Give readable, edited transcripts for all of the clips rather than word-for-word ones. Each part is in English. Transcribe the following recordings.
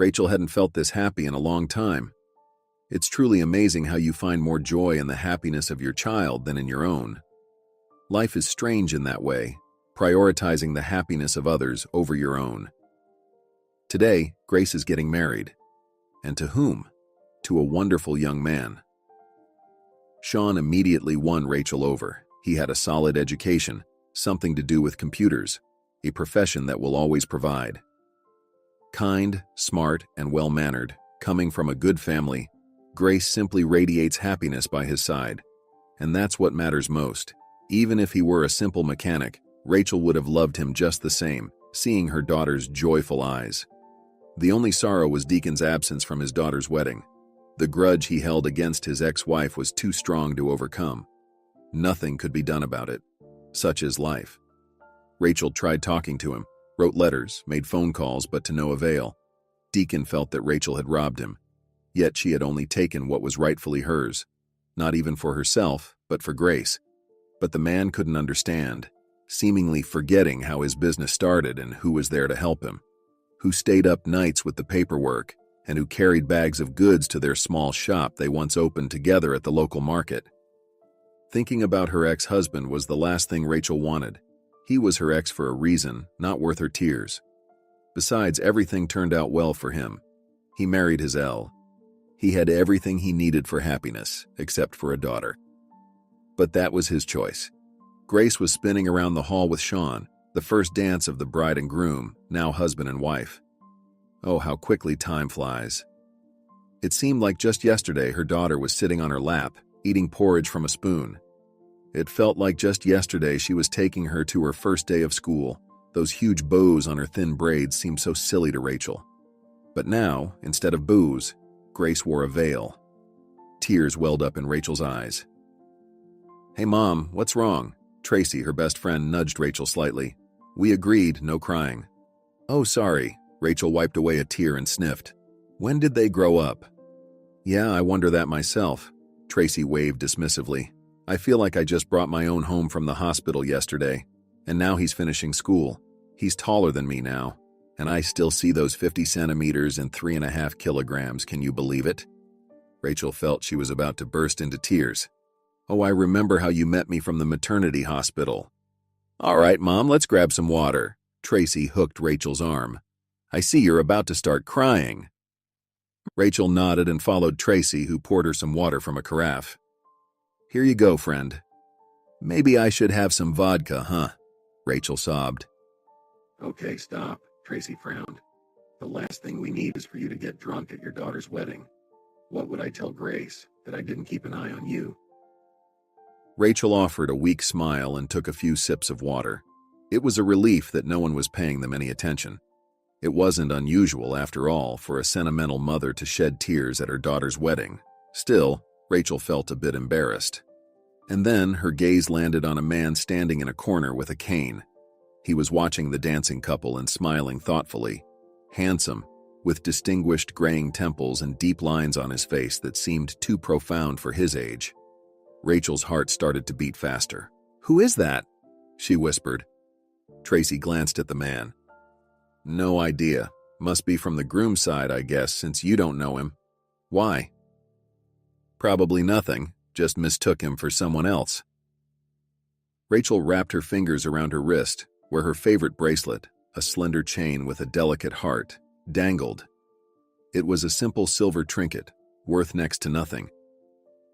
Rachel hadn't felt this happy in a long time. It's truly amazing how you find more joy in the happiness of your child than in your own. Life is strange in that way, prioritizing the happiness of others over your own. Today, Grace is getting married. And to whom? To a wonderful young man. Sean immediately won Rachel over. He had a solid education, something to do with computers, a profession that will always provide. Kind, smart, and well-mannered, coming from a good family, Grace simply radiates happiness by his side. And that's what matters most. Even if he were a simple mechanic, Rachel would have loved him just the same, seeing her daughter's joyful eyes. The only sorrow was Deacon's absence from his daughter's wedding. The grudge he held against his ex-wife was too strong to overcome. Nothing could be done about it. Such is life. Rachel tried talking to him, wrote letters, made phone calls, but to no avail. Deacon felt that Rachel had robbed him. Yet she had only taken what was rightfully hers, not even for herself, but for Grace. But the man couldn't understand, seemingly forgetting how his business started and who was there to help him, who stayed up nights with the paperwork, and who carried bags of goods to their small shop they once opened together at the local market. Thinking about her ex-husband was the last thing Rachel wanted. He was her ex for a reason, not worth her tears. Besides, everything turned out well for him. He married his Elle. He had everything he needed for happiness, except for a daughter. But that was his choice. Grace was spinning around the hall with Sean, the first dance of the bride and groom, now husband and wife. Oh, how quickly time flies. It seemed like just yesterday her daughter was sitting on her lap, eating porridge from a spoon. It felt like just yesterday she was taking her to her first day of school. Those huge bows on her thin braids seemed so silly to Rachel. But now, instead of bows, Grace wore a veil. Tears welled up in Rachel's eyes. "Hey, Mom, what's wrong?" Tracy, her best friend, nudged Rachel slightly. We agreed, no crying. "Oh, sorry." Rachel wiped away a tear and sniffed. "When did they grow up?" "Yeah, I wonder that myself." Tracy waved dismissively. "I feel like I just brought my own home from the hospital yesterday, and now he's finishing school. He's taller than me now, and I still see those 50 centimeters and 3.5 kilograms. Can you believe it?" Rachel felt she was about to burst into tears. "Oh, I remember how you met me from the maternity hospital." "All right, Mom, let's grab some water." Tracy hooked Rachel's arm. "I see you're about to start crying." Rachel nodded and followed Tracy, who poured her some water from a carafe. "Here you go, friend." "Maybe I should have some vodka, huh?" Rachel sobbed. "Okay, stop," Tracy frowned. "The last thing we need is for you to get drunk at your daughter's wedding. What would I tell Grace? That I didn't keep an eye on you?" Rachel offered a weak smile and took a few sips of water. It was a relief that no one was paying them any attention. It wasn't unusual, after all, for a sentimental mother to shed tears at her daughter's wedding. Still, Rachel felt a bit embarrassed. And then her gaze landed on a man standing in a corner with a cane. He was watching the dancing couple and smiling thoughtfully. Handsome, with distinguished graying temples and deep lines on his face that seemed too profound for his age. Rachel's heart started to beat faster. "Who is that?" she whispered. Tracy glanced at the man. "No idea. Must be from the groom's side, I guess, since you don't know him. Why?" "Probably nothing. Just mistook him for someone else." Rachel wrapped her fingers around her wrist, where her favorite bracelet, a slender chain with a delicate heart, dangled. It was a simple silver trinket, worth next to nothing.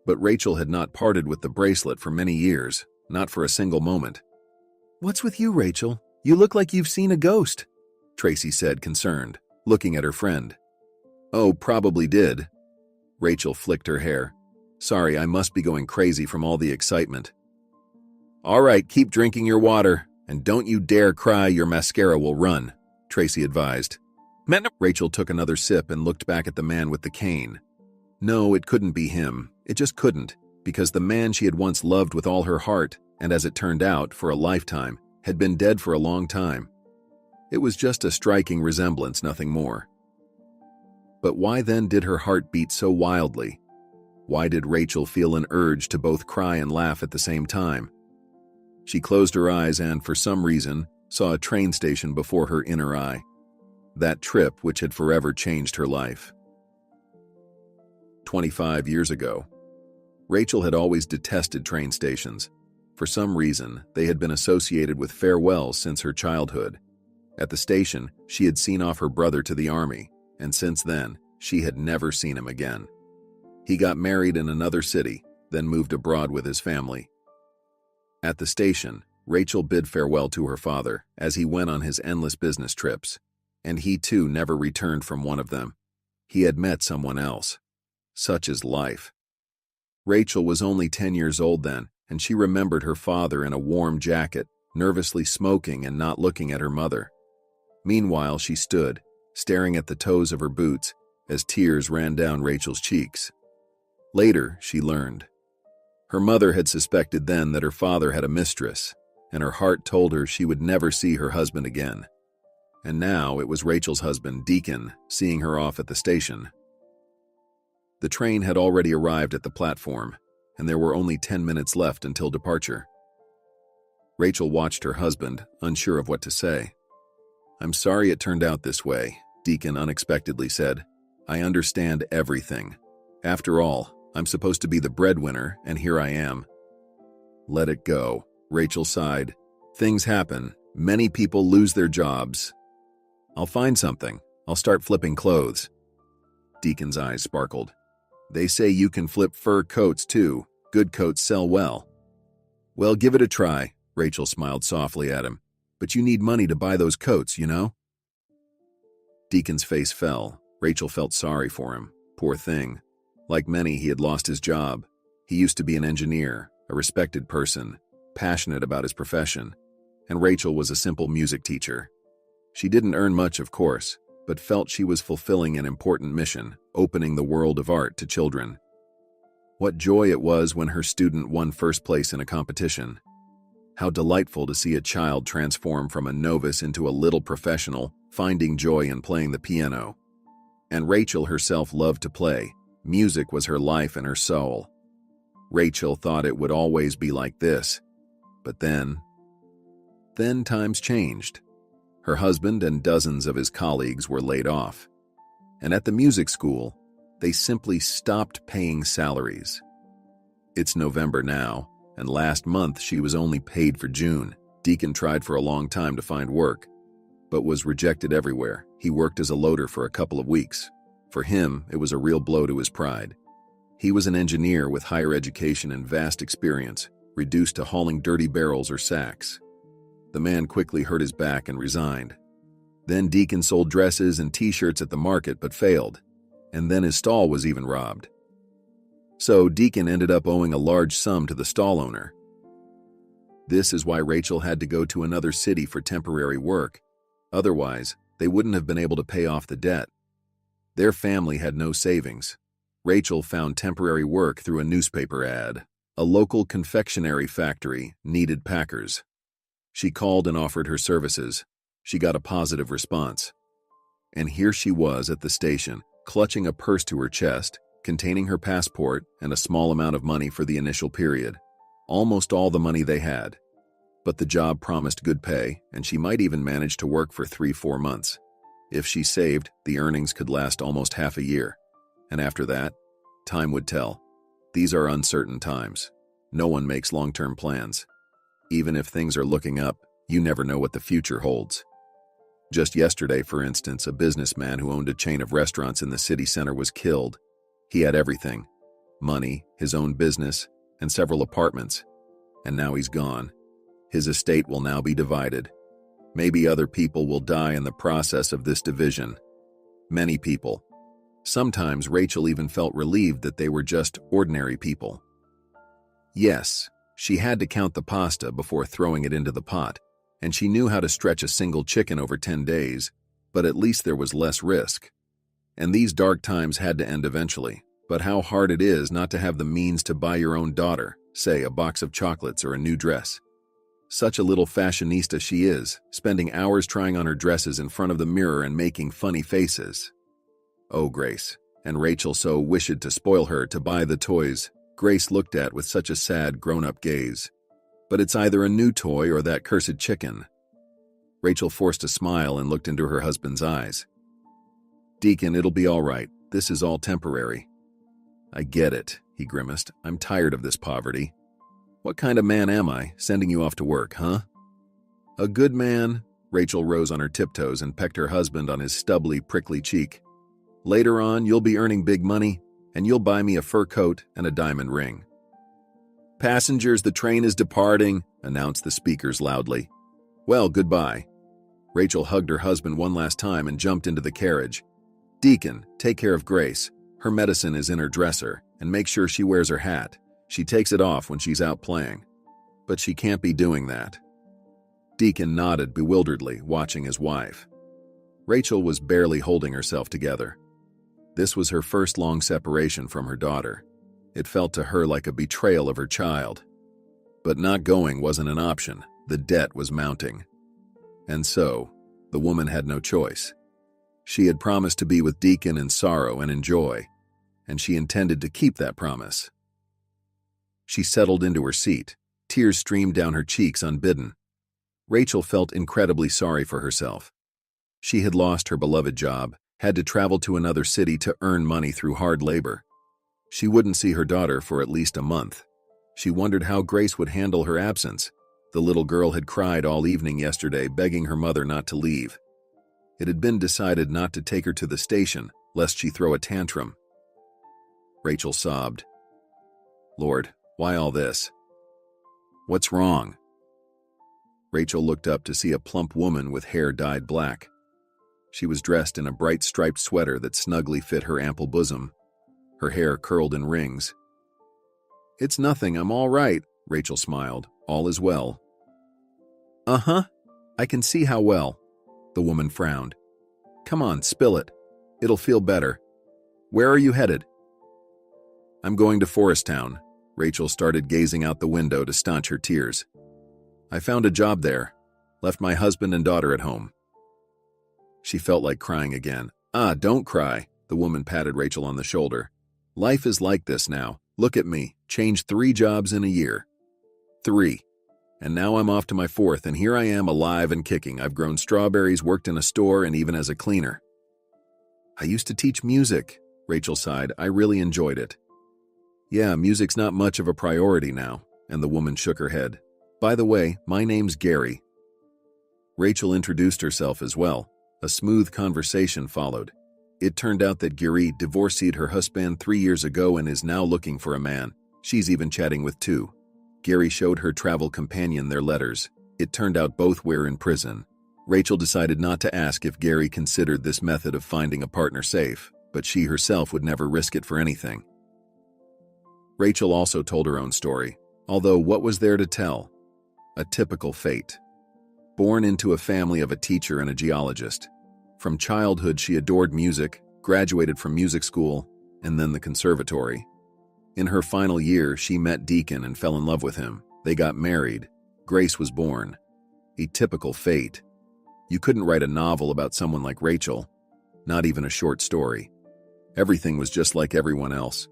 But Rachel had not parted with the bracelet for many years, not for a single moment. "What's with you, Rachel? You look like you've seen a ghost," Tracy said, concerned, looking at her friend. "Oh, probably did." Rachel flicked her hair. "Sorry, I must be going crazy from all the excitement." "All right, keep drinking your water, and don't you dare cry, your mascara will run," Tracy advised. Rachel took another sip and looked back at the man with the cane. No, it couldn't be him. It just couldn't, because the man she had once loved with all her heart, and as it turned out, for a lifetime, had been dead for a long time. It was just a striking resemblance, nothing more. But why then did her heart beat so wildly? Why did Rachel feel an urge to both cry and laugh at the same time? She closed her eyes and, for some reason, saw a train station before her inner eye. that trip which had forever changed her life. 25 years ago, Rachel had always detested train stations. For some reason, they had been associated with farewells since her childhood. At the station, she had seen off her brother to the army, and since then, she had never seen him again. He got married in another city, then moved abroad with his family. At the station, Rachel bid farewell to her father as he went on his endless business trips, and he too never returned from one of them. He had met someone else. Such is life. Rachel was only 10 years old then, and she remembered her father in a warm jacket, nervously smoking and not looking at her mother. Meanwhile, she stood, staring at the toes of her boots, as tears ran down Rachel's cheeks. Later, she learned. Her mother had suspected then that her father had a mistress, and her heart told her she would never see her husband again. And now it was Rachel's husband, Deacon, seeing her off at the station. The train had already arrived at the platform, and there were only 10 minutes left until departure. Rachel watched her husband, unsure of what to say. "I'm sorry it turned out this way," Deacon unexpectedly said. "I understand everything. After all, I'm supposed to be the breadwinner, and here I am." "Let it go," Rachel sighed. "Things happen. Many people lose their jobs. I'll find something. I'll start flipping clothes." Deacon's eyes sparkled. "They say you can flip fur coats too. Good coats sell well." "Well, give it a try," Rachel smiled softly at him. "But you need money to buy those coats, you know?" Deacon's face fell. Rachel felt sorry for him. Poor thing. Like many, he had lost his job. He used to be an engineer, a respected person, passionate about his profession, and Rachel was a simple music teacher. She didn't earn much, of course, but felt she was fulfilling an important mission, opening the world of art to children. What joy it was when her student won first place in a competition. How delightful to see a child transform from a novice into a little professional, finding joy in playing the piano. And Rachel herself loved to play. Music was her life and her soul. Rachel thought it would always be like this. But then times changed. Her husband and dozens of his colleagues were laid off. And at the music school, they simply stopped paying salaries. It's November now, and last month she was only paid for June. Deacon tried for a long time to find work, but was rejected everywhere. He worked as a loader for a couple of weeks. For him, it was a real blow to his pride. He was an engineer with higher education and vast experience, reduced to hauling dirty barrels or sacks. The man quickly hurt his back and resigned. Then Deacon sold dresses and t-shirts at the market but failed, and then his stall was even robbed. So Deacon ended up owing a large sum to the stall owner. This is why Rachel had to go to another city for temporary work. Otherwise, they wouldn't have been able to pay off the debt. Their family had no savings. Rachel found temporary work through a newspaper ad. A local confectionery factory needed packers. She called and offered her services. She got a positive response. And here she was at the station, clutching a purse to her chest, containing her passport and a small amount of money for the initial period. Almost all the money they had. But the job promised good pay, and she might even manage to work for 3-4 months. If she saved, the earnings could last almost half a year. And after that, time would tell. These are uncertain times. No one makes long-term plans. Even if things are looking up, you never know what the future holds. Just yesterday, for instance, a businessman who owned a chain of restaurants in the city center was killed. He had everything: money, his own business, and several apartments. And now he's gone. His estate will now be divided. Maybe other people will die in the process of this division. Many people. Sometimes Rachel even felt relieved that they were just ordinary people. Yes, she had to count the pasta before throwing it into the pot, and she knew how to stretch a single chicken over 10 days, but at least there was less risk. And these dark times had to end eventually. But how hard it is not to have the means to buy your own daughter, say, a box of chocolates or a new dress. Such a little fashionista she is, spending hours trying on her dresses in front of the mirror and making funny faces. Oh, Grace. And Rachel so wished to spoil her to buy the toys Grace looked at with such a sad, grown-up gaze. But it's either a new toy or that cursed chicken. Rachel forced a smile and looked into her husband's eyes. Deacon, it'll be all right. This is all temporary. I get it, he grimaced. I'm tired of this poverty. What kind of man am I, sending you off to work, huh? A good man. Rachel rose on her tiptoes and pecked her husband on his stubbly, prickly cheek. Later on, you'll be earning big money, and you'll buy me a fur coat and a diamond ring. Passengers, the train is departing, announced the speakers loudly. Well, goodbye. Rachel hugged her husband one last time and jumped into the carriage. Deacon, take care of Grace. Her medicine is in her dresser, and make sure she wears her hat. She takes it off when she's out playing. But she can't be doing that. Deacon nodded bewilderedly, watching his wife. Rachel was barely holding herself together. This was her first long separation from her daughter. It felt to her like a betrayal of her child. But not going wasn't an option. The debt was mounting. And so, the woman had no choice. She had promised to be with Deacon in sorrow and in joy, and she intended to keep that promise. She settled into her seat. Tears streamed down her cheeks unbidden. Rachel felt incredibly sorry for herself. She had lost her beloved job, had to travel to another city to earn money through hard labor. She wouldn't see her daughter for at least a month. She wondered how Grace would handle her absence. The little girl had cried all evening yesterday, begging her mother not to leave. It had been decided not to take her to the station, lest she throw a tantrum. Rachel sobbed. Lord, why all this? What's wrong? Rachel looked up to see a plump woman with hair dyed black. She was dressed in a bright striped sweater that snugly fit her ample bosom. Her hair curled in rings. It's nothing, I'm all right, Rachel smiled. All is well. Uh-huh, I can see how well. The woman frowned. Come on, spill it. It'll feel better. Where are you headed? I'm going to Forest Town. Rachel started gazing out the window to staunch her tears. I found a job there. Left my husband and daughter at home. She felt like crying again. Don't cry. The woman patted Rachel on the shoulder. Life is like this now. Look at me. Changed 3 jobs in a year. 3. And now I'm off to my 4th, and here I am alive and kicking. I've grown strawberries, worked in a store, and even as a cleaner. I used to teach music, Rachel sighed. I really enjoyed it. Yeah, music's not much of a priority now, and the woman shook her head. By the way, my name's Gary. Rachel introduced herself as well. A smooth conversation followed. It turned out that Gary divorced her husband 3 years ago and is now looking for a man. She's even chatting with 2. Gary showed her travel companion their letters. It turned out both were in prison. Rachel decided not to ask if Gary considered this method of finding a partner safe, but she herself would never risk it for anything. Rachel also told her own story, although what was there to tell? A typical fate. Born into a family of a teacher and a geologist. From childhood she adored music, graduated from music school, and then the conservatory. In her final year, she met Deacon and fell in love with him. They got married. Grace was born. A typical fate. You couldn't write a novel about someone like Rachel, not even a short story. Everything was just like everyone else.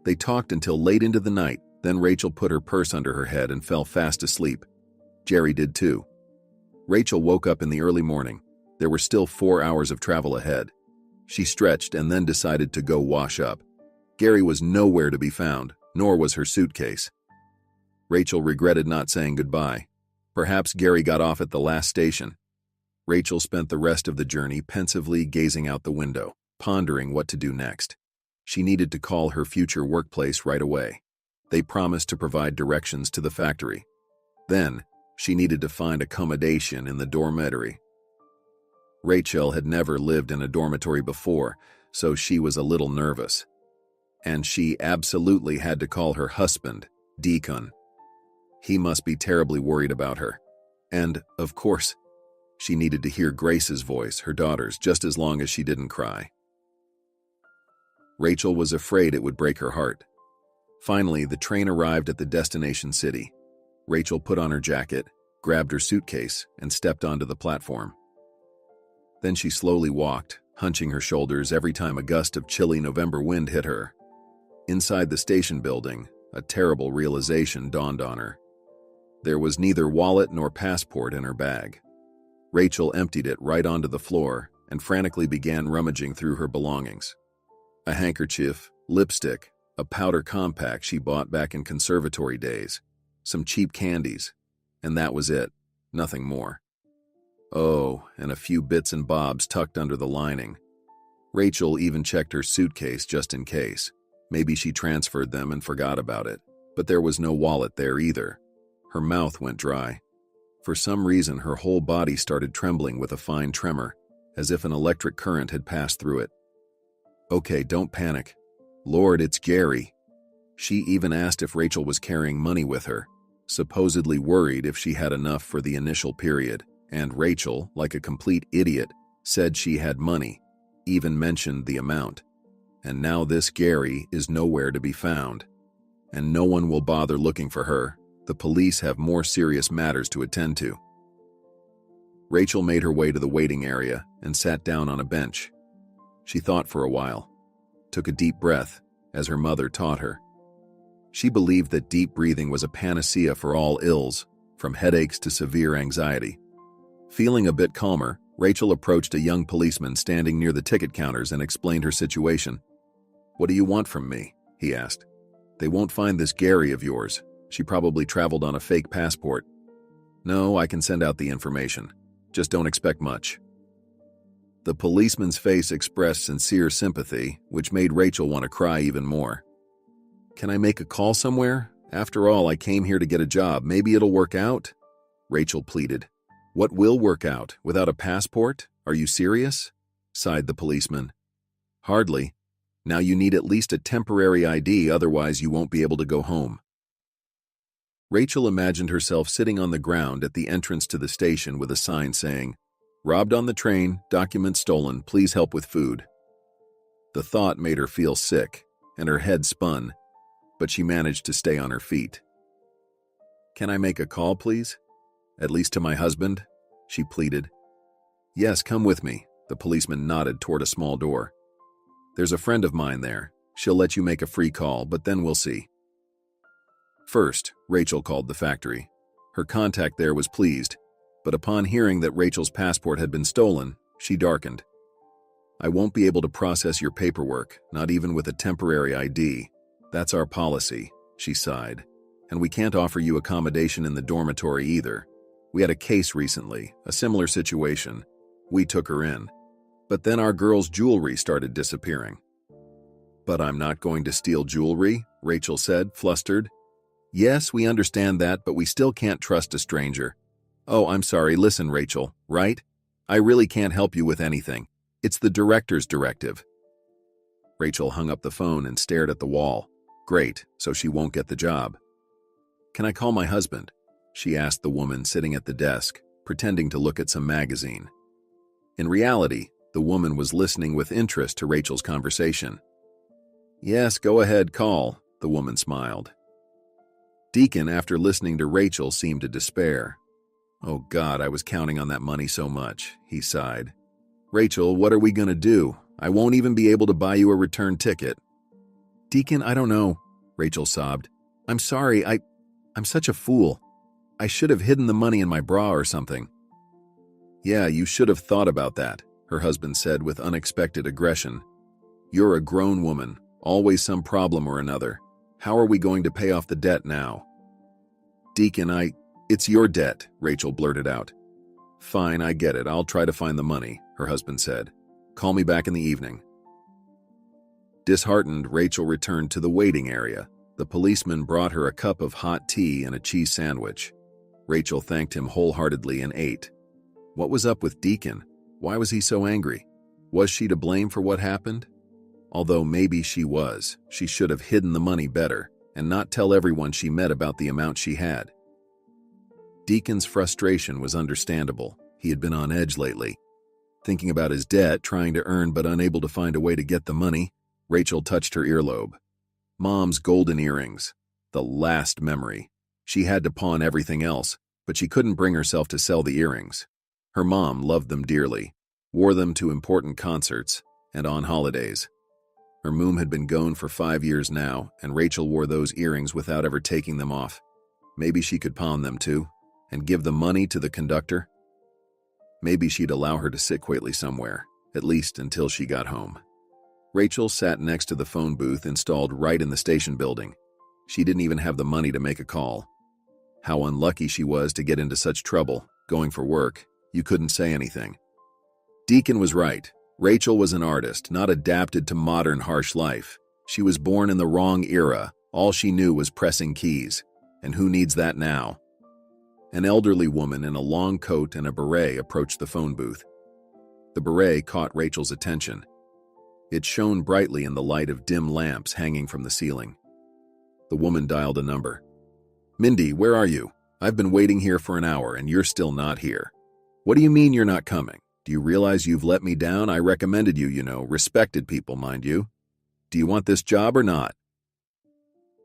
They talked until late into the night, then Rachel put her purse under her head and fell fast asleep. Jerry did too. Rachel woke up in the early morning. There were still 4 hours of travel ahead. She stretched and then decided to go wash up. Gary was nowhere to be found, nor was her suitcase. Rachel regretted not saying goodbye. Perhaps Gary got off at the last station. Rachel spent the rest of the journey pensively gazing out the window, pondering what to do next. She needed to call her future workplace right away. They promised to provide directions to the factory. Then, she needed to find accommodation in the dormitory. Rachel had never lived in a dormitory before, so she was a little nervous. And she absolutely had to call her husband, Deacon. He must be terribly worried about her. And, of course, she needed to hear Grace's voice, her daughter's, just as long as she didn't cry. Rachel was afraid it would break her heart. Finally, the train arrived at the destination city. Rachel put on her jacket, grabbed her suitcase, and stepped onto the platform. Then she slowly walked, hunching her shoulders every time a gust of chilly November wind hit her. Inside the station building, a terrible realization dawned on her. There was neither wallet nor passport in her bag. Rachel emptied it right onto the floor and frantically began rummaging through her belongings. A handkerchief, lipstick, a powder compact she bought back in conservatory days, some cheap candies, and that was it, nothing more. Oh, and a few bits and bobs tucked under the lining. Rachel even checked her suitcase just in case. Maybe she transferred them and forgot about it, but there was no wallet there either. Her mouth went dry. For some reason, her whole body started trembling with a fine tremor, as if an electric current had passed through it. Okay, don't panic. Lord, it's Gary. She even asked if Rachel was carrying money with her, supposedly worried if she had enough for the initial period, and Rachel, like a complete idiot, said she had money, even mentioned the amount. And now this Gary is nowhere to be found. And no one will bother looking for her. The police have more serious matters to attend to. Rachel made her way to the waiting area and sat down on a bench. She thought for a while, took a deep breath, as her mother taught her. She believed that deep breathing was a panacea for all ills, from headaches to severe anxiety. Feeling a bit calmer, Rachel approached a young policeman standing near the ticket counters and explained her situation. "What do you want from me?" he asked. "They won't find this Gary of yours. She probably traveled on a fake passport." "No, I can send out the information. Just don't expect much." The policeman's face expressed sincere sympathy, which made Rachel want to cry even more. "Can I make a call somewhere? After all, I came here to get a job. Maybe it'll work out?" Rachel pleaded. "What will work out? Without a passport? Are you serious?" sighed the policeman. "Hardly. Now you need at least a temporary ID, otherwise you won't be able to go home." Rachel imagined herself sitting on the ground at the entrance to the station with a sign saying, "Robbed on the train, documents stolen, please help with food." The thought made her feel sick, and her head spun, but she managed to stay on her feet. "Can I make a call, please? At least to my husband?" she pleaded. "Yes, come with me." The policeman nodded toward a small door. "There's a friend of mine there. She'll let you make a free call, but then we'll see." First, Rachel called the factory. Her contact there was pleased, but upon hearing that Rachel's passport had been stolen, she darkened. "I won't be able to process your paperwork, not even with a temporary ID. That's our policy," she sighed. "And we can't offer you accommodation in the dormitory either. We had a case recently, a similar situation. We took her in. But then our girl's jewelry started disappearing." "But I'm not going to steal jewelry," Rachel said, flustered. "Yes, we understand that, but we still can't trust a stranger." "Oh, I'm sorry. Listen, Rachel, right? I really can't help you with anything. It's the director's directive." Rachel hung up the phone and stared at the wall. Great, so she won't get the job. "Can I call my husband?" she asked the woman sitting at the desk, pretending to look at some magazine. In reality, the woman was listening with interest to Rachel's conversation. "Yes, go ahead, call," the woman smiled. Deacon, after listening to Rachel, seemed to despair. "Oh God, I was counting on that money so much," he sighed. "Rachel, what are we going to do? I won't even be able to buy you a return ticket." "Deacon, I don't know," Rachel sobbed. "I'm sorry, I'm such a fool. I should have hidden the money in my bra or something." "Yeah, you should have thought about that," her husband said with unexpected aggression. "You're a grown woman, always some problem or another. How are we going to pay off the debt now?" "Deacon, it's your debt," Rachel blurted out. "Fine, I get it. I'll try to find the money," her husband said. "Call me back in the evening." Disheartened, Rachel returned to the waiting area. The policeman brought her a cup of hot tea and a cheese sandwich. Rachel thanked him wholeheartedly and ate. What was up with Deacon? Why was he so angry? Was she to blame for what happened? Although maybe she was, she should have hidden the money better and not tell everyone she met about the amount she had. Deacon's frustration was understandable. He had been on edge lately. Thinking about his debt, trying to earn but unable to find a way to get the money, Rachel touched her earlobe. Mom's golden earrings. The last memory. She had to pawn everything else, but she couldn't bring herself to sell the earrings. Her mom loved them dearly, wore them to important concerts and on holidays. Her mom had been gone for 5 years now, and Rachel wore those earrings without ever taking them off. Maybe she could pawn them too, and give the money to the conductor. Maybe she'd allow her to sit quietly somewhere, at least until she got home. Rachel sat next to the phone booth installed right in the station building. She didn't even have the money to make a call. How unlucky she was to get into such trouble, going for work. You couldn't say anything. Deacon was right. Rachel was an artist, not adapted to modern harsh life. She was born in the wrong era. All she knew was pressing keys. And who needs that now? An elderly woman in a long coat and a beret approached the phone booth. The beret caught Rachel's attention. It shone brightly in the light of dim lamps hanging from the ceiling. The woman dialed a number. "Mindy, where are you? I've been waiting here for an hour and you're still not here. What do you mean you're not coming? Do you realize you've let me down? I recommended you, respected people, mind you. Do you want this job or not?"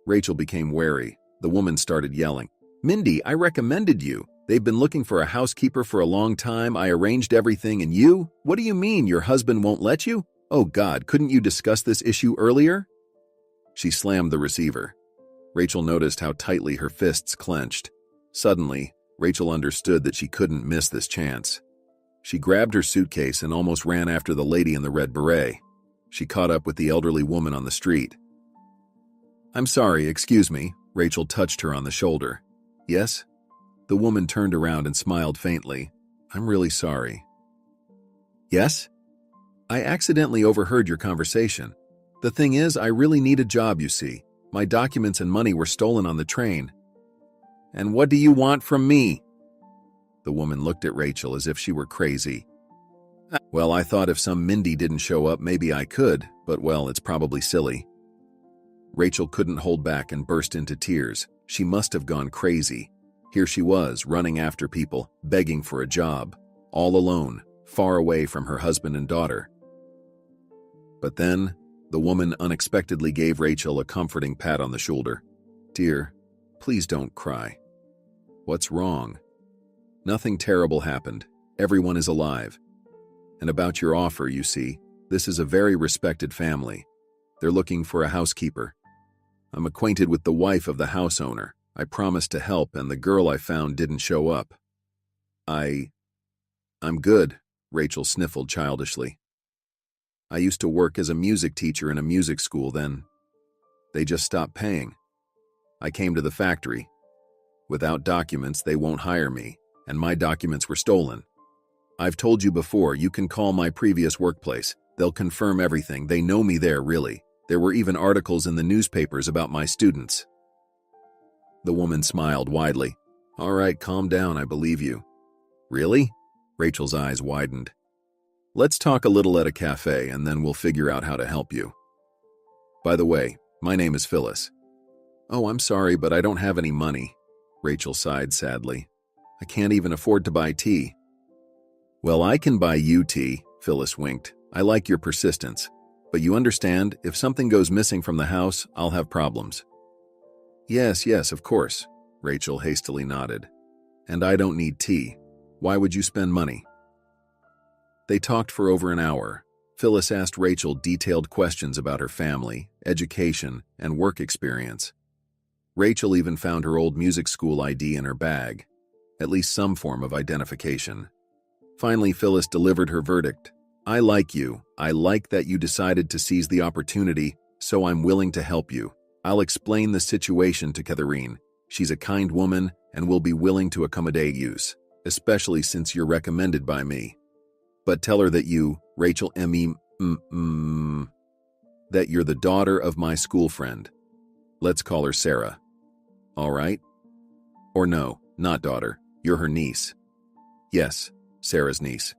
Rachel became wary. The woman started yelling. "Mindy, I recommended you. They've been looking for a housekeeper for a long time. I arranged everything and you? What do you mean your husband won't let you? Oh God, couldn't you discuss this issue earlier?" She slammed the receiver. Rachel noticed how tightly her fists clenched. Suddenly, Rachel understood that she couldn't miss this chance. She grabbed her suitcase and almost ran after the lady in the red beret. She caught up with the elderly woman on the street. "I'm sorry, excuse me." Rachel touched her on the shoulder. "Yes?" The woman turned around and smiled faintly. "I'm really sorry." "Yes?" "I accidentally overheard your conversation. The thing is, I really need a job, you see. My documents and money were stolen on the train." "And what do you want from me?" The woman looked at Rachel as if she were crazy. "Well, I thought if some Mindy didn't show up, maybe I could, but well, it's probably silly." Rachel couldn't hold back and burst into tears. She must have gone crazy. Here she was, running after people, begging for a job, all alone, far away from her husband and daughter. But then, the woman unexpectedly gave Rachel a comforting pat on the shoulder. "Dear, please don't cry." "What's wrong?" "Nothing terrible happened. Everyone is alive. And about your offer, you see, this is a very respected family. They're looking for a housekeeper. I'm acquainted with the wife of the house owner. I promised to help, and the girl I found didn't show up." I'm good," Rachel sniffled childishly. "I used to work as a music teacher in a music school then. They just stopped paying. I came to the factory. Without documents, they won't hire me, and my documents were stolen. I've told you before, you can call my previous workplace. They'll confirm everything. They know me there, really. There were even articles in the newspapers about my students." The woman smiled widely. "All right, calm down, I believe you." "Really?" Rachel's eyes widened. "Let's talk a little at a cafe, and then we'll figure out how to help you. By the way, my name is Phyllis." "Oh, I'm sorry, but I don't have any money." Rachel sighed sadly. "I can't even afford to buy tea." "Well, I can buy you tea," Phyllis winked. "I like your persistence. But you understand, if something goes missing from the house, I'll have problems." Yes, of course," Rachel hastily nodded. "And I don't need tea. Why would you spend money?" They talked for over an hour. Phyllis asked Rachel detailed questions about her family, education, and work experience. Rachel even found her old music school ID in her bag, at least some form of identification. Finally, Phyllis delivered her verdict. "I like you. I like that you decided to seize the opportunity, so I'm willing to help you. I'll explain the situation to Catherine. She's a kind woman and will be willing to accommodate you, especially since you're recommended by me. But tell her that you, Rachel that you're the daughter of my school friend. Let's call her Sarah. All right? Or no, not daughter. You're her niece." "Yes, Sarah's niece.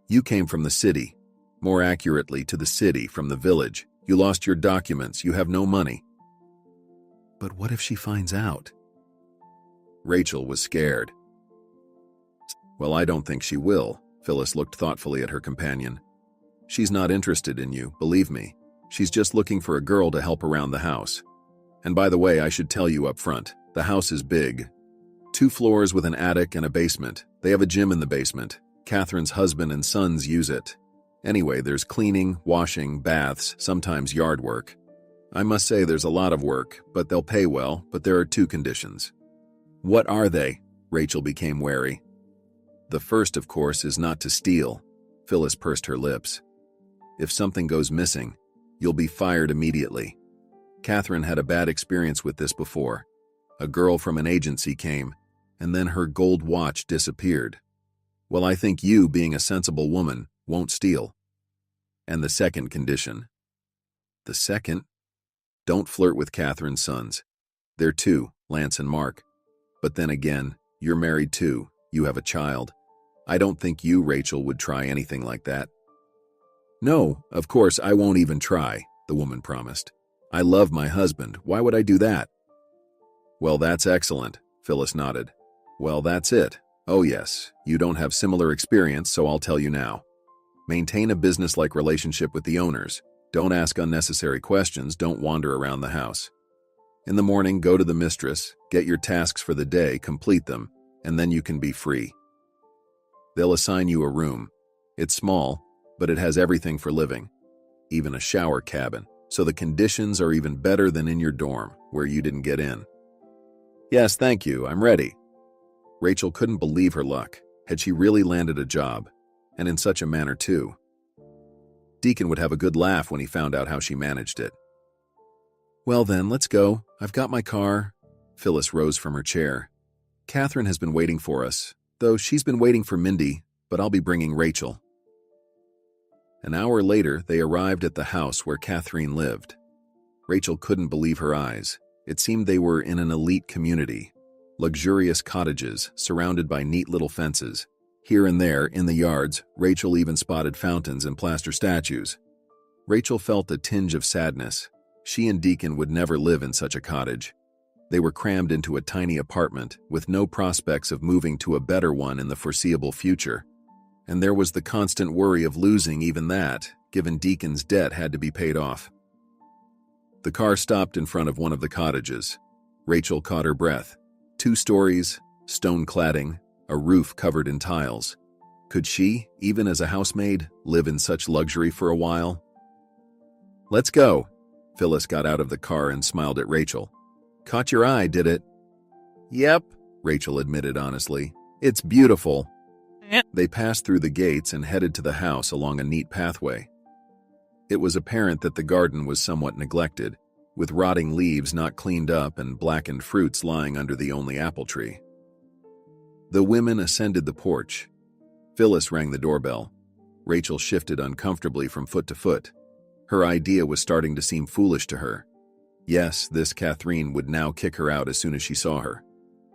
You came from the city. More accurately, to the city from the village. You lost your documents. You have no money." "But what if she finds out?" Rachel was scared. "Well, I don't think she will." Phyllis looked thoughtfully at her companion. "She's not interested in you, believe me. She's just looking for a girl to help around the house. And by the way, I should tell you up front, the house is big. 2 floors with an attic and a basement. They have a gym in the basement. Catherine's husband and sons use it. Anyway, there's cleaning, washing, baths, sometimes yard work. I must say there's a lot of work, but they'll pay well, but there are 2 conditions." "What are they?" Rachel became wary. "The first, of course, is not to steal." Phyllis pursed her lips. If something goes missing, you'll be fired immediately. Catherine had a bad experience with this before. A girl from an agency came, and then her gold watch disappeared. Well, I think you, being a sensible woman, won't steal. And the second condition. The second? Don't flirt with Catherine's sons. They're two, Lance and Mark. But then again, you're married too. You have a child. I don't think you, Rachel, would try anything like that. No, of course, I won't even try, the woman promised. I love my husband. Why would I do that? Well, that's excellent, Phyllis nodded. Well, that's it. Oh yes, you don't have similar experience, so I'll tell you now. Maintain a business-like relationship with the owners. Don't ask unnecessary questions. Don't wander around the house. In the morning, go to the mistress, get your tasks for the day, complete them, and then you can be free. They'll assign you a room. It's small, but it has everything for living, even a shower cabin, so the conditions are even better than in your dorm, where you didn't get in. Yes, thank you, I'm ready. Rachel couldn't believe her luck. Had she really landed a job? And in such a manner, too. Deacon would have a good laugh when he found out how she managed it. Well then, let's go. I've got my car. Phyllis rose from her chair. Catherine has been waiting for us, though she's been waiting for Mindy, but I'll be bringing Rachel. An hour later, they arrived at the house where Catherine lived. Rachel couldn't believe her eyes. It seemed they were in an elite community. Luxurious cottages, surrounded by neat little fences. Here and there, in the yards, Rachel even spotted fountains and plaster statues. Rachel felt a tinge of sadness. She and Deacon would never live in such a cottage. They were crammed into a tiny apartment, with no prospects of moving to a better one in the foreseeable future. And there was the constant worry of losing even that, given Deacon's debt had to be paid off. The car stopped in front of one of the cottages. Rachel caught her breath. 2 stories, stone cladding, a roof covered in tiles. Could she, even as a housemaid, live in such luxury for a while? Let's go. Phyllis got out of the car and smiled at Rachel. Caught your eye, did it? Yep, Rachel admitted honestly. It's beautiful. They passed through the gates and headed to the house along a neat pathway. It was apparent that the garden was somewhat neglected, with rotting leaves not cleaned up and blackened fruits lying under the only apple tree. The women ascended the porch. Phyllis rang the doorbell. Rachel shifted uncomfortably from foot to foot. Her idea was starting to seem foolish to her. Yes, this Catherine would now kick her out as soon as she saw her.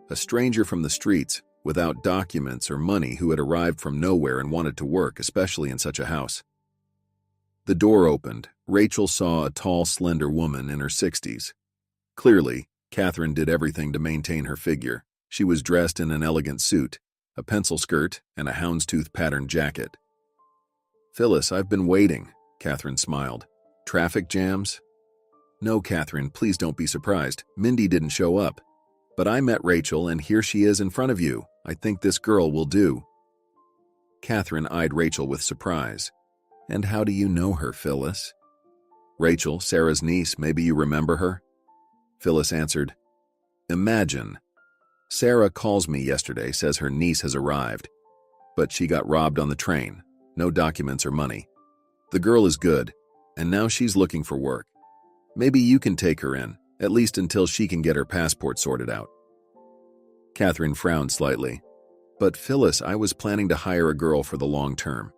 A stranger from the streets, without documents or money, who had arrived from nowhere and wanted to work, especially in such a house. The door opened. Rachel saw a tall, slender woman in her 60s. Clearly, Catherine did everything to maintain her figure. She was dressed in an elegant suit, a pencil skirt, and a houndstooth patterned jacket. Phyllis, I've been waiting, Catherine smiled. Traffic jams? No, Catherine, please don't be surprised. Mindy didn't show up. But I met Rachel, and here she is in front of you. I think this girl will do. Catherine eyed Rachel with surprise. And how do you know her, Phyllis? Rachel, Sarah's niece, maybe you remember her? Phyllis answered, Imagine. Sarah calls me yesterday, says her niece has arrived. But she got robbed on the train. No documents or money. The girl is good, and now she's looking for work. Maybe you can take her in, at least until she can get her passport sorted out. Catherine frowned slightly. But Phyllis, I was planning to hire a girl for the long term.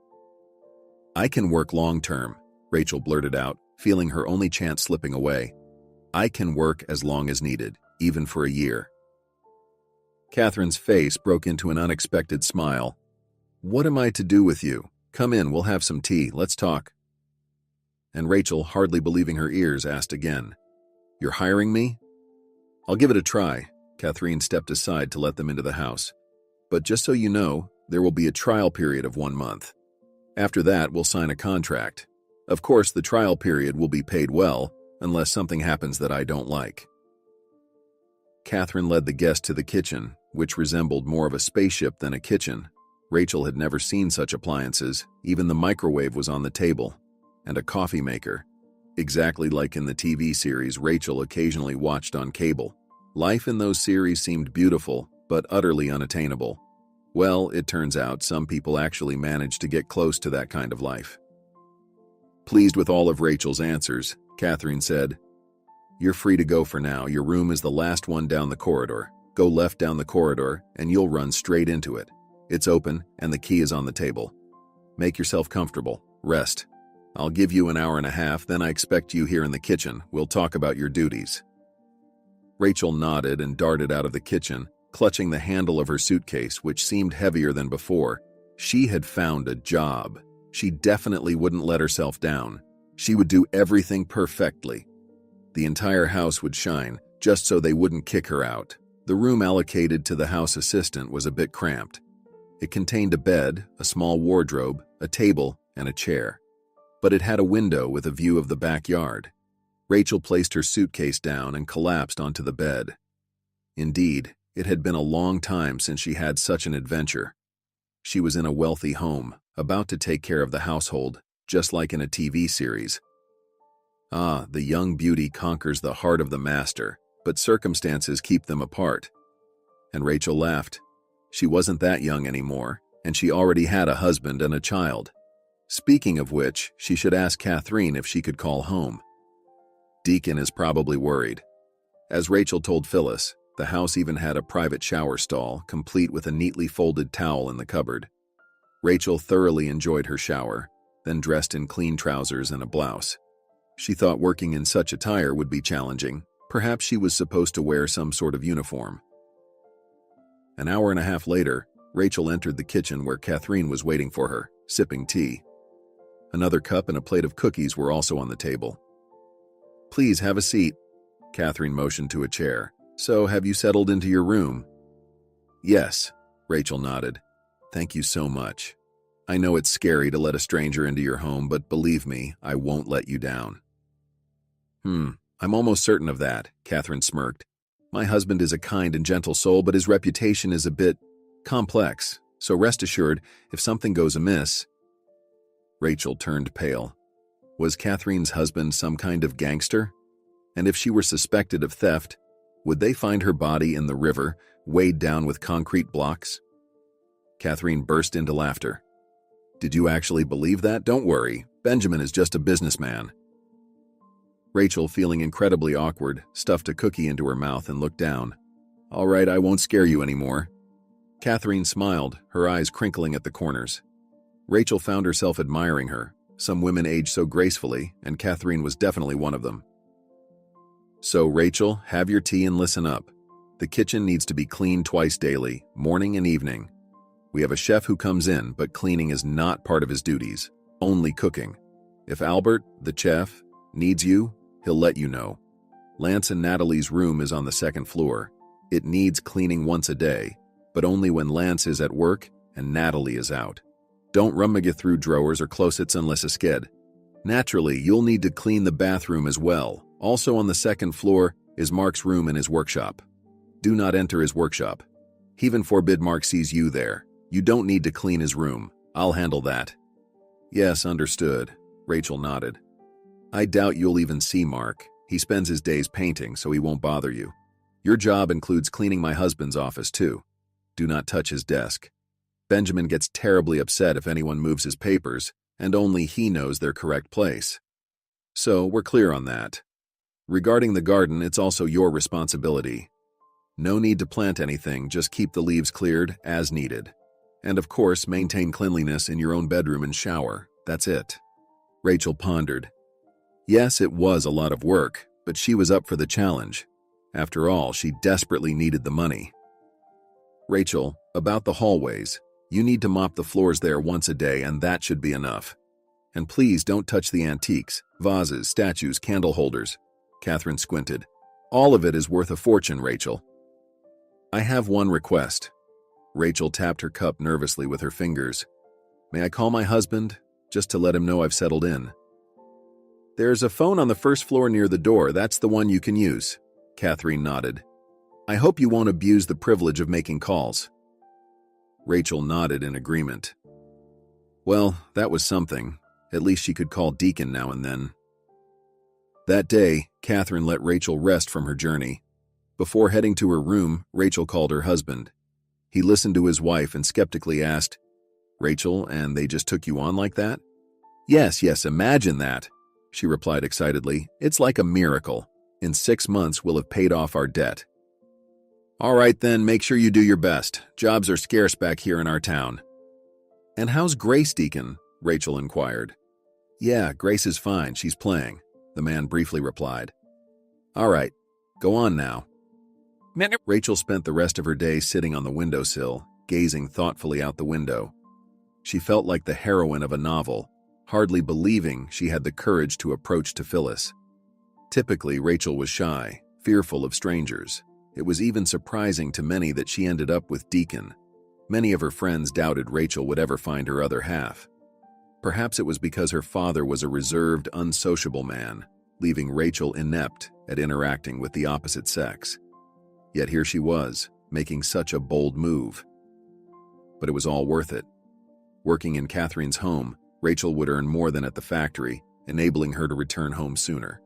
I can work long term, Rachel blurted out, feeling her only chance slipping away. I can work as long as needed, even for a year. Catherine's face broke into an unexpected smile. What am I to do with you? Come in, we'll have some tea, let's talk. And Rachel, hardly believing her ears, asked again, You're hiring me? I'll give it a try. Catherine stepped aside to let them into the house. But just so you know, there will be a trial period of 1 month. After that, we'll sign a contract. Of course, the trial period will be paid well, unless something happens that I don't like. Catherine led the guest to the kitchen, which resembled more of a spaceship than a kitchen. Rachel had never seen such appliances. Even the microwave was on the table, and a coffee maker, exactly like in the TV series Rachel occasionally watched on cable. Life in those series seemed beautiful, but utterly unattainable. Well, it turns out some people actually manage to get close to that kind of life. Pleased with all of Rachel's answers, Catherine said, "You're free to go for now. Your room is the last one down the corridor. Go left down the corridor, and you'll run straight into it. It's open, and the key is on the table. Make yourself comfortable. Rest. I'll give you an hour and a half, then I expect you here in the kitchen. We'll talk about your duties." Rachel nodded and darted out of the kitchen, clutching the handle of her suitcase, which seemed heavier than before. She had found a job. She definitely wouldn't let herself down. She would do everything perfectly. The entire house would shine, just so they wouldn't kick her out. The room allocated to the house assistant was a bit cramped. It contained a bed, a small wardrobe, a table, and a chair. But it had a window with a view of the backyard. Rachel placed her suitcase down and collapsed onto the bed. Indeed, it had been a long time since she had such an adventure. She was in a wealthy home, about to take care of the household, just like in a TV series. The young beauty conquers the heart of the master, but circumstances keep them apart. And Rachel laughed. She wasn't that young anymore, and she already had a husband and a child. Speaking of which, she should ask Catherine if she could call home. Deacon is probably worried. As Rachel told Phyllis, the house even had a private shower stall, complete with a neatly folded towel in the cupboard. Rachel thoroughly enjoyed her shower, then dressed in clean trousers and a blouse. She thought working in such attire would be challenging. Perhaps she was supposed to wear some sort of uniform. An hour and a half later, Rachel entered the kitchen where Catherine was waiting for her, sipping tea. Another cup and a plate of cookies were also on the table. "Please have a seat." Catherine motioned to a chair. "So, have you settled into your room?" "Yes," Rachel nodded. "Thank you so much. I know it's scary to let a stranger into your home, but believe me, I won't let you down." I'm almost certain of that," Catherine smirked. "My husband is a kind and gentle soul, but his reputation is a bit complex, so rest assured, if something goes amiss—" Rachel turned pale. Was Catherine's husband some kind of gangster? And if she were suspected of theft, would they find her body in the river, weighed down with concrete blocks? Catherine burst into laughter. "Did you actually believe that? Don't worry. Benjamin is just a businessman." Rachel, feeling incredibly awkward, stuffed a cookie into her mouth and looked down. "All right, I won't scare you anymore." Catherine smiled, her eyes crinkling at the corners. Rachel found herself admiring her. Some women age so gracefully, and Catherine was definitely one of them. "So, Rachel, have your tea and listen up. The kitchen needs to be cleaned twice daily, morning and evening. We have a chef who comes in, but cleaning is not part of his duties, only cooking. If Albert, the chef, needs you, he'll let you know. Lance and Natalie's room is on the second floor. It needs cleaning once a day, but only when Lance is at work and Natalie is out. Don't rummage through drawers or closets unless a skid. Naturally, you'll need to clean the bathroom as well. Also on the second floor is Mark's room and his workshop. Do not enter his workshop. Heaven forbid Mark sees you there. You don't need to clean his room. I'll handle that." "Yes, understood," Rachel nodded. "I doubt you'll even see Mark. He spends his days painting, so he won't bother you. Your job includes cleaning my husband's office, too. Do not touch his desk. Benjamin gets terribly upset if anyone moves his papers, and only he knows their correct place. So, we're clear on that. Regarding the garden, it's also your responsibility. No need to plant anything, just keep the leaves cleared as needed. And of course, maintain cleanliness in your own bedroom and shower. That's it." Rachel pondered. Yes, it was a lot of work, but she was up for the challenge. After all, she desperately needed the money. "Rachel, about the hallways. You need to mop the floors there once a day, and that should be enough. And please don't touch the antiques, vases, statues, candle holders." Catherine squinted. "All of it is worth a fortune, Rachel." "I have one request." Rachel tapped her cup nervously with her fingers. "May I call my husband, just to let him know I've settled in?" "There's a phone on the first floor near the door. That's the one you can use." Catherine nodded. "I hope you won't abuse the privilege of making calls." Rachel nodded in agreement. Well, that was something. At least she could call Deacon now and then. That day, Catherine let Rachel rest from her journey. Before heading to her room, Rachel called her husband. He listened to his wife and skeptically asked, "Rachel, and they just took you on like that?" "Yes, yes, imagine that," she replied excitedly. "It's like a miracle. In 6 months, we'll have paid off our debt." "All right then, make sure you do your best. Jobs are scarce back here in our town." "And how's Grace, Deacon?" Rachel inquired. "Yeah, Grace is fine. She's playing," the man briefly replied. "All right, go on now." Rachel spent the rest of her day sitting on the windowsill, gazing thoughtfully out the window. She felt like the heroine of a novel, hardly believing she had the courage to approach to Phyllis. Typically, Rachel was shy, fearful of strangers. It was even surprising to many that she ended up with Deacon. Many of her friends doubted Rachel would ever find her other half. Perhaps it was because her father was a reserved, unsociable man, leaving Rachel inept at interacting with the opposite sex. Yet here she was, making such a bold move. But it was all worth it. Working in Catherine's home, Rachel would earn more than at the factory, enabling her to return home sooner.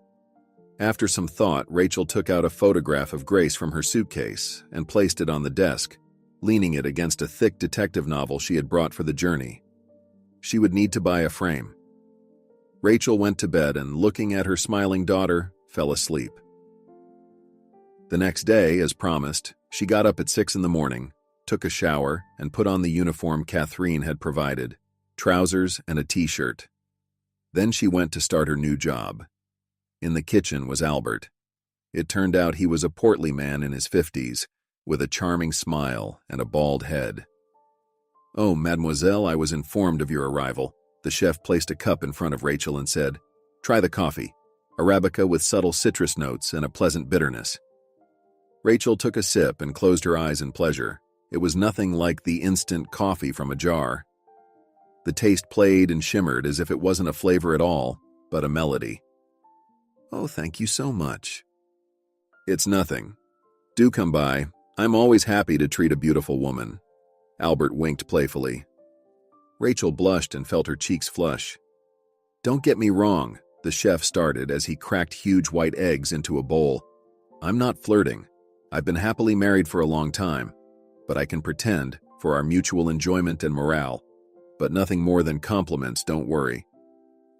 After some thought, Rachel took out a photograph of Grace from her suitcase and placed it on the desk, leaning it against a thick detective novel she had brought for the journey. She would need to buy a frame. Rachel went to bed and, looking at her smiling daughter, fell asleep. The next day, as promised, she got up at 6 in the morning, took a shower, and put on the uniform Catherine had provided, trousers and a t-shirt. Then she went to start her new job. In the kitchen was Albert. It turned out he was a portly man in his 50s, with a charming smile and a bald head. "Oh, mademoiselle, I was informed of your arrival." The chef placed a cup in front of Rachel and said, "Try the coffee, Arabica with subtle citrus notes and a pleasant bitterness." Rachel took a sip and closed her eyes in pleasure. It was nothing like the instant coffee from a jar. The taste played and shimmered as if it wasn't a flavor at all, but a melody. "Oh, thank you so much." "It's nothing. Do come by. I'm always happy to treat a beautiful woman." Albert winked playfully. Rachel blushed and felt her cheeks flush. "Don't get me wrong," the chef started as he cracked huge white eggs into a bowl. "I'm not flirting. I've been happily married for a long time, but I can pretend for our mutual enjoyment and morale. But nothing more than compliments, don't worry."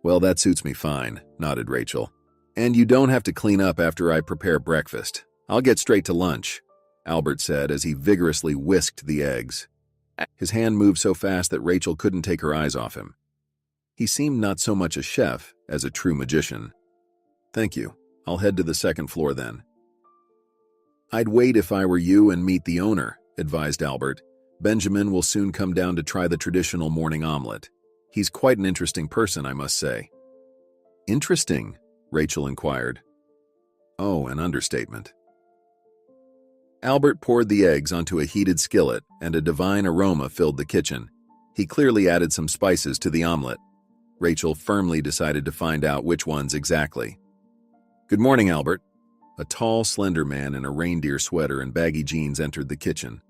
"Well, that suits me fine," nodded Rachel. "And you don't have to clean up after I prepare breakfast. I'll get straight to lunch," Albert said as he vigorously whisked the eggs. His hand moved so fast that Rachel couldn't take her eyes off him. He seemed not so much a chef as a true magician. "Thank you. I'll head to the second floor then." "I'd wait if I were you and meet the owner," advised Albert. "Benjamin will soon come down to try the traditional morning omelet. He's quite an interesting person, I must say." "Interesting?" Rachel inquired. "Oh, an understatement." Albert poured the eggs onto a heated skillet, and a divine aroma filled the kitchen. He clearly added some spices to the omelet. Rachel firmly decided to find out which ones exactly. "Good morning, Albert." A tall, slender man in a reindeer sweater and baggy jeans entered the kitchen.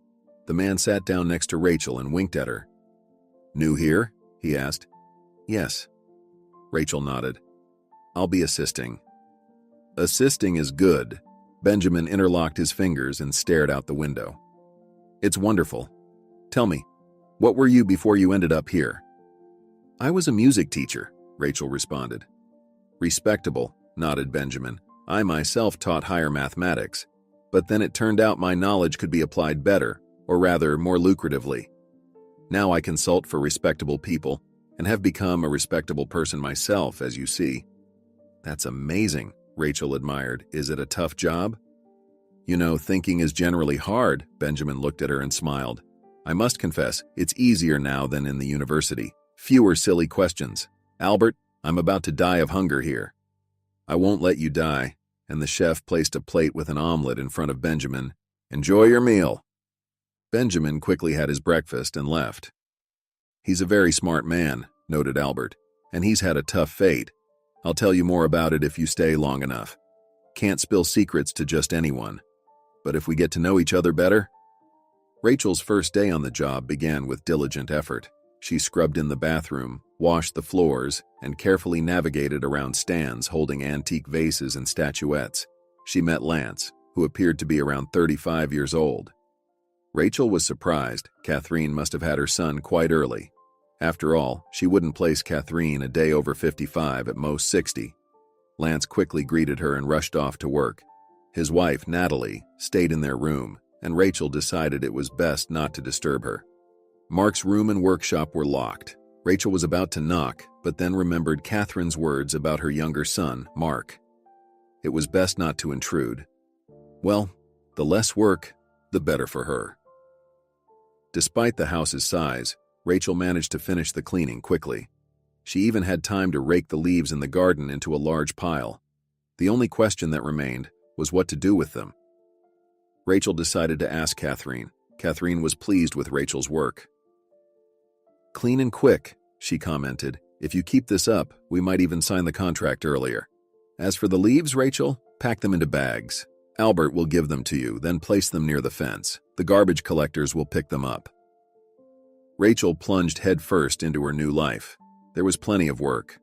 The man sat down next to Rachel and winked at her. "New here?" he asked. "Yes." Rachel nodded. "I'll be assisting." "Assisting is good." Benjamin interlocked his fingers and stared out the window. "It's wonderful. Tell me, what were you before you ended up here?" "I was a music teacher," Rachel responded. "Respectable," nodded Benjamin. "I myself taught higher mathematics, but then it turned out my knowledge could be applied better, or rather, more lucratively. Now I consult for respectable people, and have become a respectable person myself, as you see." "That's amazing," Rachel admired. "Is it a tough job?" "You know, thinking is generally hard," Benjamin looked at her and smiled. "I must confess, it's easier now than in the university. Fewer silly questions. Albert, I'm about to die of hunger here." "I won't let you die," and the chef placed a plate with an omelet in front of Benjamin. "Enjoy your meal." Benjamin quickly had his breakfast and left. "He's a very smart man," noted Albert, "and he's had a tough fate. I'll tell you more about it if you stay long enough. Can't spill secrets to just anyone. But if we get to know each other better?" Rachel's first day on the job began with diligent effort. She scrubbed in the bathroom, washed the floors, and carefully navigated around stands holding antique vases and statuettes. She met Lance, who appeared to be around 35 years old. Rachel was surprised. Catherine must have had her son quite early. After all, she wouldn't place Catherine a day over 55, at most 60. Lance quickly greeted her and rushed off to work. His wife, Natalie, stayed in their room, and Rachel decided it was best not to disturb her. Mark's room and workshop were locked. Rachel was about to knock, but then remembered Catherine's words about her younger son, Mark. It was best not to intrude. Well, the less work, the better for her. Despite the house's size, Rachel managed to finish the cleaning quickly. She even had time to rake the leaves in the garden into a large pile. The only question that remained was what to do with them. Rachel decided to ask Catherine. Catherine was pleased with Rachel's work. "Clean and quick," she commented. "If you keep this up, we might even sign the contract earlier. As for the leaves, Rachel, pack them into bags. Albert will give them to you, then place them near the fence. The garbage collectors will pick them up." Rachel plunged headfirst into her new life. There was plenty of work.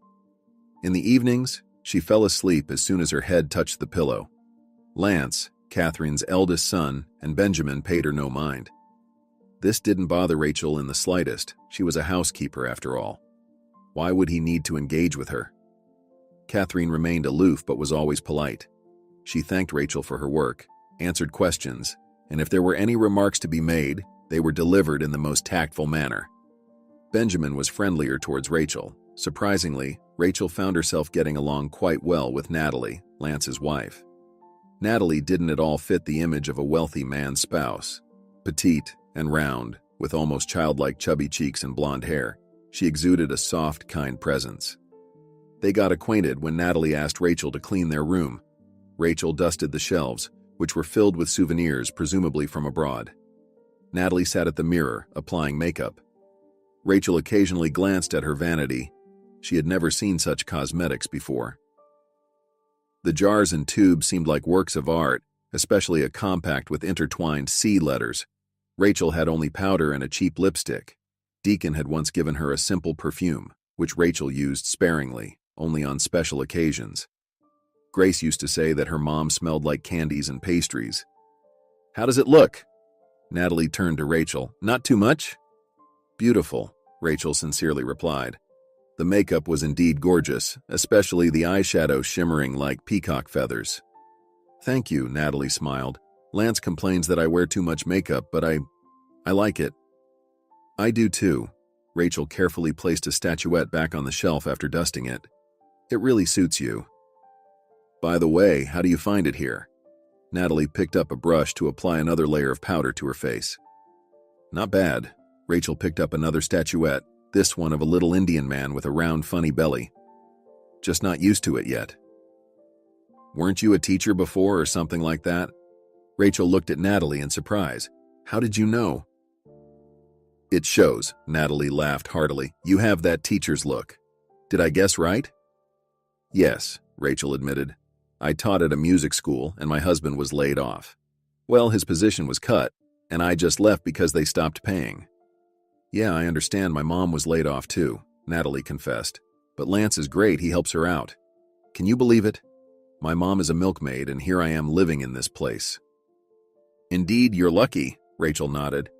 In the evenings, she fell asleep as soon as her head touched the pillow. Lance, Catherine's eldest son, and Benjamin paid her no mind. This didn't bother Rachel in the slightest. She was a housekeeper, after all. Why would he need to engage with her? Catherine remained aloof but was always polite. She thanked Rachel for her work, answered questions, and if there were any remarks to be made, they were delivered in the most tactful manner. Benjamin was friendlier towards Rachel. Surprisingly, Rachel found herself getting along quite well with Natalie, Lance's wife. Natalie didn't at all fit the image of a wealthy man's spouse. Petite and round, with almost childlike chubby cheeks and blonde hair, she exuded a soft, kind presence. They got acquainted when Natalie asked Rachel to clean their room. Rachel dusted the shelves, which were filled with souvenirs, presumably from abroad. Natalie sat at the mirror, applying makeup. Rachel occasionally glanced at her vanity. She had never seen such cosmetics before. The jars and tubes seemed like works of art, especially a compact with intertwined C letters. Rachel had only powder and a cheap lipstick. Deacon had once given her a simple perfume, which Rachel used sparingly, only on special occasions. Grace used to say that her mom smelled like candies and pastries. "How does it look?" Natalie turned to Rachel. "Not too much?" "Beautiful," Rachel sincerely replied. The makeup was indeed gorgeous, especially the eyeshadow shimmering like peacock feathers. "Thank you," Natalie smiled. "Lance complains that I wear too much makeup, but I like it." "I do too." Rachel carefully placed a statuette back on the shelf after dusting it. "It really suits you." "By the way, how do you find it here?" Natalie picked up a brush to apply another layer of powder to her face. "Not bad." Rachel picked up another statuette, this one of a little Indian man with a round, funny belly. "Just not used to it yet." "Weren't you a teacher before or something like that?" Rachel looked at Natalie in surprise. "How did you know?" "It shows," Natalie laughed heartily. "You have that teacher's look." "Did I guess right?" "Yes," Rachel admitted. "I taught at a music school, and my husband was laid off. Well, his position was cut, and I just left because they stopped paying." "Yeah, I understand my mom was laid off too," Natalie confessed. "But Lance is great, he helps her out. Can you believe it? My mom is a milkmaid, and here I am living in this place." "Indeed, you're lucky," Rachel nodded.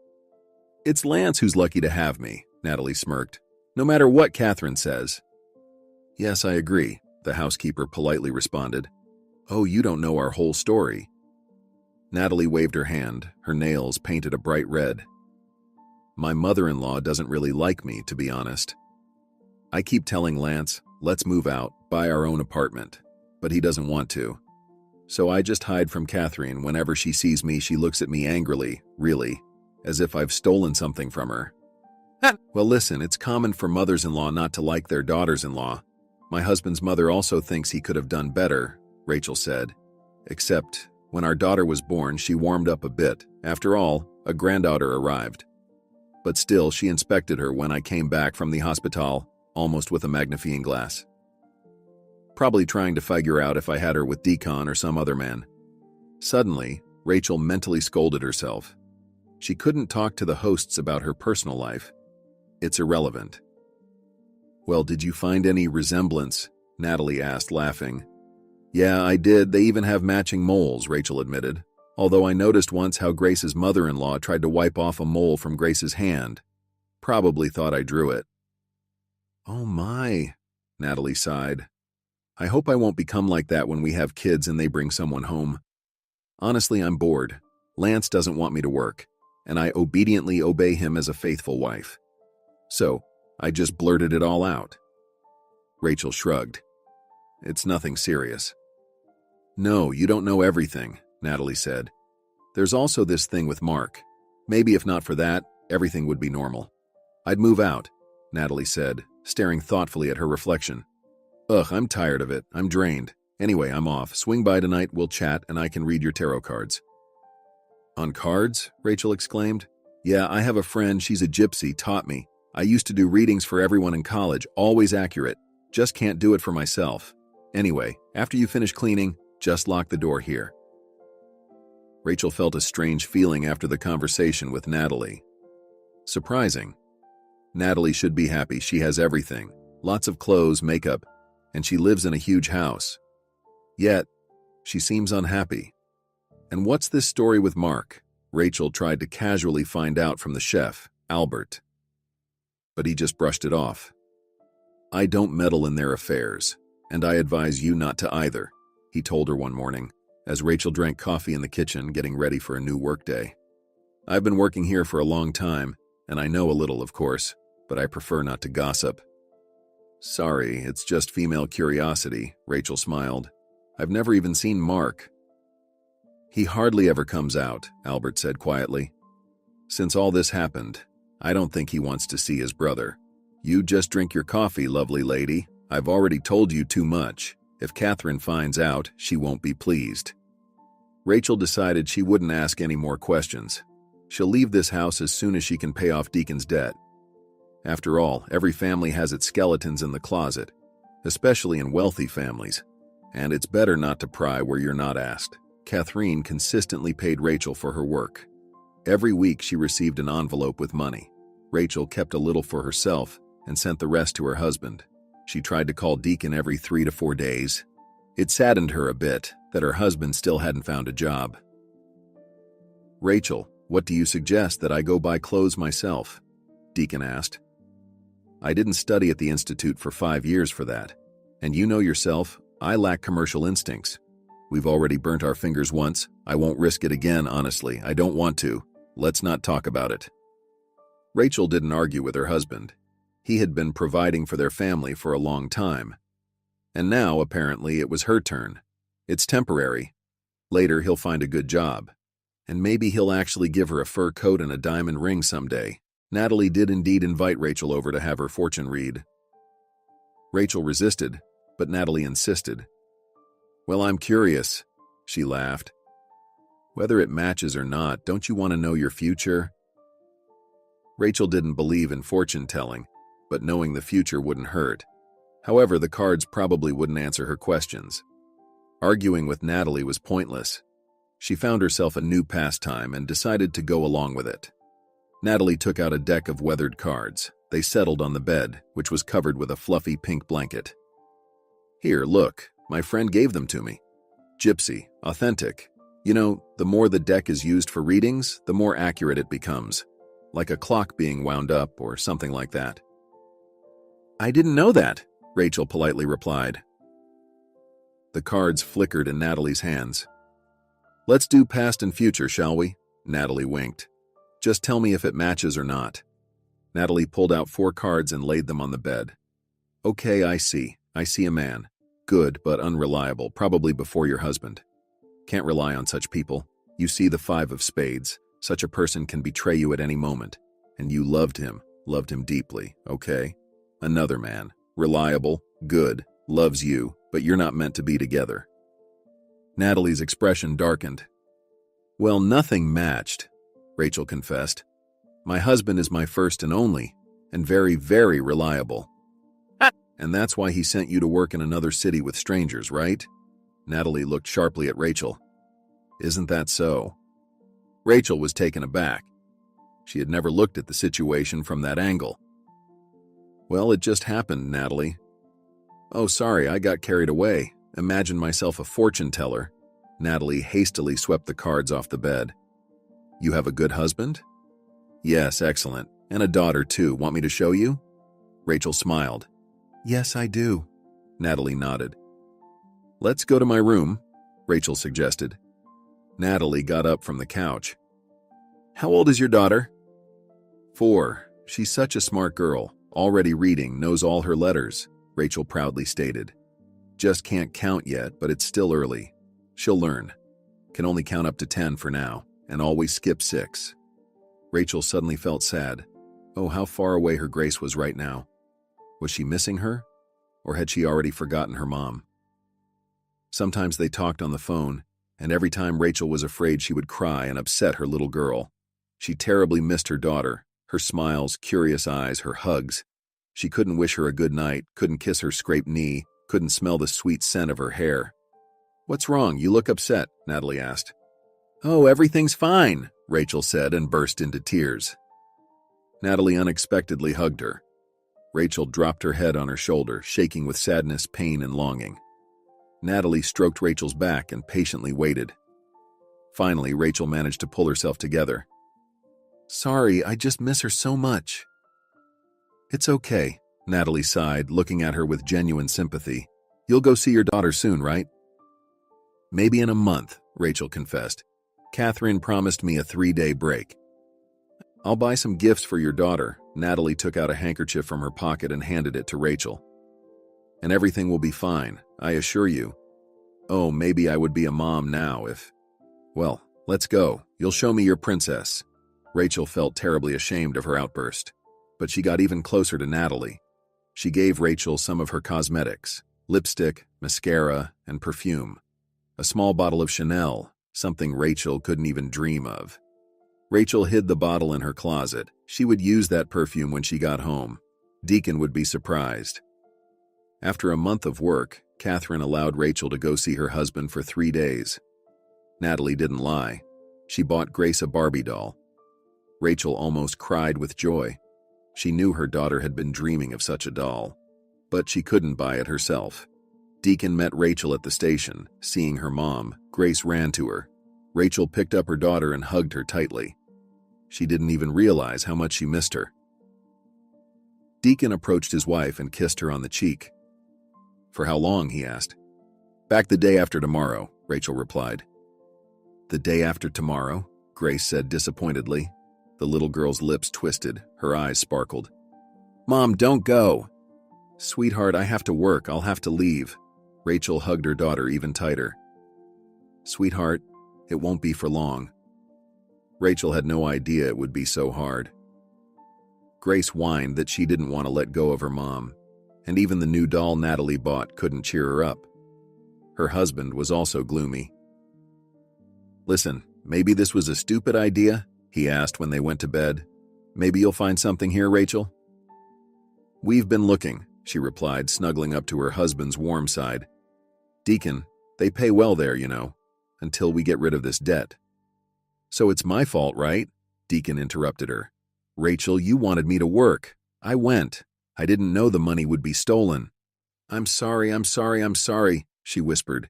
"It's Lance who's lucky to have me," Natalie smirked. "No matter what Catherine says." "Yes, I agree," the housekeeper politely responded. "Oh, you don't know our whole story." Natalie waved her hand, her nails painted a bright red. "My mother-in-law doesn't really like me, to be honest. I keep telling Lance, let's move out, buy our own apartment, but he doesn't want to. So I just hide from Catherine. Whenever she sees me, she looks at me angrily, really, as if I've stolen something from her." "Well, listen, it's common for mothers-in-law not to like their daughters-in-law. My husband's mother also thinks he could have done better," Rachel said. "Except, when our daughter was born, she warmed up a bit. After all, a granddaughter arrived. But still, she inspected her when I came back from the hospital, almost with a magnifying glass. Probably trying to figure out if I had her with Deacon or some other man." Suddenly, Rachel mentally scolded herself. She couldn't talk to the hosts about her personal life. It's irrelevant. "Well, did you find any resemblance?" Natalie asked, laughing. "Yeah, I did. They even have matching moles," Rachel admitted. although I noticed once how Grace's mother-in-law tried to wipe off a mole from Grace's hand. Probably thought I drew it. Oh my, Natalie sighed. I hope I won't become like that when we have kids and they bring someone home. Honestly, I'm bored. Lance doesn't want me to work, and I obediently obey him as a faithful wife. So, I just blurted it all out. Rachel shrugged. It's nothing serious. No, you don't know everything, Natalie said. There's also this thing with Mark. Maybe if not for that, everything would be normal. I'd move out, Natalie said, staring thoughtfully at her reflection. Ugh, I'm tired of it. I'm drained. Anyway, I'm off. Swing by tonight, we'll chat, and I can read your tarot cards. On cards? Rachel exclaimed. Yeah, I have a friend, she's a gypsy, taught me. I used to do readings for everyone in college, always accurate. Just can't do it for myself. Anyway, after you finish cleaning, just lock the door here. Rachel felt a strange feeling after the conversation with Natalie. Surprising. Natalie should be happy. She has everything. Lots of clothes, makeup, and she lives in a huge house. Yet, she seems unhappy. And what's this story with Mark? Rachel tried to casually find out from the chef, Albert. But he just brushed it off. I don't meddle in their affairs, and I advise you not to either, he told her one morning, as Rachel drank coffee in the kitchen getting ready for a new workday. I've been working here for a long time, and I know a little, of course, but I prefer not to gossip. Sorry, it's just female curiosity, Rachel smiled. I've never even seen Mark. He hardly ever comes out, Albert said quietly. Since all this happened, I don't think he wants to see his brother. You just drink your coffee, lovely lady. I've already told you too much. If Catherine finds out, she won't be pleased. Rachel decided she wouldn't ask any more questions. She'll leave this house as soon as she can pay off Deacon's debt. After all, every family has its skeletons in the closet, especially in wealthy families, and it's better not to pry where you're not asked. Catherine consistently paid Rachel for her work. Every week she received an envelope with money. Rachel kept a little for herself and sent the rest to her husband. She tried to call Deacon every 3 to 4 days. It saddened her a bit that her husband still hadn't found a job. Rachel, what do you suggest that I go buy clothes myself? Deacon asked. I didn't study at the Institute for 5 years for that. And you know yourself, I lack commercial instincts. We've already burnt our fingers once. I won't risk it again, honestly. I don't want to. Let's not talk about it. Rachel didn't argue with her husband. He had been providing for their family for a long time. And now, apparently, it was her turn. It's temporary. Later, he'll find a good job. And maybe he'll actually give her a fur coat and a diamond ring someday. Natalie did indeed invite Rachel over to have her fortune read. Rachel resisted, but Natalie insisted. Well, I'm curious, she laughed. Whether it matches or not, don't you want to know your future? Rachel didn't believe in fortune-telling, but knowing the future wouldn't hurt. However, the cards probably wouldn't answer her questions. Arguing with Natalie was pointless. She found herself a new pastime and decided to go along with it. Natalie took out a deck of weathered cards. They settled on the bed, which was covered with a fluffy pink blanket. Here, look, my friend gave them to me. Gypsy, authentic. You know, the more the deck is used for readings, the more accurate it becomes. Like a clock being wound up or something like that. I didn't know that, Rachel politely replied. The cards flickered in Natalie's hands. Let's do past and future, shall we? Natalie winked. Just tell me if it matches or not. Natalie pulled out 4 cards and laid them on the bed. Okay, I see. I see a man. Good, but unreliable, probably before your husband. Can't rely on such people. You see the 5 of spades. Such a person can betray you at any moment. And you loved him deeply, okay? Another man. Reliable, good, loves you, but you're not meant to be together. Natalie's expression darkened. Well, nothing matched, Rachel confessed. My husband is my first and only, and very, very reliable. And that's why he sent you to work in another city with strangers, right? Natalie looked sharply at Rachel. Isn't that so? Rachel was taken aback. She had never looked at the situation from that angle. Well, it just happened, Natalie. Oh, sorry, I got carried away. Imagined myself a fortune teller. Natalie hastily swept the cards off the bed. You have a good husband? Yes, excellent. And a daughter, too. Want me to show you? Rachel smiled. Yes, I do. Natalie nodded. Let's go to my room, Rachel suggested. Natalie got up from the couch. How old is your daughter? 4. She's such a smart girl. Already reading, knows all her letters, Rachel proudly stated. Just can't count yet, but it's still early. She'll learn. Can only count up to 10 for now, and always skip 6. Rachel suddenly felt sad. Oh, how far away her Grace was right now. Was she missing her? Or had she already forgotten her mom? Sometimes they talked on the phone, and every time Rachel was afraid she would cry and upset her little girl. She terribly missed her daughter, her smiles, curious eyes, her hugs. She couldn't wish her a good night, couldn't kiss her scraped knee, couldn't smell the sweet scent of her hair. What's wrong? You look upset, Natalie asked. Oh, everything's fine, Rachel said and burst into tears. Natalie unexpectedly hugged her. Rachel dropped her head on her shoulder, shaking with sadness, pain, and longing. Natalie stroked Rachel's back and patiently waited. Finally, Rachel managed to pull herself together. Sorry, I just miss her so much. It's okay, Natalie sighed, looking at her with genuine sympathy. You'll go see your daughter soon, right? Maybe in a month, Rachel confessed. Catherine promised me a 3-day break. I'll buy some gifts for your daughter. Natalie took out a handkerchief from her pocket and handed it to Rachel. And everything will be fine, I assure you. Oh, maybe I would be a mom now if... Well, let's go. You'll show me your princess. Rachel felt terribly ashamed of her outburst, but she got even closer to Natalie. She gave Rachel some of her cosmetics, lipstick, mascara, and perfume. A small bottle of Chanel, something Rachel couldn't even dream of. Rachel hid the bottle in her closet. She would use that perfume when she got home. Deacon would be surprised. After a month of work, Catherine allowed Rachel to go see her husband for 3 days. Natalie didn't lie. She bought Grace a Barbie doll. Rachel almost cried with joy. She knew her daughter had been dreaming of such a doll, but she couldn't buy it herself. Deacon met Rachel at the station. Seeing her mom, Grace ran to her. Rachel picked up her daughter and hugged her tightly. She didn't even realize how much she missed her. Deacon approached his wife and kissed her on the cheek. For how long, he asked. Back the day after tomorrow, Rachel replied. The day after tomorrow, Grace said disappointedly. The little girl's lips twisted, her eyes sparkled. Mom, don't go. Sweetheart, I have to work, I'll have to leave. Rachel hugged her daughter even tighter. Sweetheart, it won't be for long. Rachel had no idea it would be so hard. Grace whined that she didn't want to let go of her mom, and even the new doll Natalie bought couldn't cheer her up. Her husband was also gloomy. Listen, maybe this was a stupid idea, he asked when they went to bed. Maybe you'll find something here, Rachel? We've been looking, she replied, snuggling up to her husband's warm side. Deacon, they pay well there, you know, until we get rid of this debt. So it's my fault, right? Deacon interrupted her. Rachel, you wanted me to work. I went. I didn't know the money would be stolen. I'm sorry, she whispered.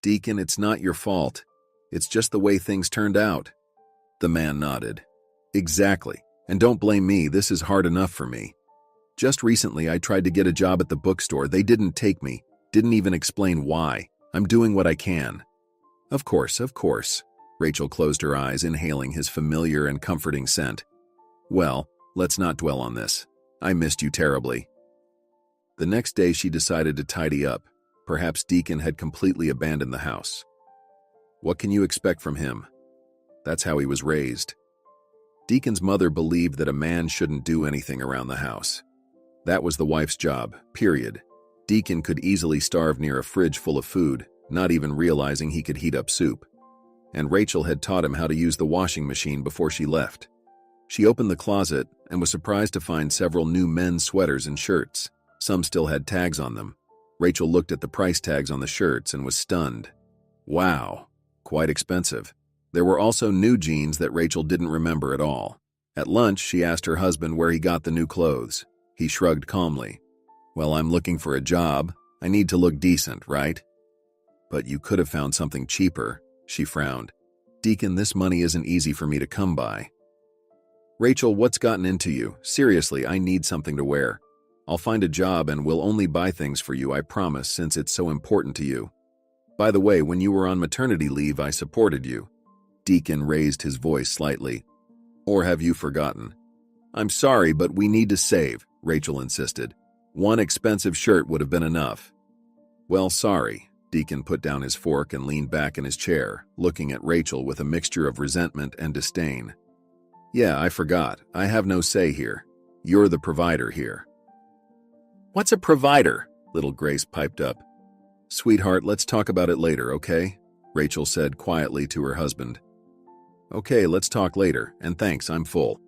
Deacon, it's not your fault. It's just the way things turned out. The man nodded. Exactly. And don't blame me, this is hard enough for me. Just recently I tried to get a job at the bookstore. They didn't take me, didn't even explain why. I'm doing what I can. Of course. Rachel closed her eyes, inhaling his familiar and comforting scent. Well, let's not dwell on this. I missed you terribly. The next day she decided to tidy up. Perhaps Deacon had completely abandoned the house. What can you expect from him? That's how he was raised. Deacon's mother believed that a man shouldn't do anything around the house. That was the wife's job, period. Deacon could easily starve near a fridge full of food, not even realizing he could heat up soup. And Rachel had taught him how to use the washing machine before she left. She opened the closet and was surprised to find several new men's sweaters and shirts. Some still had tags on them. Rachel looked at the price tags on the shirts and was stunned. Wow, quite expensive. There were also new jeans that Rachel didn't remember at all. At lunch, she asked her husband where he got the new clothes. He shrugged calmly. Well, I'm looking for a job. I need to look decent, right? But you could have found something cheaper. she frowned. Deacon, this money isn't easy for me to come by. Rachel, what's gotten into you? Seriously, I need something to wear. I'll find a job and will only buy things for you, I promise, since it's so important to you. By the way, when you were on maternity leave, I supported you. Deacon raised his voice slightly. Or have you forgotten? I'm sorry, but we need to save, Rachel insisted. One expensive shirt would have been enough. Well, sorry. Deacon put down his fork and leaned back in his chair, looking at Rachel with a mixture of resentment and disdain. Yeah, I forgot. I have no say here. You're the provider here. What's a provider? Little Grace piped up. Sweetheart, let's talk about it later, okay? Rachel said quietly to her husband. Okay, let's talk later, and thanks, I'm full.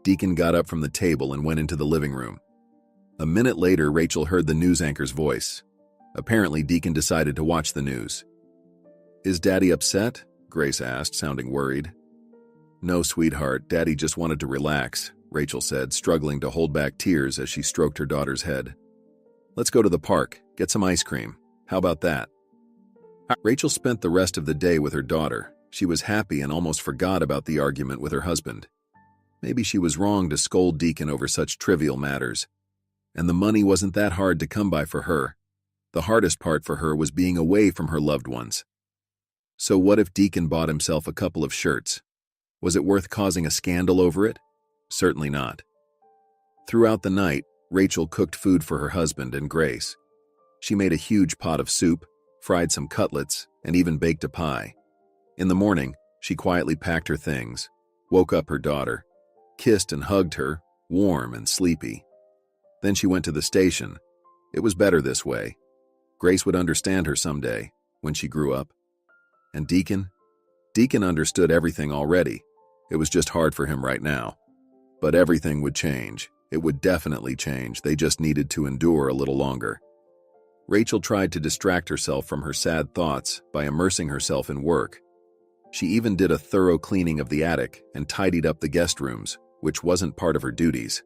Deacon got up from the table and went into the living room. A minute later, Rachel heard the news anchor's voice. Apparently, Deacon decided to watch the news. Is Daddy upset? Grace asked, sounding worried. No, sweetheart, Daddy just wanted to relax, Rachel said, struggling to hold back tears as she stroked her daughter's head. Let's go to the park, get some ice cream. How about that? Rachel spent the rest of the day with her daughter. She was happy and almost forgot about the argument with her husband. Maybe she was wrong to scold Deacon over such trivial matters. And the money wasn't that hard to come by for her. The hardest part for her was being away from her loved ones. So what if Deacon bought himself a couple of shirts? Was it worth causing a scandal over it? Certainly not. Throughout the night, Rachel cooked food for her husband and Grace. She made a huge pot of soup, fried some cutlets, and even baked a pie. In the morning, she quietly packed her things, woke up her daughter, kissed and hugged her, warm and sleepy. Then she went to the station. It was better this way. Grace would understand her someday, when she grew up. And Deacon? Deacon understood everything already. It was just hard for him right now. But everything would change. It would definitely change. They just needed to endure a little longer. Rachel tried to distract herself from her sad thoughts by immersing herself in work. She even did a thorough cleaning of the attic and tidied up the guest rooms, which wasn't part of her duties.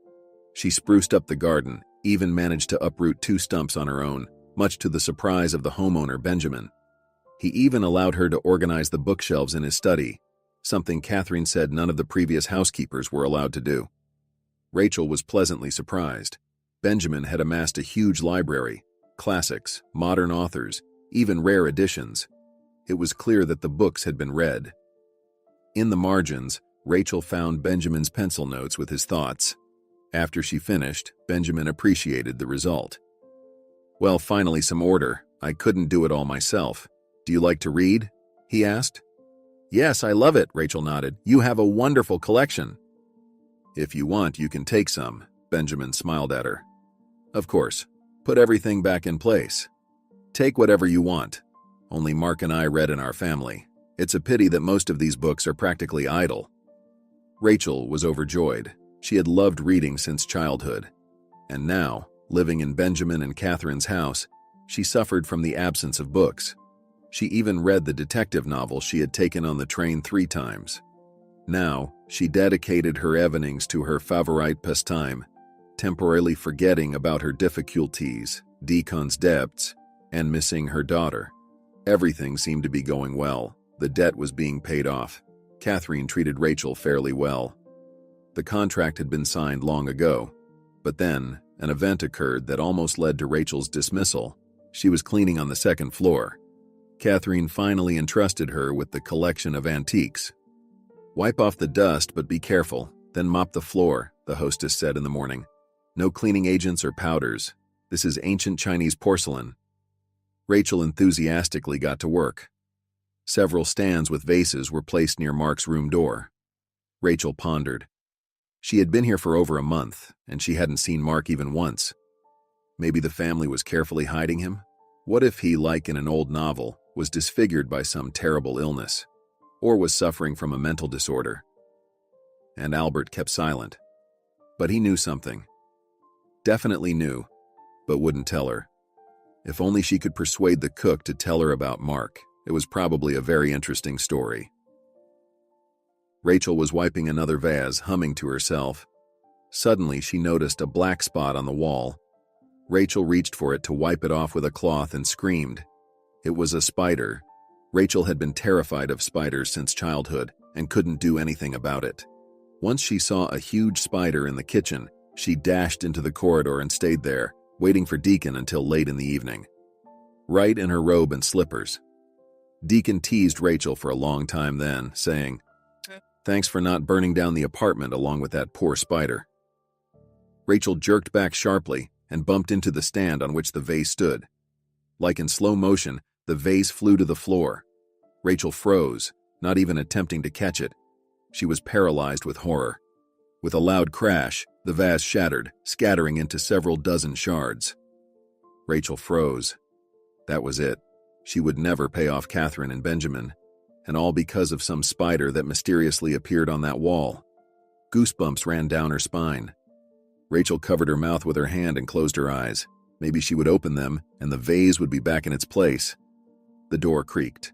She spruced up the garden, even managed to uproot 2 stumps on her own, much to the surprise of the homeowner, Benjamin. He even allowed her to organize the bookshelves in his study, something Catherine said none of the previous housekeepers were allowed to do. Rachel was pleasantly surprised. Benjamin had amassed a huge library, classics, modern authors, even rare editions. It was clear that the books had been read. In the margins, Rachel found Benjamin's pencil notes with his thoughts. After she finished, Benjamin appreciated the result. Well, finally some order. I couldn't do it all myself. Do you like to read? He asked. Yes, I love it, Rachel nodded. You have a wonderful collection. If you want, you can take some, Benjamin smiled at her. Of course. Put everything back in place. Take whatever you want. Only Mark and I read in our family. It's a pity that most of these books are practically idle. Rachel was overjoyed. She had loved reading since childhood. And now, living in Benjamin and Catherine's house, she suffered from the absence of books. She even read the detective novel she had taken on the train 3 times. Now, she dedicated her evenings to her favorite pastime, temporarily forgetting about her difficulties, Deacon's debts, and missing her daughter. Everything seemed to be going well. The debt was being paid off. Catherine treated Rachel fairly well. The contract had been signed long ago, but then an event occurred that almost led to Rachel's dismissal. She was cleaning on the 2nd floor. Catherine finally entrusted her with the collection of antiques. Wipe off the dust, but be careful, then mop the floor, the hostess said in the morning. No cleaning agents or powders. This is ancient Chinese porcelain. Rachel enthusiastically got to work. Several stands with vases were placed near Mark's room door. Rachel pondered. She had been here for over a month, and she hadn't seen Mark even once. Maybe the family was carefully hiding him? What if he, like in an old novel, was disfigured by some terrible illness, or was suffering from a mental disorder? And Albert kept silent. But he knew something. Definitely knew, but wouldn't tell her. If only she could persuade the cook to tell her about Mark. It was probably a very interesting story. Rachel was wiping another vase, humming to herself. Suddenly, she noticed a black spot on the wall. Rachel reached for it to wipe it off with a cloth and screamed. It was a spider. Rachel had been terrified of spiders since childhood and couldn't do anything about it. Once she saw a huge spider in the kitchen, she dashed into the corridor and stayed there, waiting for Deacon until late in the evening. Right in her robe and slippers. Deacon teased Rachel for a long time then, saying, "Thanks for not burning down the apartment along with that poor spider." Rachel jerked back sharply and bumped into the stand on which the vase stood. Like in slow motion, the vase flew to the floor. Rachel froze, not even attempting to catch it. She was paralyzed with horror. With a loud crash, the vase shattered, scattering into several dozen shards. Rachel froze. That was it. She would never pay off Catherine and Benjamin, and all because of some spider that mysteriously appeared on that wall. Goosebumps ran down her spine. Rachel covered her mouth with her hand and closed her eyes. Maybe she would open them, and the vase would be back in its place. The door creaked.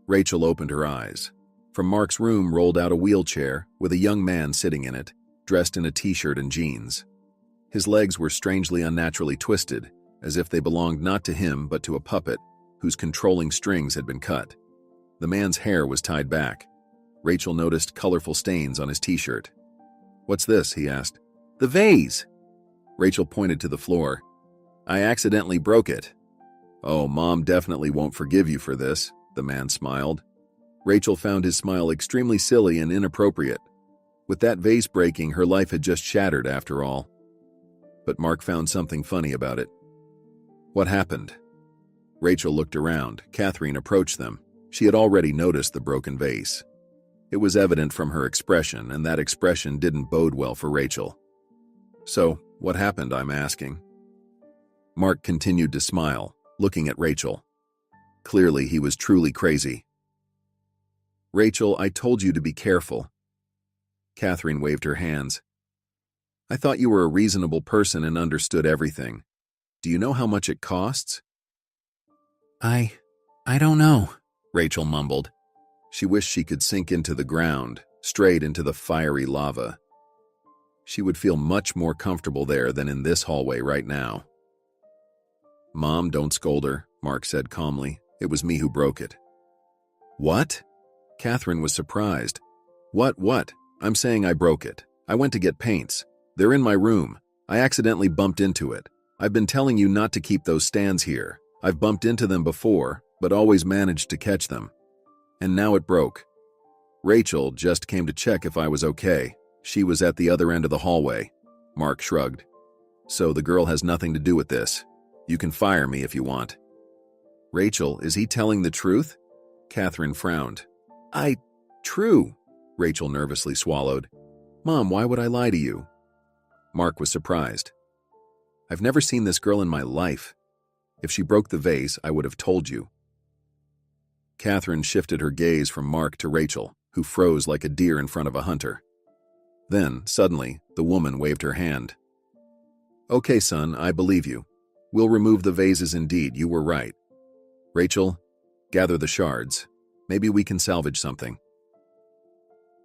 Rachel opened her eyes. From Mark's room rolled out a wheelchair with a young man sitting in it, dressed in a t-shirt and jeans. His legs were strangely unnaturally twisted, as if they belonged not to him but to a puppet, whose controlling strings had been cut. The man's hair was tied back. Rachel noticed colorful stains on his t-shirt. "What's this?" he asked. "The vase." Rachel pointed to the floor. "I accidentally broke it." "Oh, Mom definitely won't forgive you for this," the man smiled. Rachel found his smile extremely silly and inappropriate. With that vase breaking, her life had just shattered after all. But Mark found something funny about it. "What happened?" Rachel looked around. Catherine approached them. She had already noticed the broken vase. It was evident from her expression, and that expression didn't bode well for Rachel. "So, what happened, I'm asking?" Mark continued to smile, looking at Rachel. Clearly, he was truly crazy. "Rachel, I told you to be careful." Catherine waved her hands. "I thought you were a reasonable person and understood everything. Do you know how much it costs?" I don't know," Rachel mumbled. She wished she could sink into the ground, straight into the fiery lava. She would feel much more comfortable there than in this hallway right now. "Mom, don't scold her," Mark said calmly. "It was me who broke it." "What?" Catherine was surprised. What? I'm saying I broke it. I went to get paints. They're in my room. I accidentally bumped into it. I've been telling you not to keep those stands here. I've bumped into them before, but always managed to catch them. And now it broke. Rachel just came to check if I was okay. She was at the other end of the hallway. Mark shrugged. "So the girl has nothing to do with this. You can fire me if you want." "Rachel, is he telling the truth?" Catherine frowned. True," Rachel nervously swallowed. "Mom, why would I lie to you?" Mark was surprised. "I've never seen this girl in my life. If she broke the vase, I would have told you." Catherine shifted her gaze from Mark to Rachel, who froze like a deer in front of a hunter. Then, suddenly, the woman waved her hand. "Okay, son, I believe you. We'll remove the vases indeed, you were right. Rachel, gather the shards. Maybe we can salvage something."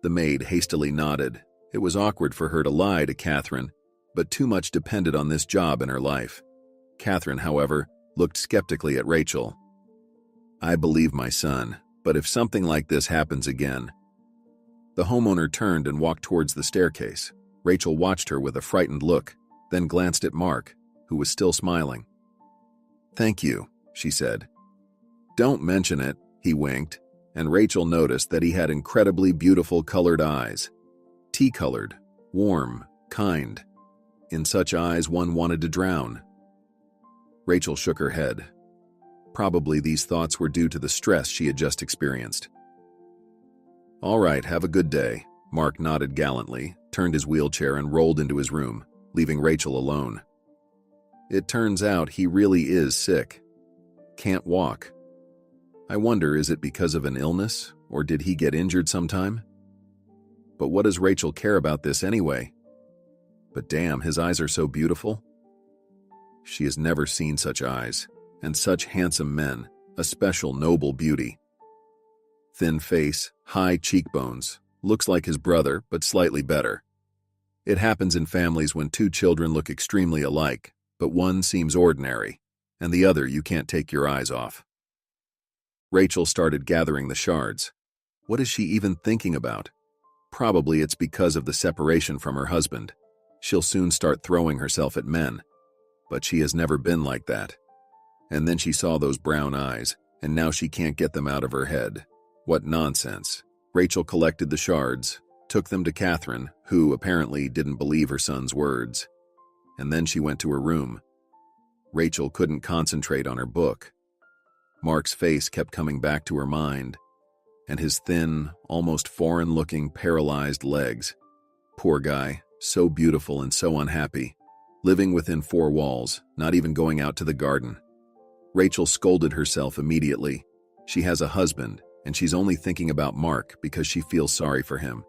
The maid hastily nodded. It was awkward for her to lie to Catherine, but too much depended on this job in her life. Catherine, however, looked skeptically at Rachel. "I believe my son, but if something like this happens again..." The homeowner turned and walked towards the staircase. Rachel watched her with a frightened look, then glanced at Mark, who was still smiling. "Thank you," she said. "Don't mention it," he winked, and Rachel noticed that he had incredibly beautiful colored eyes. Tea-colored, warm, kind. In such eyes one wanted to drown. Rachel shook her head. Probably these thoughts were due to the stress she had just experienced. "All right, have a good day." Mark nodded gallantly, turned his wheelchair and rolled into his room, leaving Rachel alone. It turns out he really is sick. Can't walk. I wonder, is it because of an illness, or did he get injured sometime? But what does Rachel care about this anyway? But damn, his eyes are so beautiful. She has never seen such eyes, and such handsome men, a special noble beauty. Thin face, high cheekbones, looks like his brother, but slightly better. It happens in families when two children look extremely alike, but one seems ordinary, and the other you can't take your eyes off. Rachel started gathering the shards. What is she even thinking about? Probably it's because of the separation from her husband. She'll soon start throwing herself at men. But she has never been like that. And then she saw those brown eyes, and now she can't get them out of her head. What nonsense. Rachel collected the shards, took them to Catherine, who apparently didn't believe her son's words. And then she went to her room. Rachel couldn't concentrate on her book. Mark's face kept coming back to her mind, and his thin, almost foreign-looking, paralyzed legs. Poor guy, so beautiful and so unhappy, living within four walls, not even going out to the garden. Rachel scolded herself immediately. She has a husband, and she's only thinking about Mark because she feels sorry for him.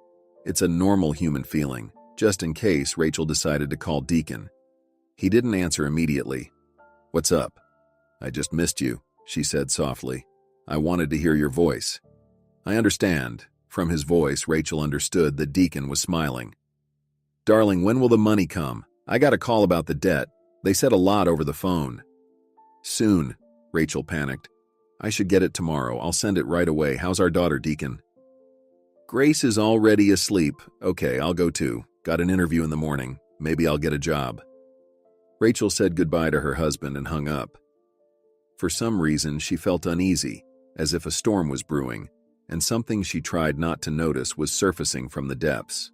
It's a normal human feeling. Just in case, Rachel decided to call Deacon. He didn't answer immediately. "What's up?" "I just missed you," she said softly. "I wanted to hear your voice." "I understand." From his voice, Rachel understood that Deacon was smiling. "Darling, when will the money come? I got a call about the debt. They said a lot over the phone." "Soon," Rachel panicked. "I should get it tomorrow. I'll send it right away. How's our daughter, Deacon?" "Grace is already asleep." "Okay, I'll go too. Got an interview in the morning. Maybe I'll get a job." Rachel said goodbye to her husband and hung up. For some reason, she felt uneasy, as if a storm was brewing, and something she tried not to notice was surfacing from the depths.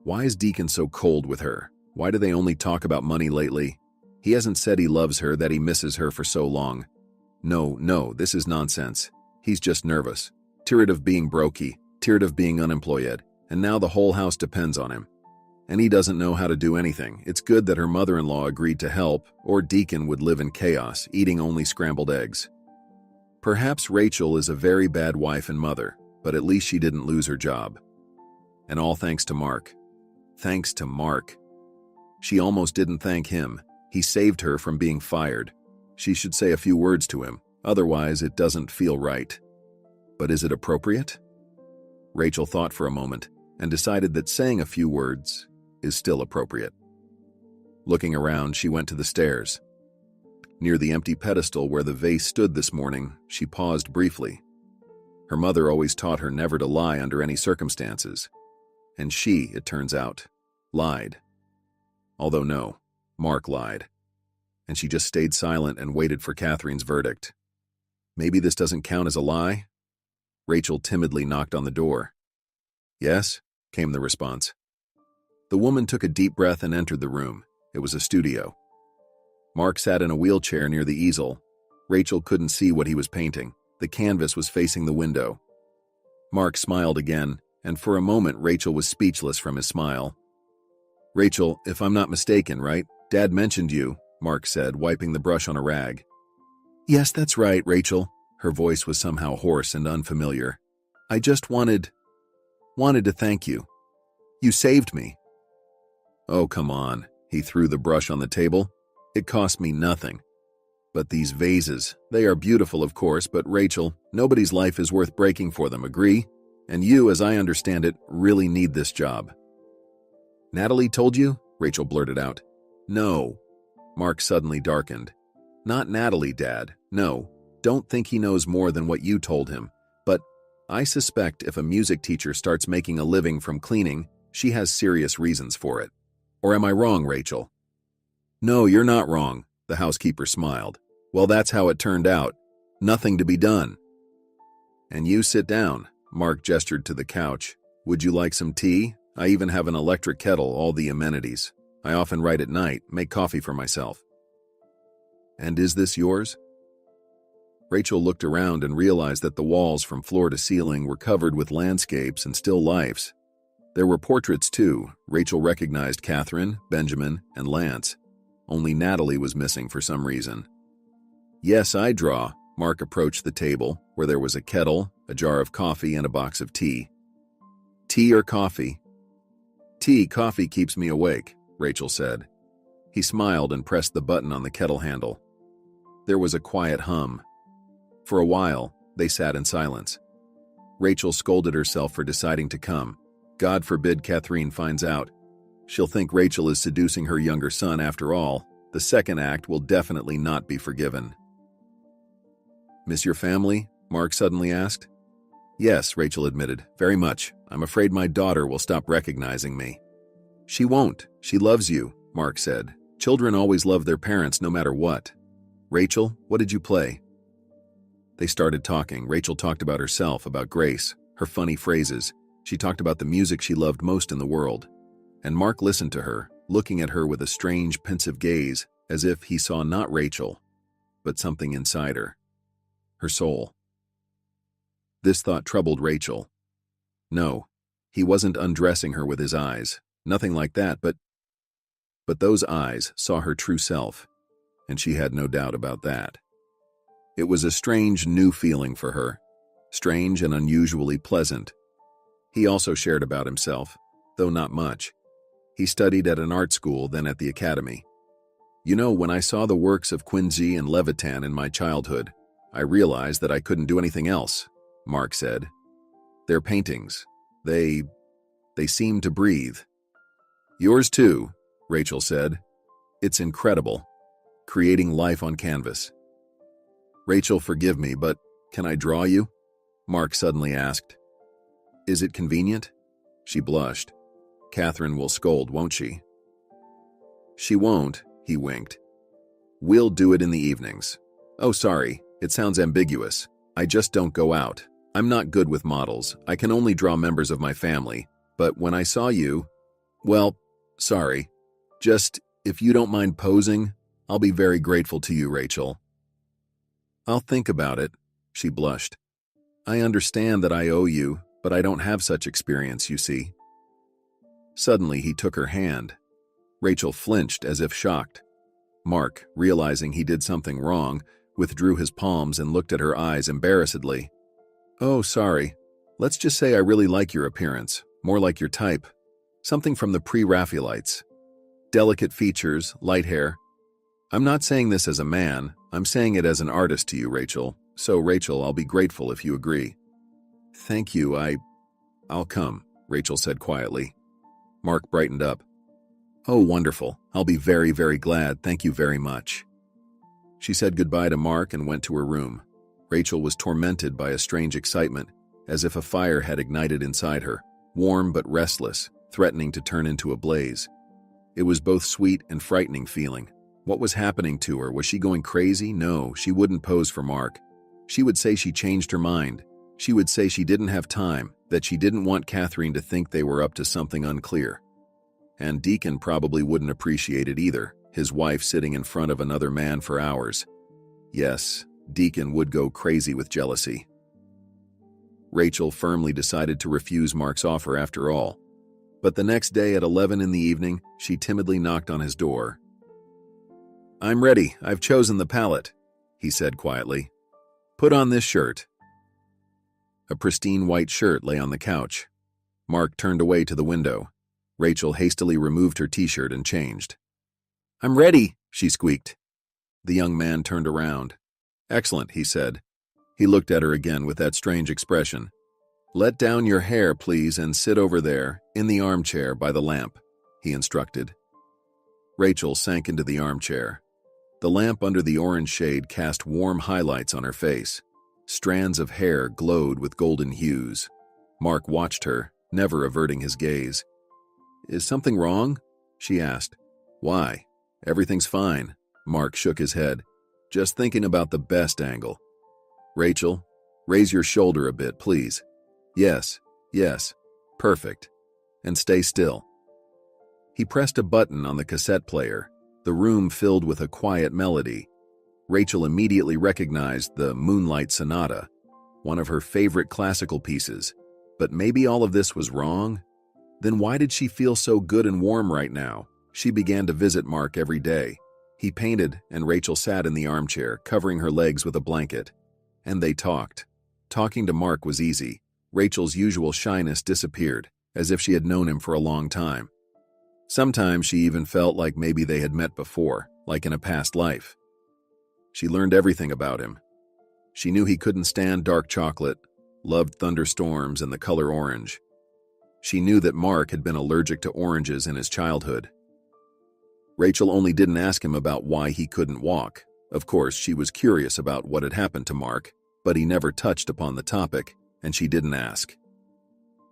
Why is Deacon so cold with her? Why do they only talk about money lately? He hasn't said he loves her, that he misses her for so long. No, this is nonsense. He's just nervous. Tired of being brokey, tired of being unemployed, and now the whole house depends on him. And he doesn't know how to do anything. It's good that her mother-in-law agreed to help, or Deacon would live in chaos, eating only scrambled eggs. Perhaps Rachel is a very bad wife and mother, but at least she didn't lose her job. And all thanks to Mark. Thanks to Mark. She almost didn't thank him. He saved her from being fired. She should say a few words to him, otherwise it doesn't feel right. But is it appropriate? Rachel thought for a moment and decided that saying a few words is still appropriate. Looking around, she went to the stairs. Near the empty pedestal where the vase stood this morning, she paused briefly. Her mother always taught her never to lie under any circumstances. And she, it turns out, lied. Although no, Mark lied. And she just stayed silent and waited for Catherine's verdict. Maybe this doesn't count as a lie? Rachel timidly knocked on the door. "Yes?" came the response. The woman took a deep breath and entered the room. It was a studio. Mark sat in a wheelchair near the easel. Rachel couldn't see what he was painting. The canvas was facing the window. Mark smiled again, and for a moment Rachel was speechless from his smile. "Rachel, if I'm not mistaken, right? Dad mentioned you," Mark said, wiping the brush on a rag. "Yes, that's right, Rachel." Her voice was somehow hoarse and unfamiliar. "I just wanted to thank you. You saved me." "Oh, come on." He threw the brush on the table. "It cost me nothing. But these vases, they are beautiful, of course, but Rachel, nobody's life is worth breaking for them, agree? And you, as I understand it, really need this job." "Natalie told you?" Rachel blurted out. "No." Mark suddenly darkened. "Not Natalie, Dad. No. Don't think he knows more than what you told him. But I suspect if a music teacher starts making a living from cleaning, she has serious reasons for it. Or am I wrong, Rachel?" "No, you're not wrong," the housekeeper smiled. "Well, that's how it turned out. Nothing to be done." "And you sit down." Mark gestured to the couch. "Would you like some tea? I even have an electric kettle, all the amenities. I often write at night, make coffee for myself." "And is this yours?" Rachel looked around and realized that the walls from floor to ceiling were covered with landscapes and still lifes. There were portraits too. Rachel recognized Catherine, Benjamin, and Lance. Only Natalie was missing for some reason. "Yes, I draw." Mark approached the table, where there was a kettle, a jar of coffee, and a box of tea. "Tea or coffee?" "Tea. Coffee keeps me awake," Rachel said. He smiled and pressed the button on the kettle handle. There was a quiet hum. For a while, they sat in silence. Rachel scolded herself for deciding to come. God forbid Catherine finds out. She'll think Rachel is seducing her younger son after all. The second act will definitely not be forgiven. Miss your family? Mark suddenly asked. Yes, Rachel admitted, very much. I'm afraid my daughter will stop recognizing me. She won't. She loves you, Mark said. Children always love their parents no matter what. Rachel, what did you play? They started talking. Rachel talked about herself, about Grace, her funny phrases. She talked about the music she loved most in the world. And Mark listened to her, looking at her with a strange, pensive gaze, as if he saw not Rachel, but something inside her. Her soul. This thought troubled Rachel. No, he wasn't undressing her with his eyes. Nothing like that, but those eyes saw her true self, and she had no doubt about that. It was a strange, new feeling for her, strange and unusually pleasant. He also shared about himself, though not much. He studied at an art school, then at the academy. You know, when I saw the works of Quincy and Levitan in my childhood, I realized that I couldn't do anything else, Mark said. Their paintings, they seem to breathe. Yours too, Rachel said. It's incredible, creating life on canvas. Rachel, forgive me, but can I draw you? Mark suddenly asked. Is it convenient? She blushed. Catherine will scold, won't she? She won't, he winked. We'll do it in the evenings. Oh, sorry, it sounds ambiguous. I just don't go out. I'm not good with models. I can only draw members of my family. But when I saw you, well, sorry. Just, if you don't mind posing, I'll be very grateful to you, Rachel. I'll think about it, she blushed. I understand that I owe you, but I don't have such experience, you see. Suddenly, he took her hand. Rachel flinched as if shocked. Mark, realizing he did something wrong, withdrew his palms and looked at her eyes embarrassedly. Oh, sorry. Let's just say I really like your appearance, more like your type. Something from the pre-Raphaelites. Delicate features, light hair. I'm not saying this as a man, I'm saying it as an artist to you, Rachel. So, Rachel, I'll be grateful if you agree. Thank you, I'll come, Rachel said quietly. Mark brightened up. Oh, wonderful. I'll be very, very glad. Thank you very much. She said goodbye to Mark and went to her room. Rachel was tormented by a strange excitement, as if a fire had ignited inside her, warm but restless, threatening to turn into a blaze. It was both sweet and frightening feeling. What was happening to her? Was she going crazy? No, she wouldn't pose for Mark. She would say she changed her mind. She would say she didn't have time, that she didn't want Catherine to think they were up to something unclear. And Deacon probably wouldn't appreciate it either, his wife sitting in front of another man for hours. Yes, Deacon would go crazy with jealousy. Rachel firmly decided to refuse Mark's offer after all. But the next day at 11 in the evening, she timidly knocked on his door. I'm ready. I've chosen the palette, he said quietly. Put on this shirt. A pristine white shirt lay on the couch. Mark turned away to the window. Rachel hastily removed her t-shirt and changed. I'm ready, she squeaked. The young man turned around. Excellent, he said. He looked at her again with that strange expression. Let down your hair, please, and sit over there, in the armchair by the lamp, he instructed. Rachel sank into the armchair. The lamp under the orange shade cast warm highlights on her face. Strands of hair glowed with golden hues. Mark watched her, never averting his gaze. Is something wrong? She asked. Why? Everything's fine. Mark shook his head. Just thinking about the best angle. Rachel, raise your shoulder a bit, please. Yes, yes. Perfect. And stay still. He pressed a button on the cassette player. The room filled with a quiet melody. Rachel immediately recognized the Moonlight Sonata, one of her favorite classical pieces. But maybe all of this was wrong? Then why did she feel so good and warm right now? She began to visit Mark every day. He painted, and Rachel sat in the armchair, covering her legs with a blanket. And they talked. Talking to Mark was easy. Rachel's usual shyness disappeared, as if she had known him for a long time. Sometimes she even felt like maybe they had met before, like in a past life. She learned everything about him. She knew he couldn't stand dark chocolate, loved thunderstorms and the color orange. She knew that Mark had been allergic to oranges in his childhood. Rachel only didn't ask him about why he couldn't walk. Of course, she was curious about what had happened to Mark, but he never touched upon the topic, and she didn't ask.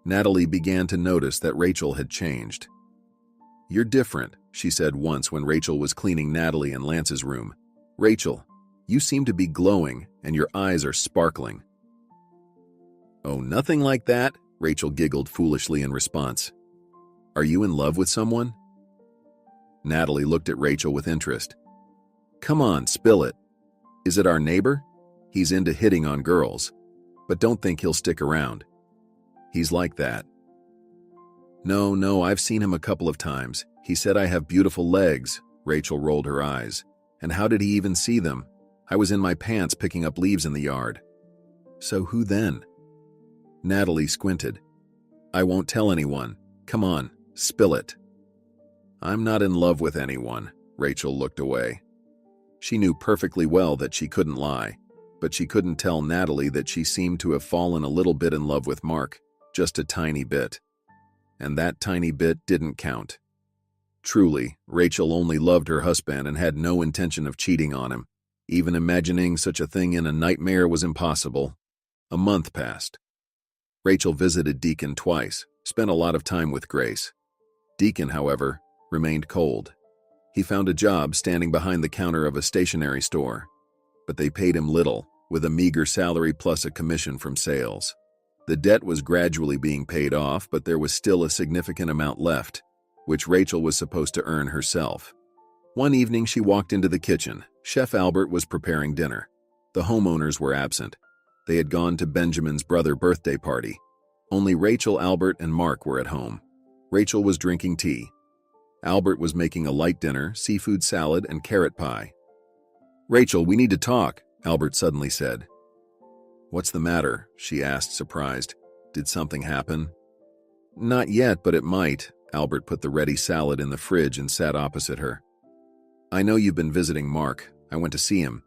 Natalie began to notice that Rachel had changed. "You're different," she said once when Rachel was cleaning Natalie and Lance's room. "Rachel, you seem to be glowing, and your eyes are sparkling." "Oh, nothing like that," Rachel giggled foolishly in response. "Are you in love with someone?" Natalie looked at Rachel with interest. "Come on, spill it. Is it our neighbor? He's into hitting on girls, but don't think he'll stick around. He's like that." No, I've seen him a couple of times. He said I have beautiful legs." Rachel rolled her eyes. "And how did he even see them? I was in my pants picking up leaves in the yard." "So who then?" Natalie squinted. "I won't tell anyone. Come on, spill it." "I'm not in love with anyone." Rachel looked away. She knew perfectly well that she couldn't lie, but she couldn't tell Natalie that she seemed to have fallen a little bit in love with Mark, just a tiny bit. And that tiny bit didn't count. Truly, Rachel only loved her husband and had no intention of cheating on him. Even imagining such a thing in a nightmare was impossible. A month passed. Rachel visited Deacon twice, spent a lot of time with Grace. Deacon, however, remained cold. He found a job standing behind the counter of a stationery store, but they paid him little, with a meager salary plus a commission from sales. The debt was gradually being paid off, but there was still a significant amount left, which Rachel was supposed to earn herself. One evening she walked into the kitchen. Chef Albert was preparing dinner. The homeowners were absent. They had gone to Benjamin's brother's birthday party. Only Rachel, Albert, and Mark were at home. Rachel was drinking tea. Albert was making a light dinner, seafood salad, and carrot pie. "Rachel, we need to talk," Albert suddenly said. "What's the matter?" she asked, surprised. "Did something happen?" "Not yet, but it might." Albert put the ready salad in the fridge and sat opposite her. "I know you've been visiting Mark. I went to see him.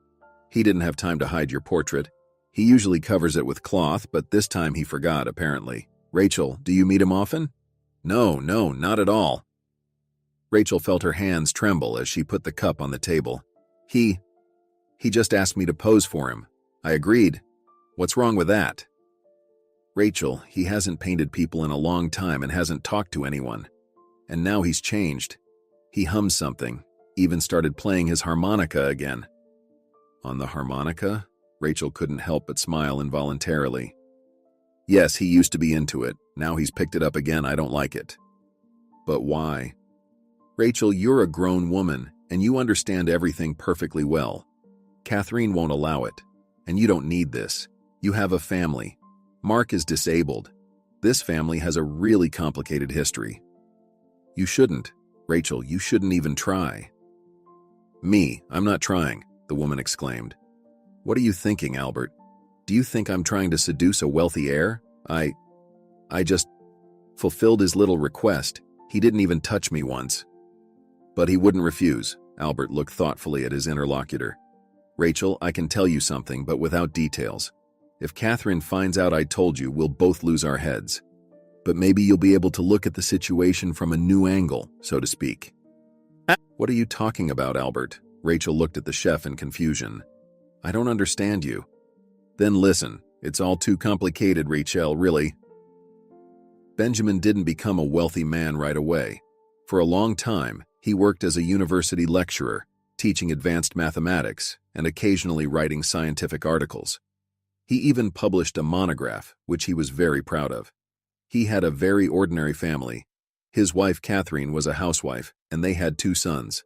He didn't have time to hide your portrait. He usually covers it with cloth, but this time he forgot, apparently. Rachel, do you meet him often?" No, not at all." Rachel felt her hands tremble as she put the cup on the table. He just asked me to pose for him. I agreed. What's wrong with that?" "Rachel, he hasn't painted people in a long time and hasn't talked to anyone. And now he's changed. He hums something, even started playing his harmonica again." "On the harmonica?" Rachel couldn't help but smile involuntarily. "Yes, he used to be into it. Now he's picked it up again. I don't like it." "But why?" "Rachel, you're a grown woman, and you understand everything perfectly well. Catherine won't allow it. And you don't need this. You have a family. Mark is disabled. This family has a really complicated history. You shouldn't. Rachel, you shouldn't even try." "Me, I'm not trying," the woman exclaimed. "What are you thinking, Albert? Do you think I'm trying to seduce a wealthy heir? I just fulfilled his little request. He didn't even touch me once." "But he wouldn't refuse." Albert looked thoughtfully at his interlocutor. "Rachel, I can tell you something, but without details. If Catherine finds out I told you, we'll both lose our heads. But maybe you'll be able to look at the situation from a new angle, so to speak." "What are you talking about, Albert?" Rachel looked at the chef in confusion. "I don't understand you." "Then listen, it's all too complicated, Rachel, really." Benjamin didn't become a wealthy man right away. For a long time, he worked as a university lecturer, teaching advanced mathematics and occasionally writing scientific articles. He even published a monograph, which he was very proud of. He had a very ordinary family. His wife, Catherine, was a housewife, and they had 2 sons.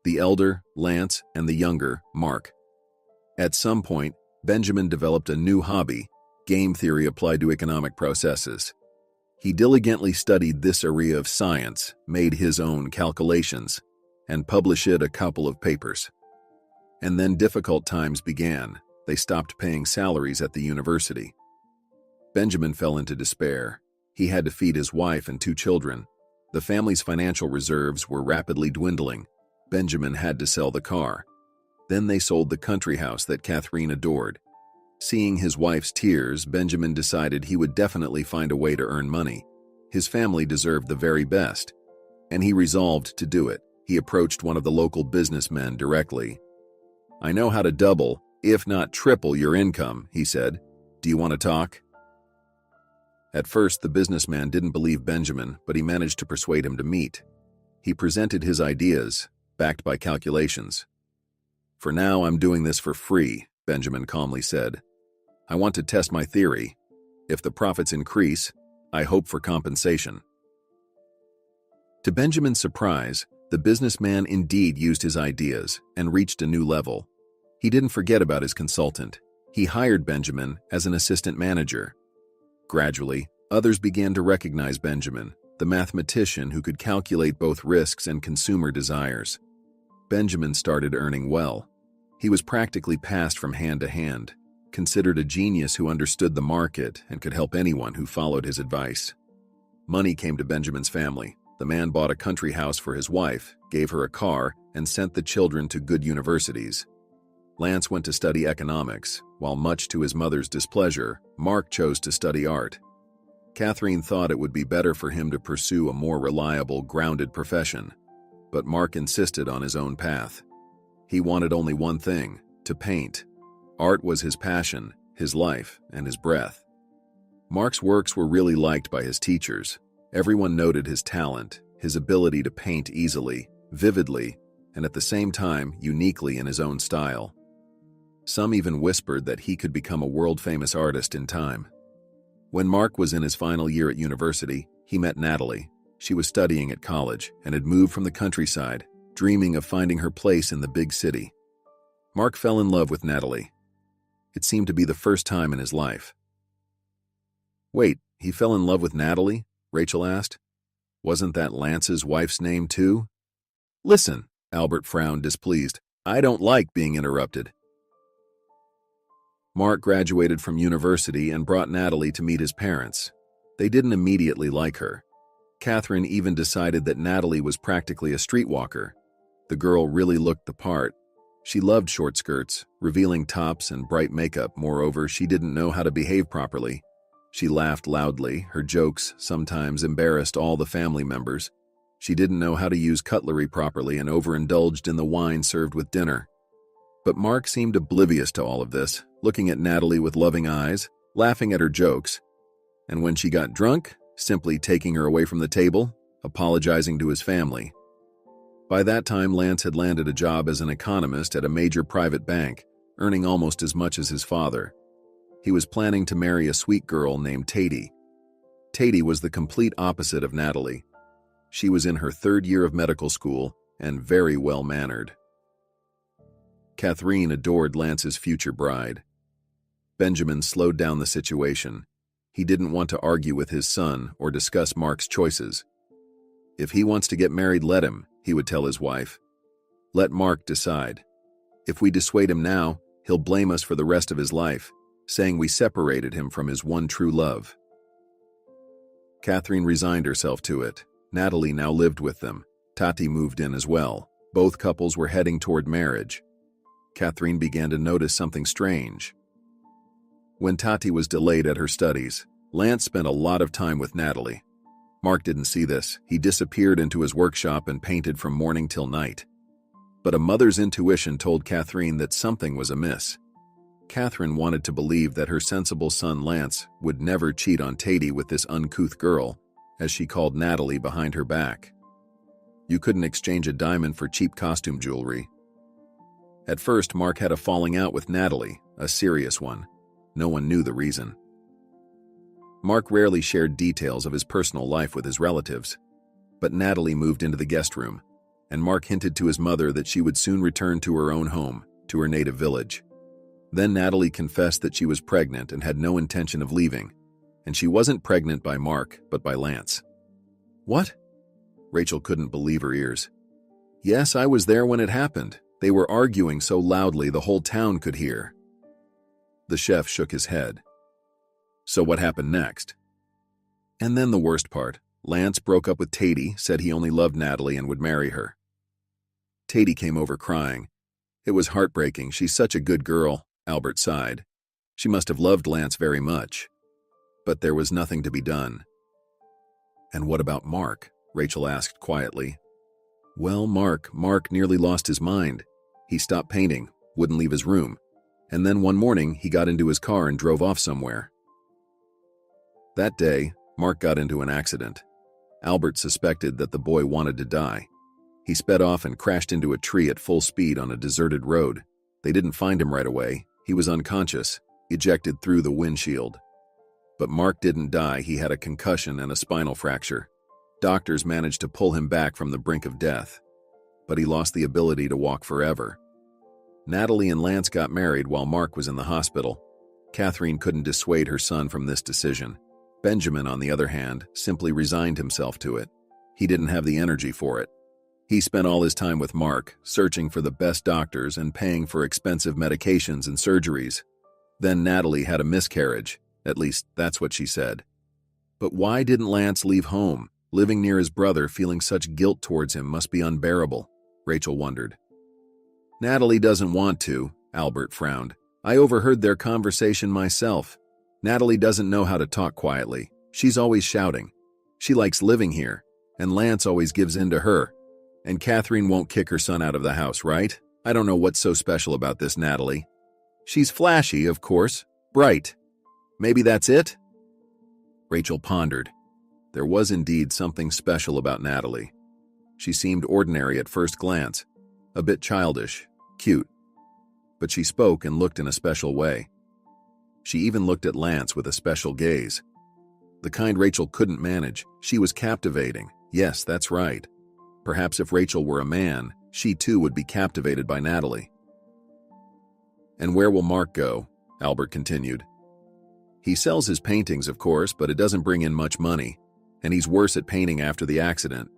The elder, Lance, and the younger, Mark. At some point, Benjamin developed a new hobby, game theory applied to economic processes. He diligently studied this area of science, made his own calculations, and published a couple of papers. And then difficult times began. They stopped paying salaries at the university. Benjamin fell into despair. He had to feed his wife and 2 children. The family's financial reserves were rapidly dwindling. Benjamin had to sell the car. Then they sold the country house that Catherine adored. Seeing his wife's tears, Benjamin decided he would definitely find a way to earn money. His family deserved the very best, and he resolved to do it. He approached one of the local businessmen directly. I know how to double, if not triple, your income, he said. Do you want to talk? At first, the businessman didn't believe Benjamin, but he managed to persuade him to meet. He presented his ideas, backed by calculations. For now, I'm doing this for free, Benjamin calmly said. I want to test my theory. If the profits increase, I hope for compensation. To Benjamin's surprise, the businessman indeed used his ideas and reached a new level. He didn't forget about his consultant. He hired Benjamin as an assistant manager. Gradually, others began to recognize Benjamin, the mathematician who could calculate both risks and consumer desires. Benjamin started earning well. He was practically passed from hand to hand, considered a genius who understood the market and could help anyone who followed his advice. Money came to Benjamin's family. The man bought a country house for his wife, gave her a car, and sent the children to good universities. Lance went to study economics, while much to his mother's displeasure, Mark chose to study art. Catherine thought it would be better for him to pursue a more reliable, grounded profession, but Mark insisted on his own path. He wanted only one thing, to paint. Art was his passion, his life, and his breath. Mark's works were really liked by his teachers. Everyone noted his talent, his ability to paint easily, vividly, and at the same time uniquely in his own style. Some even whispered that he could become a world-famous artist in time. When Mark was in his final year at university, he met Natalie. She was studying at college and had moved from the countryside, dreaming of finding her place in the big city. Mark fell in love with Natalie. It seemed to be the first time in his life. Wait, he fell in love with Natalie? Rachel asked. Wasn't that Lance's wife's name too? Listen, Albert frowned, displeased. I don't like being interrupted. Mark graduated from university and brought Natalie to meet his parents. They didn't immediately like her. Catherine even decided that Natalie was practically a streetwalker. The girl really looked the part. She loved short skirts, revealing tops, and bright makeup. Moreover, she didn't know how to behave properly. She laughed loudly. Her jokes sometimes embarrassed all the family members. She didn't know how to use cutlery properly and overindulged in the wine served with dinner. But Mark seemed oblivious to all of this, looking at Natalie with loving eyes, laughing at her jokes. And when she got drunk, simply taking her away from the table, apologizing to his family. By that time, Lance had landed a job as an economist at a major private bank, earning almost as much as his father. He was planning to marry a sweet girl named Tatey. Tatey was the complete opposite of Natalie. She was in her third year of medical school and very well-mannered. Catherine adored Lance's future bride. Benjamin slowed down the situation. He didn't want to argue with his son or discuss Mark's choices. If he wants to get married, let him, he would tell his wife. Let Mark decide. If we dissuade him now, he'll blame us for the rest of his life, saying we separated him from his one true love. Catherine resigned herself to it. Natalie now lived with them. Tati moved in as well. Both couples were heading toward marriage. Catherine began to notice something strange. When Tati was delayed at her studies, Lance spent a lot of time with Natalie. Mark didn't see this. He disappeared into his workshop and painted from morning till night. But a mother's intuition told Catherine that something was amiss. Catherine wanted to believe that her sensible son Lance would never cheat on Tatey with this uncouth girl, as she called Natalie behind her back. You couldn't exchange a diamond for cheap costume jewelry. At first, Mark had a falling out with Natalie, a serious one. No one knew the reason. Mark rarely shared details of his personal life with his relatives, but Natalie moved into the guest room, and Mark hinted to his mother that she would soon return to her own home, to her native village. Then Natalie confessed that she was pregnant and had no intention of leaving, and she wasn't pregnant by Mark, but by Lance. What? Rachel couldn't believe her ears. Yes, I was there when it happened. They were arguing so loudly the whole town could hear. The chef shook his head. So what happened next? And then the worst part. Lance broke up with Tatey, said he only loved Natalie and would marry her. Tatey came over crying. It was heartbreaking. She's such a good girl, Albert sighed. She must have loved Lance very much. But there was nothing to be done. And what about Mark? Rachel asked quietly. Well, Mark nearly lost his mind. He stopped painting, wouldn't leave his room, and then one morning he got into his car and drove off somewhere. That day, Mark got into an accident. Albert suspected that the boy wanted to die. He sped off and crashed into a tree at full speed on a deserted road. They didn't find him right away. He was unconscious, ejected through the windshield. But Mark didn't die. He had a concussion and a spinal fracture. Doctors managed to pull him back from the brink of death, but he lost the ability to walk forever. Natalie and Lance got married while Mark was in the hospital. Catherine couldn't dissuade her son from this decision. Benjamin, on the other hand, simply resigned himself to it. He didn't have the energy for it. He spent all his time with Mark, searching for the best doctors and paying for expensive medications and surgeries. Then Natalie had a miscarriage. At least, that's what she said. But why didn't Lance leave home? Living near his brother, feeling such guilt towards him must be unbearable, Rachel wondered. Natalie doesn't want to, Albert frowned. I overheard their conversation myself. Natalie doesn't know how to talk quietly. She's always shouting. She likes living here, and Lance always gives in to her. And Catherine won't kick her son out of the house, right? I don't know what's so special about this Natalie. She's flashy, of course, bright. Maybe that's it? Rachel pondered. There was indeed something special about Natalie. She seemed ordinary at first glance, a bit childish, cute. But she spoke and looked in a special way. She even looked at Lance with a special gaze. The kind Rachel couldn't manage. She was captivating. Yes, that's right. Perhaps if Rachel were a man, she too would be captivated by Natalie. And where will Mark go? Albert continued. He sells his paintings, of course, but it doesn't bring in much money, and he's worse at painting after the accident.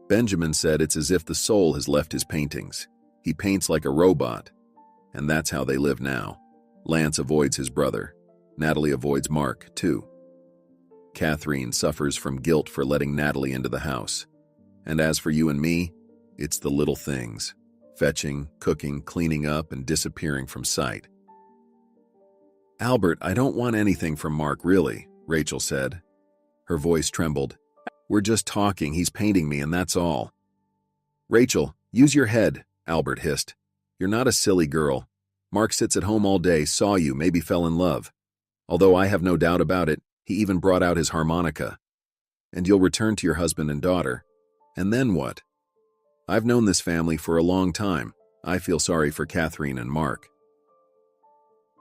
Benjamin said it's as if the soul has left his paintings. He paints like a robot, and that's how they live now. Lance avoids his brother. Natalie avoids Mark, too. Catherine suffers from guilt for letting Natalie into the house. And as for you and me, it's the little things. Fetching, cooking, cleaning up, and disappearing from sight. Albert, I don't want anything from Mark, really, Rachel said. Her voice trembled. We're just talking, he's painting me, and that's all. Rachel, use your head, Albert hissed. You're not a silly girl. Mark sits at home all day, saw you, maybe fell in love. Although I have no doubt about it, he even brought out his harmonica. And you'll return to your husband and daughter. And then what? I've known this family for a long time. I feel sorry for Catherine and Mark.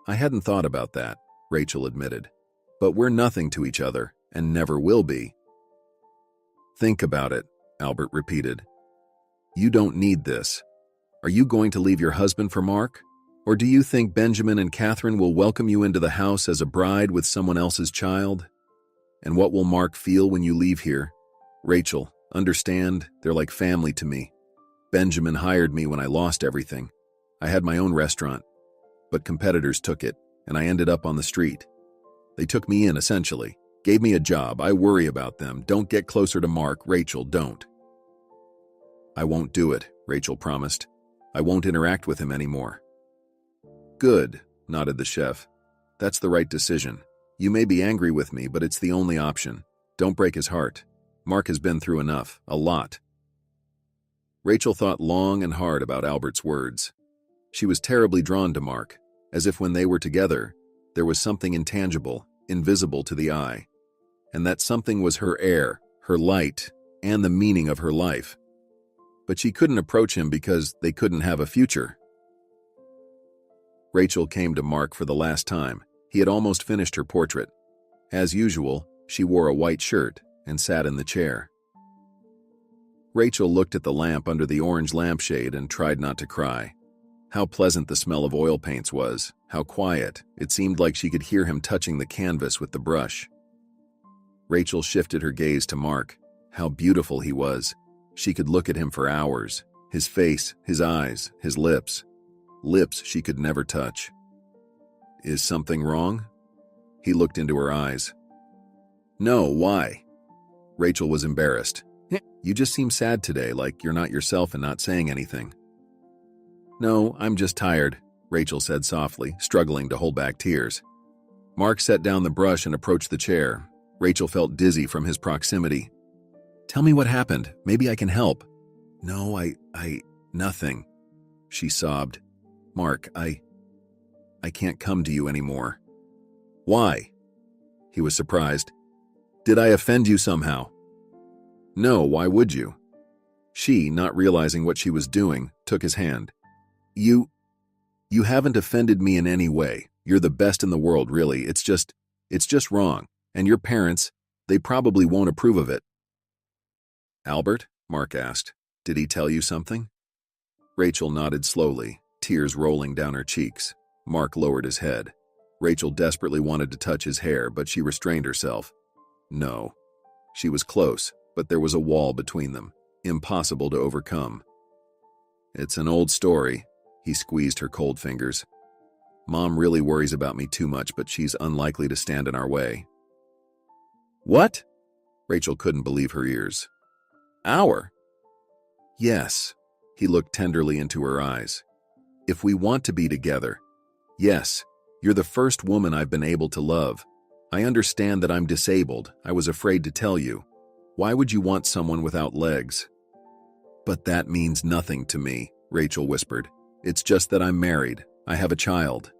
I hadn't thought about that, Rachel admitted. But we're nothing to each other, and never will be. Think about it, Albert repeated. You don't need this. Are you going to leave your husband for Mark? Or do you think Benjamin and Catherine will welcome you into the house as a bride with someone else's child? And what will Mark feel when you leave here? Rachel, understand, they're like family to me. Benjamin hired me when I lost everything. I had my own restaurant, but competitors took it, and I ended up on the street. They took me in, essentially. Gave me a job. I worry about them. Don't get closer to Mark, Rachel, don't. I won't do it, Rachel promised. I won't interact with him anymore. Good, nodded the chef. That's the right decision. You may be angry with me, but it's the only option. Don't break his heart. Mark has been through enough, a lot. Rachel thought long and hard about Albert's words. She was terribly drawn to Mark, as if when they were together, there was something intangible, invisible to the eye. And that something was her air, her light, and the meaning of her life. But she couldn't approach him because they couldn't have a future. Rachel came to Mark for the last time. He had almost finished her portrait. As usual, she wore a white shirt and sat in the chair. Rachel looked at the lamp under the orange lampshade and tried not to cry. How pleasant the smell of oil paints was, how quiet. It seemed like she could hear him touching the canvas with the brush. Rachel shifted her gaze to Mark. How beautiful he was. She could look at him for hours. His face, his eyes, his lips. Lips she could never touch. Is something wrong? He looked into her eyes. No, why? Rachel was embarrassed. You just seem sad today, like you're not yourself and not saying anything. No, I'm just tired, Rachel said softly, struggling to hold back tears. Mark set down the brush and approached the chair. Rachel felt dizzy from his proximity. Tell me what happened. Maybe I can help. No, nothing, she sobbed. Mark, I can't come to you anymore. Why? He was surprised. Did I offend you somehow? No, why would you? She, not realizing what she was doing, took his hand. You haven't offended me in any way. You're the best in the world, really. It's just wrong. And your parents, they probably won't approve of it. Albert? Mark asked. Did he tell you something? Rachel nodded slowly, tears rolling down her cheeks. Mark lowered his head. Rachel desperately wanted to touch his hair, but she restrained herself. No. She was close, but there was a wall between them, impossible to overcome. It's an old story. He squeezed her cold fingers. Mom really worries about me too much, but she's unlikely to stand in our way. What? Rachel couldn't believe her ears. Our? Yes. He looked tenderly into her eyes. If we want to be together. Yes, you're the first woman I've been able to love. I understand that I'm disabled. I was afraid to tell you. Why would you want someone without legs? But that means nothing to me, Rachel whispered. It's just that I'm married. I have a child.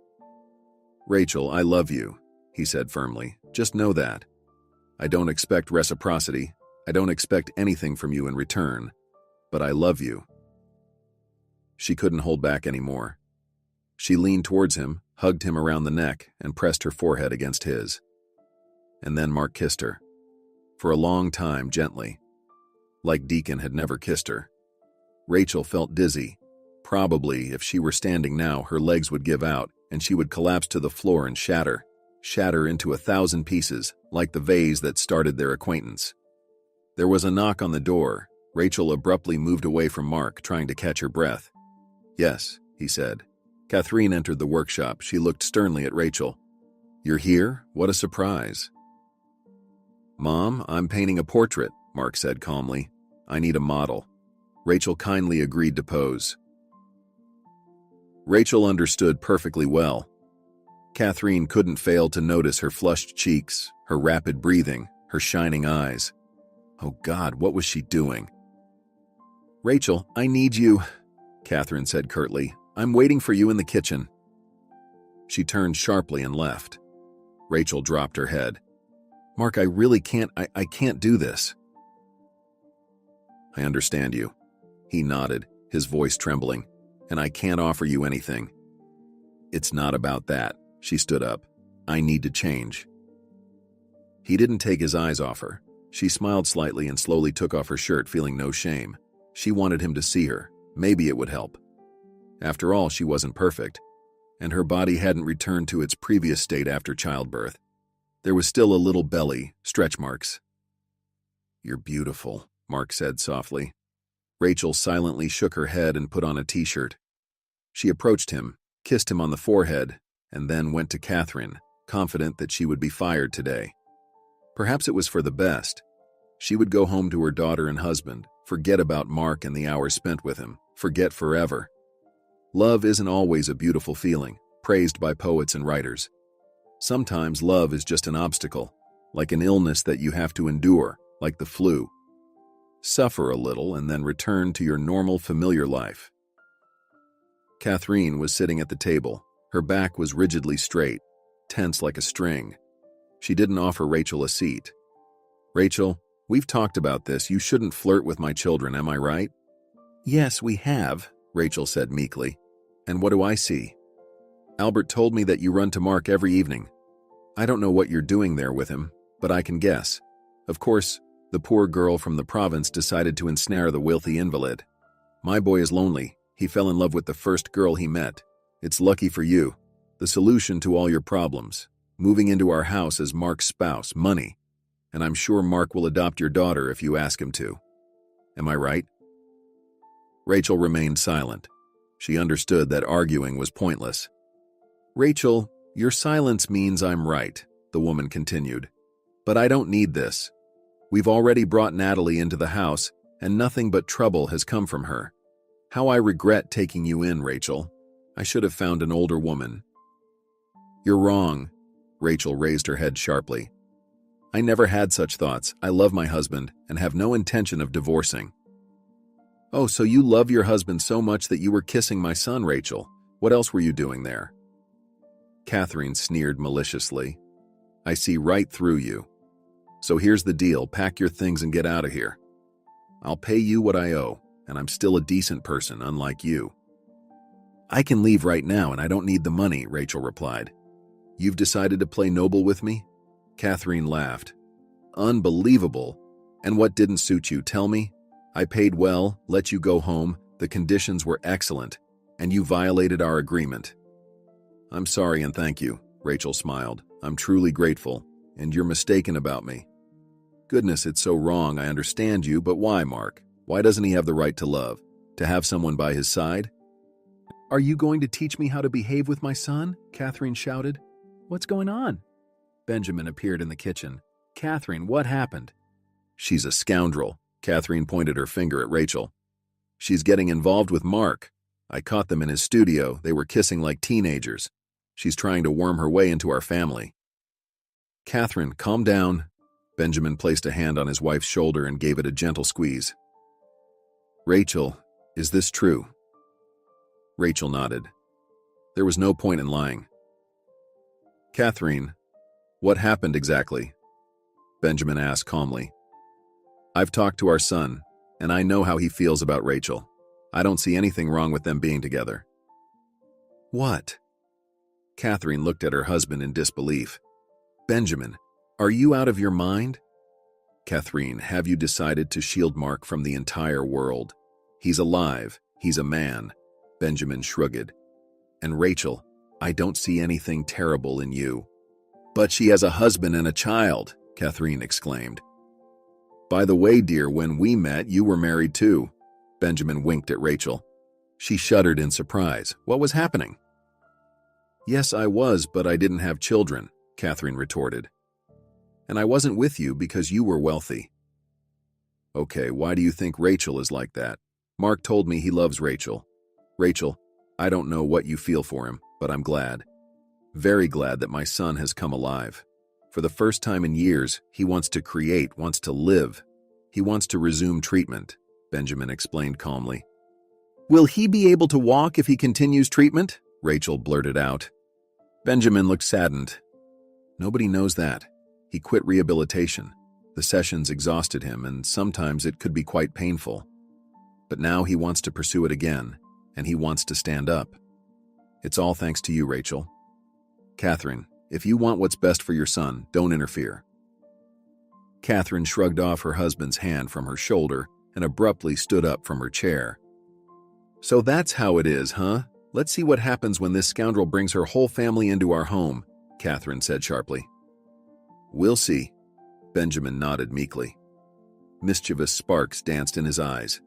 Rachel, I love you, he said firmly. Just know that. I don't expect reciprocity. I don't expect anything from you in return. But I love you. She couldn't hold back anymore. She leaned towards him, hugged him around the neck, and pressed her forehead against his. And then Mark kissed her. For a long time, gently. Like Deacon had never kissed her. Rachel felt dizzy. Probably, if she were standing now, her legs would give out, and she would collapse to the floor and shatter into 1,000 pieces, like the vase that started their acquaintance. There was a knock on the door. Rachel abruptly moved away from Mark, trying to catch her breath. Yes, he said. Catherine entered the workshop. She looked sternly at Rachel. You're here? What a surprise. Mom, I'm painting a portrait, Mark said calmly. I need a model. Rachel kindly agreed to pose. Rachel understood perfectly well. Catherine couldn't fail to notice her flushed cheeks, her rapid breathing, her shining eyes. Oh God, what was she doing? Rachel, I need you, Catherine said curtly. I'm waiting for you in the kitchen. She turned sharply and left. Rachel dropped her head. Mark, I really can't, I can't do this. I understand you. He nodded, his voice trembling. And I can't offer you anything. It's not about that. She stood up. I need to change. He didn't take his eyes off her. She smiled slightly and slowly took off her shirt, feeling no shame. She wanted him to see her. Maybe it would help. After all, she wasn't perfect, and her body hadn't returned to its previous state after childbirth. There was still a little belly, stretch marks. You're beautiful, Mark said softly. Rachel silently shook her head and put on a t-shirt. She approached him, kissed him on the forehead, and then went to Catherine, confident that she would be fired today. Perhaps it was for the best. She would go home to her daughter and husband, forget about Mark and the hours spent with him, forget forever. Love isn't always a beautiful feeling, praised by poets and writers. Sometimes love is just an obstacle, like an illness that you have to endure, like the flu. Suffer a little and then return to your normal, familiar life. Catherine was sitting at the table. Her back was rigidly straight, tense like a string. She didn't offer Rachel a seat. Rachel, we've talked about this. You shouldn't flirt with my children, am I right? Yes, we have, Rachel said meekly. And what do I see? Albert told me that you run to Mark every evening. I don't know what you're doing there with him, but I can guess. Of course, the poor girl from the province decided to ensnare the wealthy invalid. My boy is lonely. He fell in love with the first girl he met. It's lucky for you. The solution to all your problems. Moving into our house as Mark's spouse, money. And I'm sure Mark will adopt your daughter if you ask him to. Am I right? Rachel remained silent. She understood that arguing was pointless. Rachel, your silence means I'm right, the woman continued. But I don't need this. We've already brought Natalie into the house, and nothing but trouble has come from her. How I regret taking you in, Rachel. I should have found an older woman. You're wrong. Rachel raised her head sharply. I never had such thoughts. I love my husband and have no intention of divorcing. Oh, so you love your husband so much that you were kissing my son, Rachel. What else were you doing there?" Catherine sneered maliciously. "I see right through you. So here's the deal, pack your things and get out of here. I'll pay you what I owe, and I'm still a decent person, unlike you." "I can leave right now and I don't need the money," Rachel replied. "You've decided to play noble with me?" Catherine laughed. "Unbelievable. And what didn't suit you, tell me? I paid well, let you go home, the conditions were excellent, and you violated our agreement." "I'm sorry and thank you," Rachel smiled. "I'm truly grateful, and you're mistaken about me." "Goodness, it's so wrong, I understand you, but why, Mark? Why doesn't he have the right to love? To have someone by his side?" "Are you going to teach me how to behave with my son?" Catherine shouted. "What's going on?" Benjamin appeared in the kitchen. "Catherine, what happened?" "She's a scoundrel." Catherine pointed her finger at Rachel. "She's getting involved with Mark. I caught them in his studio. They were kissing like teenagers. She's trying to worm her way into our family." "Catherine, calm down." Benjamin placed a hand on his wife's shoulder and gave it a gentle squeeze. "Rachel, is this true?" Rachel nodded. There was no point in lying. "Catherine, what happened exactly?" Benjamin asked calmly. "I've talked to our son, and I know how he feels about Rachel. I don't see anything wrong with them being together." "What?" Catherine looked at her husband in disbelief. "Benjamin, are you out of your mind?" "Catherine, have you decided to shield Mark from the entire world? He's alive. He's a man." Benjamin shrugged. "And Rachel, I don't see anything terrible in you." "But she has a husband and a child," Catherine exclaimed. "By the way, dear, when we met, you were married too." Benjamin winked at Rachel. She shuddered in surprise. What was happening? "Yes, I was, but I didn't have children," Catherine retorted. "And I wasn't with you because you were wealthy." "Okay, why do you think Rachel is like that? Mark told me he loves Rachel. Rachel, I don't know what you feel for him, but I'm glad. Very glad that my son has come alive. For the first time in years, he wants to create, wants to live. He wants to resume treatment," Benjamin explained calmly. "Will he be able to walk if he continues treatment?" Rachel blurted out. Benjamin looked saddened. "Nobody knows that. He quit rehabilitation. The sessions exhausted him, and sometimes it could be quite painful. But now he wants to pursue it again, and he wants to stand up. It's all thanks to you, Rachel. Catherine, if you want what's best for your son, don't interfere." Catherine shrugged off her husband's hand from her shoulder and abruptly stood up from her chair. "So that's how it is, huh? Let's see what happens when this scoundrel brings her whole family into our home," Catherine said sharply. "We'll see." Benjamin nodded meekly. Mischievous sparks danced in his eyes.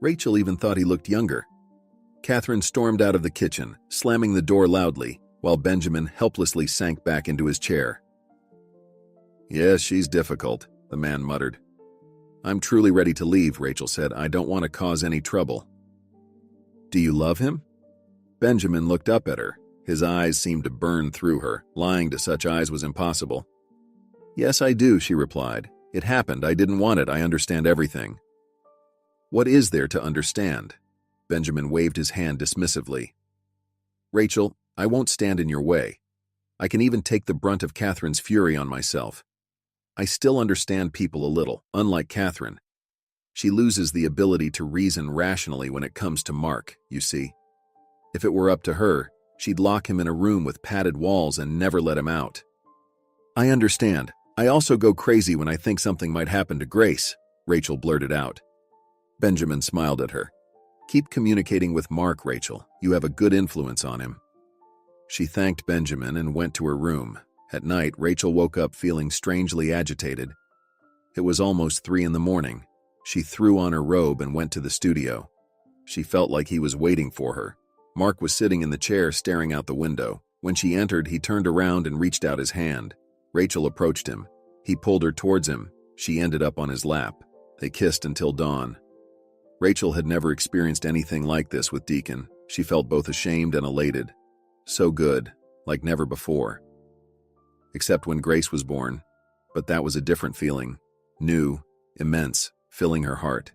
Rachel even thought he looked younger. Catherine stormed out of the kitchen, slamming the door loudly, while Benjamin helplessly sank back into his chair. "Yes, she's difficult," the man muttered. "I'm truly ready to leave," Rachel said. "I don't want to cause any trouble." "Do you love him?" Benjamin looked up at her. His eyes seemed to burn through her. Lying to such eyes was impossible. "Yes, I do," she replied. "It happened. I didn't want it. I understand everything." "What is there to understand?" Benjamin waved his hand dismissively. "Rachel, I won't stand in your way. I can even take the brunt of Catherine's fury on myself. I still understand people a little, unlike Catherine. She loses the ability to reason rationally when it comes to Mark, you see. If it were up to her, she'd lock him in a room with padded walls and never let him out." "I understand. I also go crazy when I think something might happen to Grace," Rachel blurted out. Benjamin smiled at her. "Keep communicating with Mark, Rachel. You have a good influence on him." She thanked Benjamin and went to her room. At night, Rachel woke up feeling strangely agitated. It was almost 3 in the morning. She threw on her robe and went to the studio. She felt like he was waiting for her. Mark was sitting in the chair staring out the window. When she entered, he turned around and reached out his hand. Rachel approached him. He pulled her towards him. She ended up on his lap. They kissed until dawn. Rachel had never experienced anything like this with Deacon. She felt both ashamed and elated. So good, like never before. Except when Grace was born. But that was a different feeling. New, immense, filling her heart.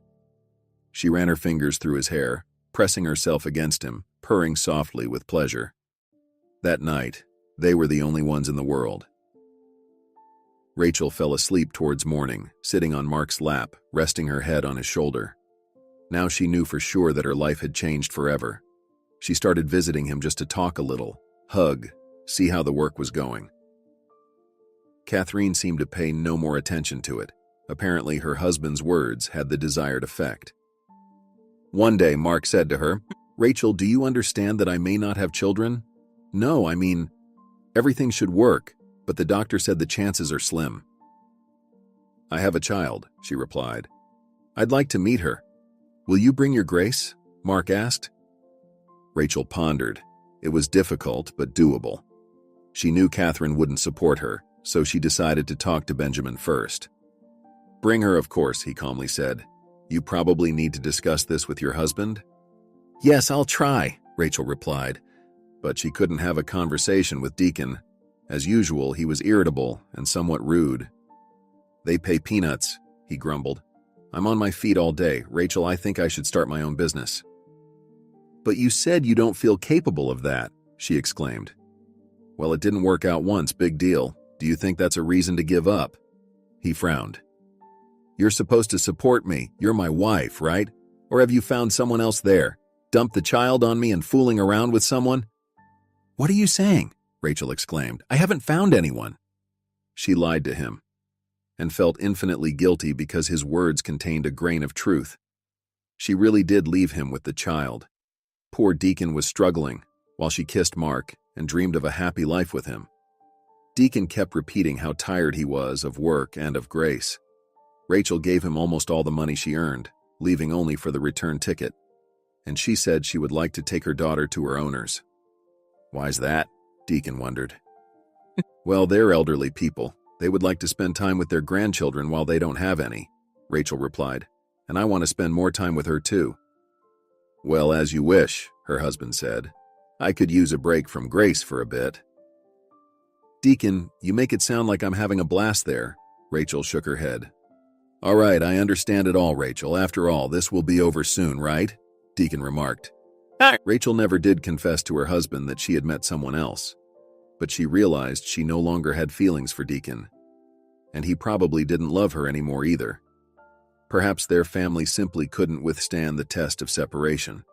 She ran her fingers through his hair, pressing herself against him, purring softly with pleasure. That night, they were the only ones in the world. Rachel fell asleep towards morning, sitting on Mark's lap, resting her head on his shoulder. Now she knew for sure that her life had changed forever. She started visiting him just to talk a little, hug, see how the work was going. Catherine seemed to pay no more attention to it. Apparently, her husband's words had the desired effect. One day, Mark said to her, "Rachel, do you understand that I may not have children?" "No, I mean, everything should work, but the doctor said the chances are slim." "I have a child," she replied. "I'd like to meet her. Will you bring your Grace?" Mark asked. Rachel pondered. It was difficult, but doable. She knew Catherine wouldn't support her, so she decided to talk to Benjamin first. "Bring her, of course," he calmly said. "You probably need to discuss this with your husband?" "Yes, I'll try," Rachel replied. But she couldn't have a conversation with Deacon. As usual, he was irritable and somewhat rude. "They pay peanuts," he grumbled. "I'm on my feet all day. Rachel, I think I should start my own business." "But you said you don't feel capable of that," she exclaimed. "Well, it didn't work out once, big deal. Do you think that's a reason to give up?" He frowned. "You're supposed to support me. You're my wife, right? Or have you found someone else there? Dumped the child on me and fooling around with someone?" "What are you saying?" Rachel exclaimed. "I haven't found anyone." She lied to him and felt infinitely guilty because his words contained a grain of truth. She really did leave him with the child. Poor Deacon was struggling while she kissed Mark and dreamed of a happy life with him. Deacon kept repeating how tired he was of work and of Grace. Rachel gave him almost all the money she earned, leaving only for the return ticket, and she said she would like to take her daughter to her owners. "Why's that?" Deacon wondered. "Well, they're elderly people. They would like to spend time with their grandchildren while they don't have any," Rachel replied, "and I want to spend more time with her too." "Well, as you wish," her husband said. "I could use a break from Grace for a bit." "Deacon, you make it sound like I'm having a blast there." Rachel shook her head. "All right, I understand it all, Rachel. After all, this will be over soon, right?" Deacon remarked. Rachel never did confess to her husband that she had met someone else, but she realized she no longer had feelings for Deacon, and he probably didn't love her anymore either. Perhaps their family simply couldn't withstand the test of separation.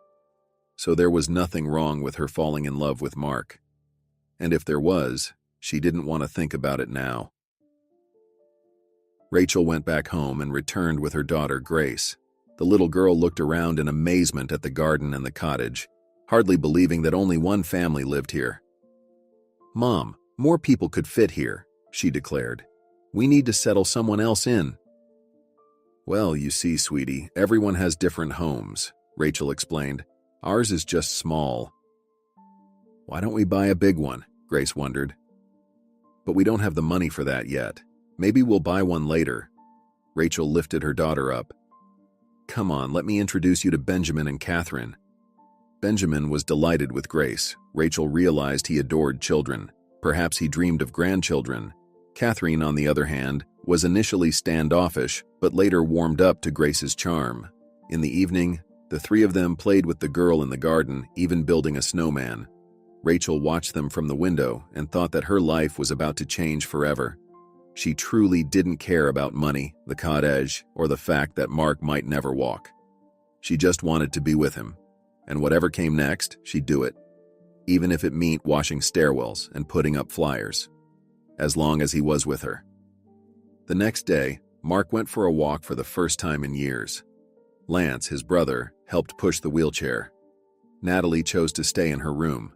So there was nothing wrong with her falling in love with Mark. And if there was, she didn't want to think about it now. Rachel went back home and returned with her daughter, Grace. The little girl looked around in amazement at the garden and the cottage, hardly believing that only one family lived here. "Mom, more people could fit here," she declared. "We need to settle someone else in." "Well, you see, sweetie, everyone has different homes," Rachel explained. "Ours is just small." "Why don't we buy a big one?" Grace wondered. "But we don't have the money for that yet. Maybe we'll buy one later." Rachel lifted her daughter up. "Come on, let me introduce you to Benjamin and Catherine." Benjamin was delighted with Grace. Rachel realized he adored children. Perhaps he dreamed of grandchildren. Catherine, on the other hand, was initially standoffish, but later warmed up to Grace's charm. In the evening, the three of them played with the girl in the garden, even building a snowman. Rachel watched them from the window and thought that her life was about to change forever. She truly didn't care about money, the cottage, or the fact that Mark might never walk. She just wanted to be with him, and whatever came next, she'd do it, even if it meant washing stairwells and putting up flyers, as long as he was with her. The next day, Mark went for a walk for the first time in years. Lance, his brother, helped push the wheelchair. Natalie chose to stay in her room.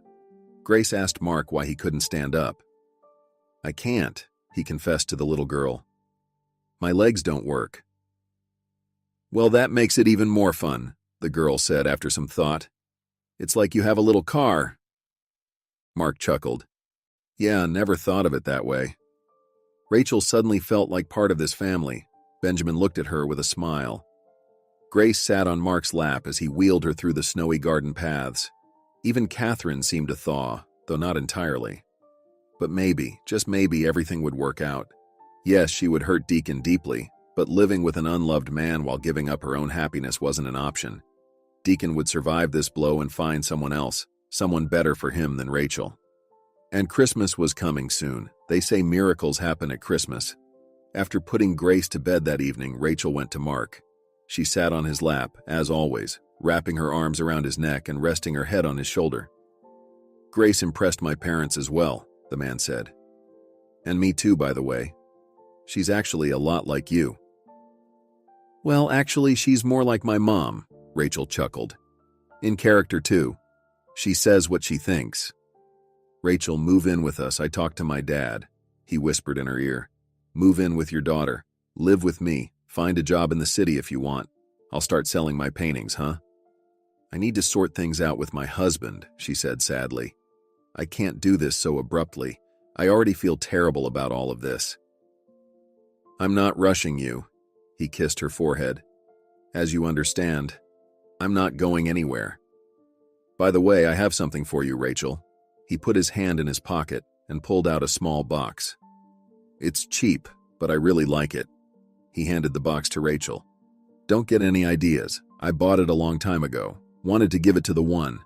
Grace asked Mark why he couldn't stand up. "I can't," he confessed to the little girl. "My legs don't work." "Well, that makes it even more fun," the girl said after some thought. "It's like you have a little car." Mark chuckled. "Yeah, never thought of it that way." Rachel suddenly felt like part of this family. Benjamin looked at her with a smile. Grace sat on Mark's lap as he wheeled her through the snowy garden paths. Even Catherine seemed to thaw, though not entirely. But maybe, just maybe, everything would work out. Yes, she would hurt Deacon deeply, but living with an unloved man while giving up her own happiness wasn't an option. Deacon would survive this blow and find someone else, someone better for him than Rachel. And Christmas was coming soon. They say miracles happen at Christmas. After putting Grace to bed that evening, Rachel went to Mark. She sat on his lap, as always, wrapping her arms around his neck and resting her head on his shoulder. "Grace impressed my parents as well," the man said. "And me too, by the way. She's actually a lot like you." "Well, actually, she's more like my mom," Rachel chuckled. "In character, too. She says what she thinks." "Rachel, move in with us. I talked to my dad," he whispered in her ear. "Move in with your daughter. Live with me. Find a job in the city if you want. I'll start selling my paintings, huh?" "I need to sort things out with my husband," she said sadly. "I can't do this so abruptly. I already feel terrible about all of this." "I'm not rushing you," he kissed her forehead. "As you understand, I'm not going anywhere. By the way, I have something for you, Rachel." He put his hand in his pocket and pulled out a small box. "It's cheap, but I really like it." He handed the box to Rachel. "Don't get any ideas. I bought it a long time ago. Wanted to give it to the one.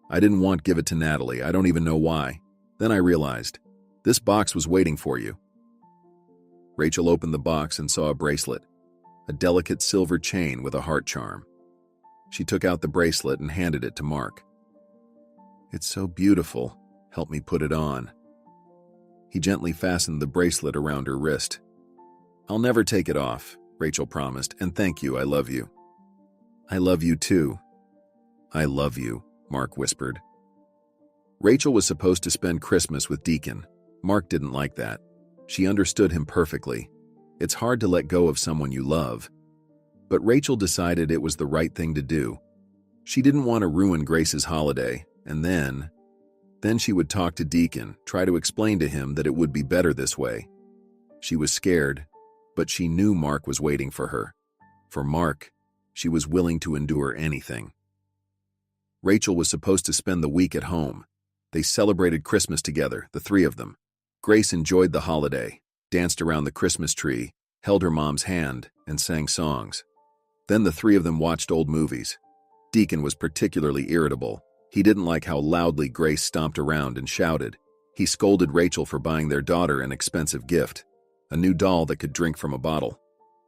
I didn't want to give it to Natalie. I don't even know why. Then I realized, this box was waiting for you." Rachel opened the box and saw a bracelet, a delicate silver chain with a heart charm. She took out the bracelet and handed it to Mark. "It's so beautiful. Help me put it on." He gently fastened the bracelet around her wrist. "I'll never take it off," Rachel promised, "and thank you, I love you." "I love you too." "I love you," Mark whispered. Rachel was supposed to spend Christmas with Deacon. Mark didn't like that. She understood him perfectly. It's hard to let go of someone you love. But Rachel decided it was the right thing to do. She didn't want to ruin Grace's holiday, and then she would talk to Deacon, try to explain to him that it would be better this way. She was scared, but she knew Mark was waiting for her. For Mark, she was willing to endure anything. Rachel was supposed to spend the week at home. They celebrated Christmas together, the three of them. Grace enjoyed the holiday, danced around the Christmas tree, held her mom's hand, and sang songs. Then the three of them watched old movies. Deacon was particularly irritable. He didn't like how loudly Grace stomped around and shouted. He scolded Rachel for buying their daughter an expensive gift, a new doll that could drink from a bottle.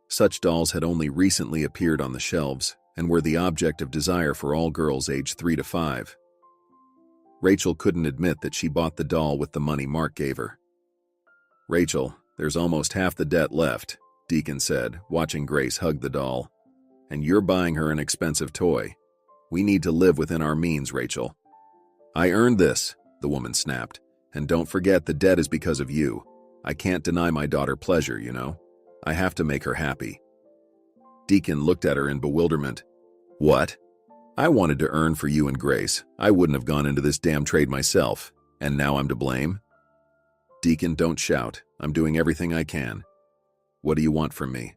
Such dolls had only recently appeared on the shelves and were the object of desire for all girls aged 3 to 5. Rachel couldn't admit that she bought the doll with the money Mark gave her. "Rachel, there's almost half the debt left," Deacon said, watching Grace hug the doll. "And you're buying her an expensive toy. We need to live within our means, Rachel." "I earned this," the woman snapped. "And don't forget the debt is because of you. I can't deny my daughter pleasure, you know. I have to make her happy." Deacon looked at her in bewilderment. "What? I wanted to earn for you and Grace. I wouldn't have gone into this damn trade myself. And now I'm to blame?" "Deacon, don't shout. I'm doing everything I can. What do you want from me?"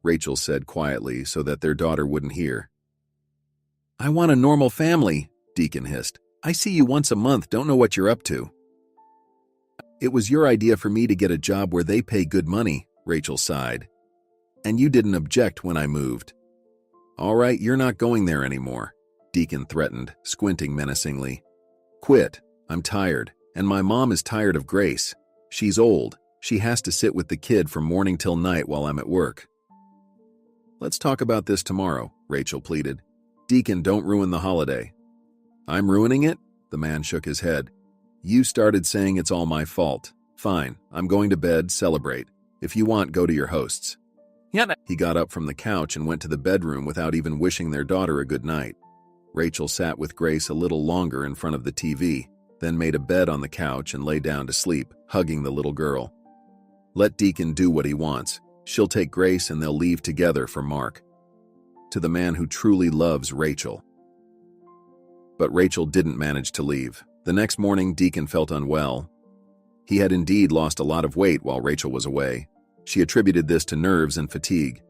Rachel said quietly so that their daughter wouldn't hear. "I want a normal family," Deacon hissed. "I see you once a month, don't know what you're up to." "It was your idea for me to get a job where they pay good money," Rachel sighed. "And you didn't object when I moved." "All right, you're not going there anymore," Deacon threatened, squinting menacingly. "Quit. I'm tired, and my mom is tired of Grace. She's old. She has to sit with the kid from morning till night while I'm at work." "Let's talk about this tomorrow," Rachel pleaded. "Deacon, don't ruin the holiday." "I'm ruining it?" The man shook his head. "You started saying it's all my fault. Fine, I'm going to bed, celebrate. If you want, go to your hosts." He got up from the couch and went to the bedroom without even wishing their daughter a good night. Rachel sat with Grace a little longer in front of the TV, then made a bed on the couch and lay down to sleep, hugging the little girl. Let Deacon do what he wants. She'll take Grace and they'll leave together for Mark. To the man who truly loves Rachel. But Rachel didn't manage to leave. The next morning, Deacon felt unwell. He had indeed lost a lot of weight while Rachel was away. She attributed this to nerves and fatigue.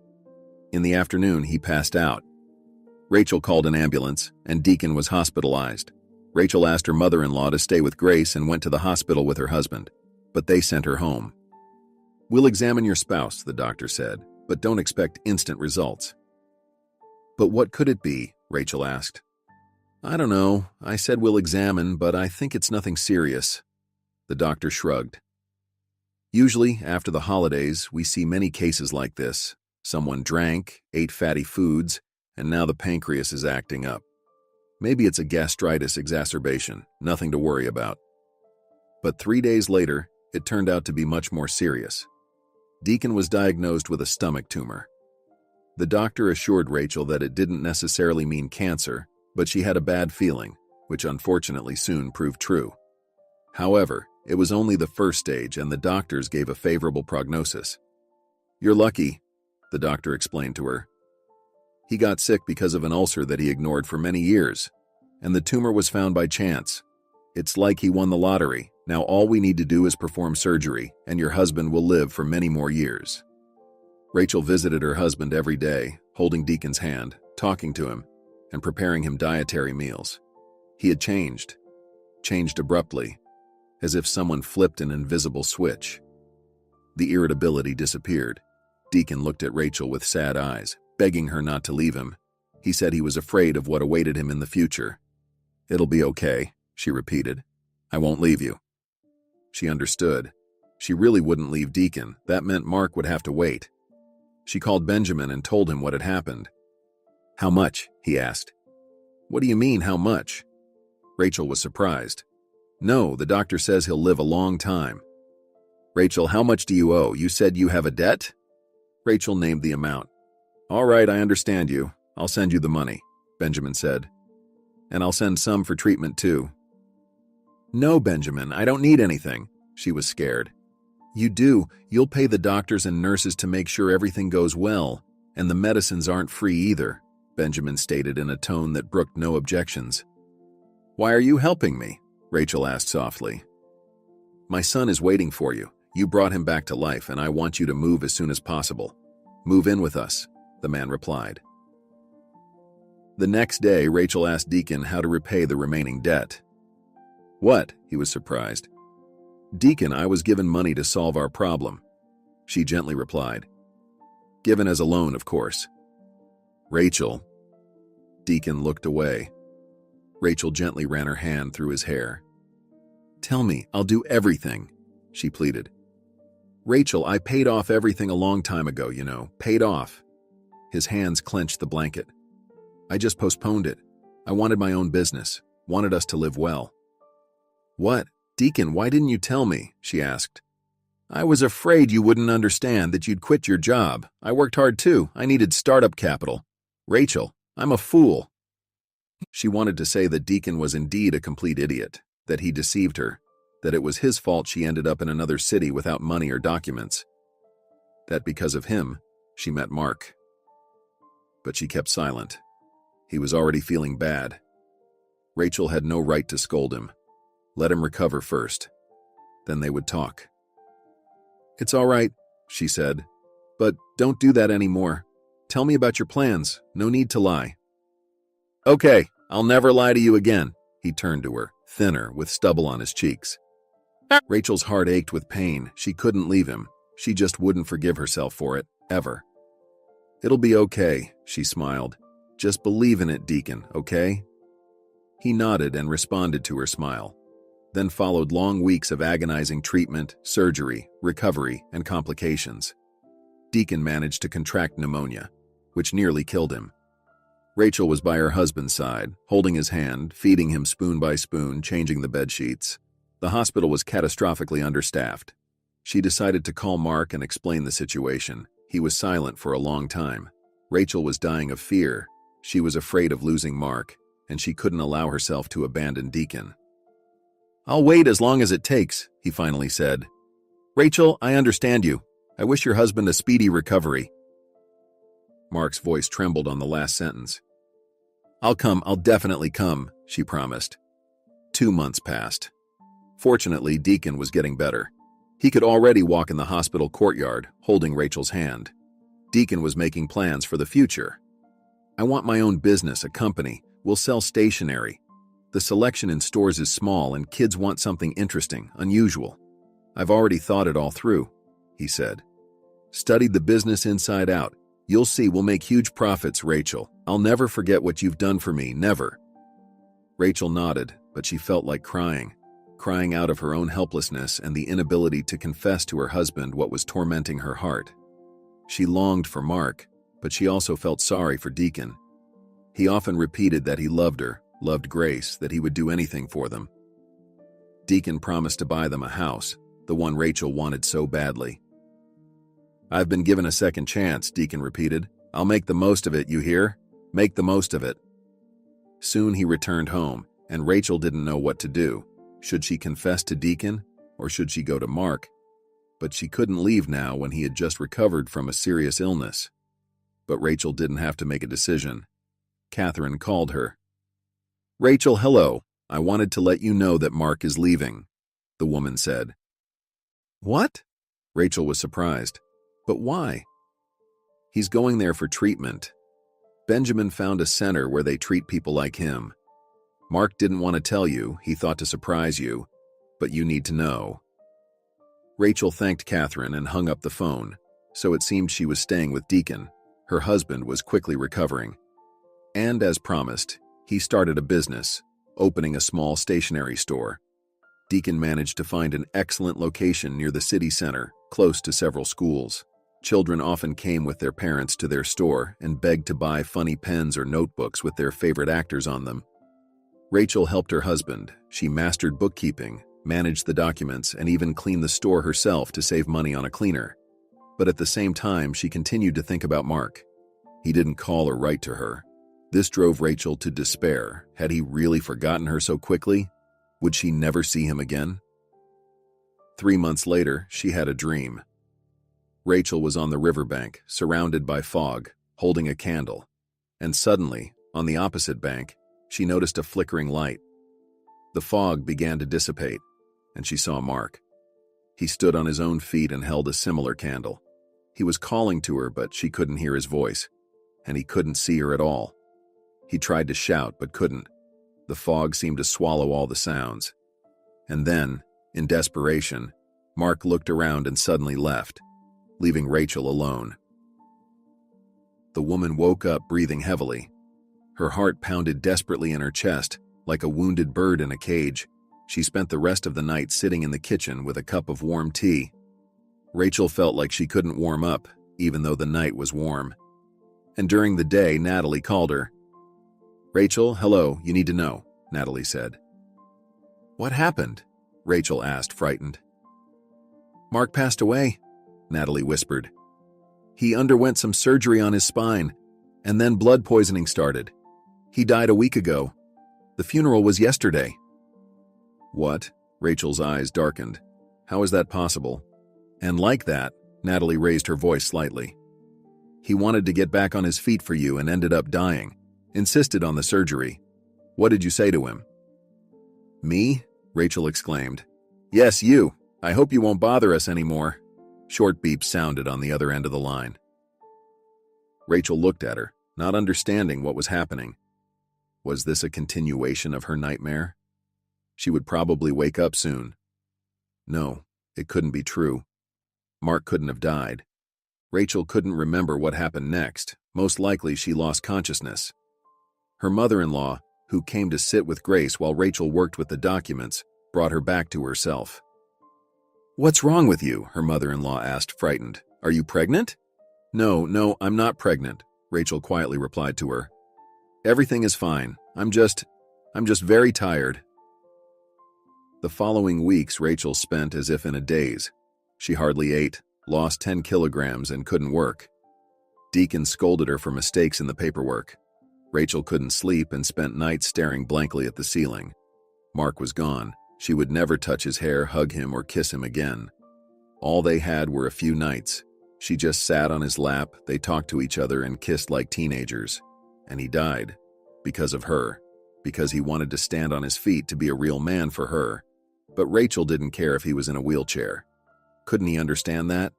In the afternoon, he passed out. Rachel called an ambulance, and Deacon was hospitalized. Rachel asked her mother-in-law to stay with Grace and went to the hospital with her husband, but they sent her home. "We'll examine your spouse," the doctor said, "but don't expect instant results." "But what could it be?" Rachel asked. I don't know. I said we'll examine, but I think it's nothing serious. The doctor shrugged. Usually, after the holidays, we see many cases like this. Someone drank, ate fatty foods, and now the pancreas is acting up. Maybe it's a gastritis exacerbation, nothing to worry about. But 3 days later, it turned out to be much more serious. Deacon was diagnosed with a stomach tumor. The doctor assured Rachel that it didn't necessarily mean cancer, but she had a bad feeling, which unfortunately soon proved true. However, it was only the first stage and the doctors gave a favorable prognosis. "You're lucky," the doctor explained to her. "He got sick because of an ulcer that he ignored for many years, and the tumor was found by chance. It's like he won the lottery. Now all we need to do is perform surgery, and your husband will live for many more years." Rachel visited her husband every day, holding Deacon's hand, talking to him, and preparing him dietary meals. He had changed abruptly, as if someone flipped an invisible switch. The irritability disappeared. Deacon looked at Rachel with sad eyes, begging her not to leave him. He said he was afraid of what awaited him in the future. "It'll be okay," she repeated. "I won't leave you." She understood. She really wouldn't leave Deacon. That meant Mark would have to wait. She called Benjamin and told him what had happened. "How much?" he asked. "What do you mean, how much?" Rachel was surprised. "No, the doctor says he'll live a long time." "Rachel, how much do you owe? You said you have a debt?" Rachel named the amount. "All right, I understand you. I'll send you the money," Benjamin said. "And I'll send some for treatment too." "No, Benjamin, I don't need anything." She was scared. "You do. You'll pay the doctors and nurses to make sure everything goes well, and the medicines aren't free either," Benjamin stated in a tone that brooked no objections. "Why are you helping me?" Rachel asked softly. "My son is waiting for you. You brought him back to life, and I want you to move as soon as possible. Move in with us," the man replied. The next day, Rachel asked Deacon how to repay the remaining debt. "What?" He was surprised. "Deacon, I was given money to solve our problem," she gently replied. "Given as a loan, of course." "Rachel." Deacon looked away. Rachel gently ran her hand through his hair. "Tell me, I'll do everything," she pleaded. "Rachel, I paid off everything a long time ago, paid off." His hands clenched the blanket. "I just postponed it. I wanted my own business, wanted us to live well." "What? Deacon, why didn't you tell me?" she asked. "I was afraid you wouldn't understand, that you'd quit your job. I worked hard too. I needed startup capital. Rachel, I'm a fool." She wanted to say that Deacon was indeed a complete idiot, that he deceived her, that it was his fault she ended up in another city without money or documents, that because of him, she met Mark. But she kept silent. He was already feeling bad. Rachel had no right to scold him. Let him recover first. Then they would talk. "It's all right," she said, "but don't do that anymore. Tell me about your plans. No need to lie." "Okay, I'll never lie to you again." He turned to her, thinner, with stubble on his cheeks. Rachel's heart ached with pain. She couldn't leave him. She just wouldn't forgive herself for it, ever. "It'll be okay," she smiled. "Just believe in it, Deacon, okay?" He nodded and responded to her smile. Then followed long weeks of agonizing treatment, surgery, recovery, and complications. Deacon managed to contract pneumonia, which nearly killed him. Rachel was by her husband's side, holding his hand, feeding him spoon by spoon, changing the bedsheets. The hospital was catastrophically understaffed. She decided to call Mark and explain the situation. He was silent for a long time. Rachel was dying of fear. She was afraid of losing Mark, and she couldn't allow herself to abandon Deacon. "I'll wait as long as it takes," he finally said. "Rachel, I understand you. I wish your husband a speedy recovery." Mark's voice trembled on the last sentence. I'll definitely come," she promised. 2 months passed. Fortunately, Deacon was getting better. He could already walk in the hospital courtyard, holding Rachel's hand. Deacon was making plans for the future. "I want my own business, a company. We'll sell stationery. The selection in stores is small and kids want something interesting, unusual. I've already thought it all through," he said. "Studied the business inside out. You'll see we'll make huge profits, Rachel. I'll never forget what you've done for me, never." Rachel nodded, but she felt like crying out of her own helplessness and the inability to confess to her husband what was tormenting her heart. She longed for Mark, but she also felt sorry for Deacon. He often repeated that he loved her, loved Grace, that he would do anything for them. Deacon promised to buy them a house, the one Rachel wanted so badly. "I've been given a second chance," Deacon repeated. "I'll make the most of it, you hear? Make the most of it." Soon he returned home, and Rachel didn't know what to do. Should she confess to Deacon, or should she go to Mark? But she couldn't leave now when he had just recovered from a serious illness. But Rachel didn't have to make a decision. Catherine called her. "Rachel, hello. I wanted to let you know that Mark is leaving," the woman said. "What?" Rachel was surprised. "But why?" "He's going there for treatment. Benjamin found a center where they treat people like him. Mark didn't want to tell you, he thought to surprise you, but you need to know." Rachel thanked Catherine and hung up the phone, so it seemed she was staying with Deacon. Her husband was quickly recovering. And as promised, he started a business, opening a small stationery store. Deacon managed to find an excellent location near the city center, close to several schools. Children often came with their parents to their store and begged to buy funny pens or notebooks with their favorite actors on them. Rachel helped her husband. She mastered bookkeeping, managed the documents, and even cleaned the store herself to save money on a cleaner. But at the same time, she continued to think about Mark. He didn't call or write to her. This drove Rachel to despair. Had he really forgotten her so quickly? Would she never see him again? 3 months later, she had a dream. Rachel was on the riverbank, surrounded by fog, holding a candle. And suddenly, on the opposite bank, she noticed a flickering light. The fog began to dissipate, and she saw Mark. He stood on his own feet and held a similar candle. He was calling to her, but she couldn't hear his voice, and he couldn't see her at all. He tried to shout, but couldn't. The fog seemed to swallow all the sounds. And then, in desperation, Mark looked around and suddenly left, leaving Rachel alone. The woman woke up breathing heavily. Her heart pounded desperately in her chest, like a wounded bird in a cage. She spent the rest of the night sitting in the kitchen with a cup of warm tea. Rachel felt like she couldn't warm up, even though the night was warm. And during the day, Natalie called her. "Rachel, hello, you need to know," Natalie said. "What happened?" Rachel asked, frightened. "Mark passed away," Natalie whispered. "He underwent some surgery on his spine, and then blood poisoning started. He died a week ago. The funeral was yesterday." "What?" Rachel's eyes darkened. "How is that possible?" And like that, Natalie raised her voice slightly. "He wanted to get back on his feet for you and ended up dying. Insisted on the surgery. What did you say to him?" "Me?" Rachel exclaimed. "Yes, you. I hope you won't bother us anymore." Short beeps sounded on the other end of the line. Rachel looked at her, not understanding what was happening. Was this a continuation of her nightmare? She would probably wake up soon. No, it couldn't be true. Mark couldn't have died. Rachel couldn't remember what happened next. Most likely she lost consciousness. Her mother-in-law, who came to sit with Grace while Rachel worked with the documents, brought her back to herself. "What's wrong with you?" her mother-in-law asked, frightened. "Are you pregnant?" No, I'm not pregnant," Rachel quietly replied to her. "Everything is fine. I'm just very tired." The following weeks Rachel spent as if in a daze. She hardly ate, lost 10 kilograms, and couldn't work. Deacon scolded her for mistakes in the paperwork. Rachel couldn't sleep and spent nights staring blankly at the ceiling. Mark was gone. She would never touch his hair, hug him, or kiss him again. All they had were a few nights. She just sat on his lap, they talked to each other and kissed like teenagers. And he died. Because of her. Because he wanted to stand on his feet to be a real man for her. But Rachel didn't care if he was in a wheelchair. Couldn't he understand that?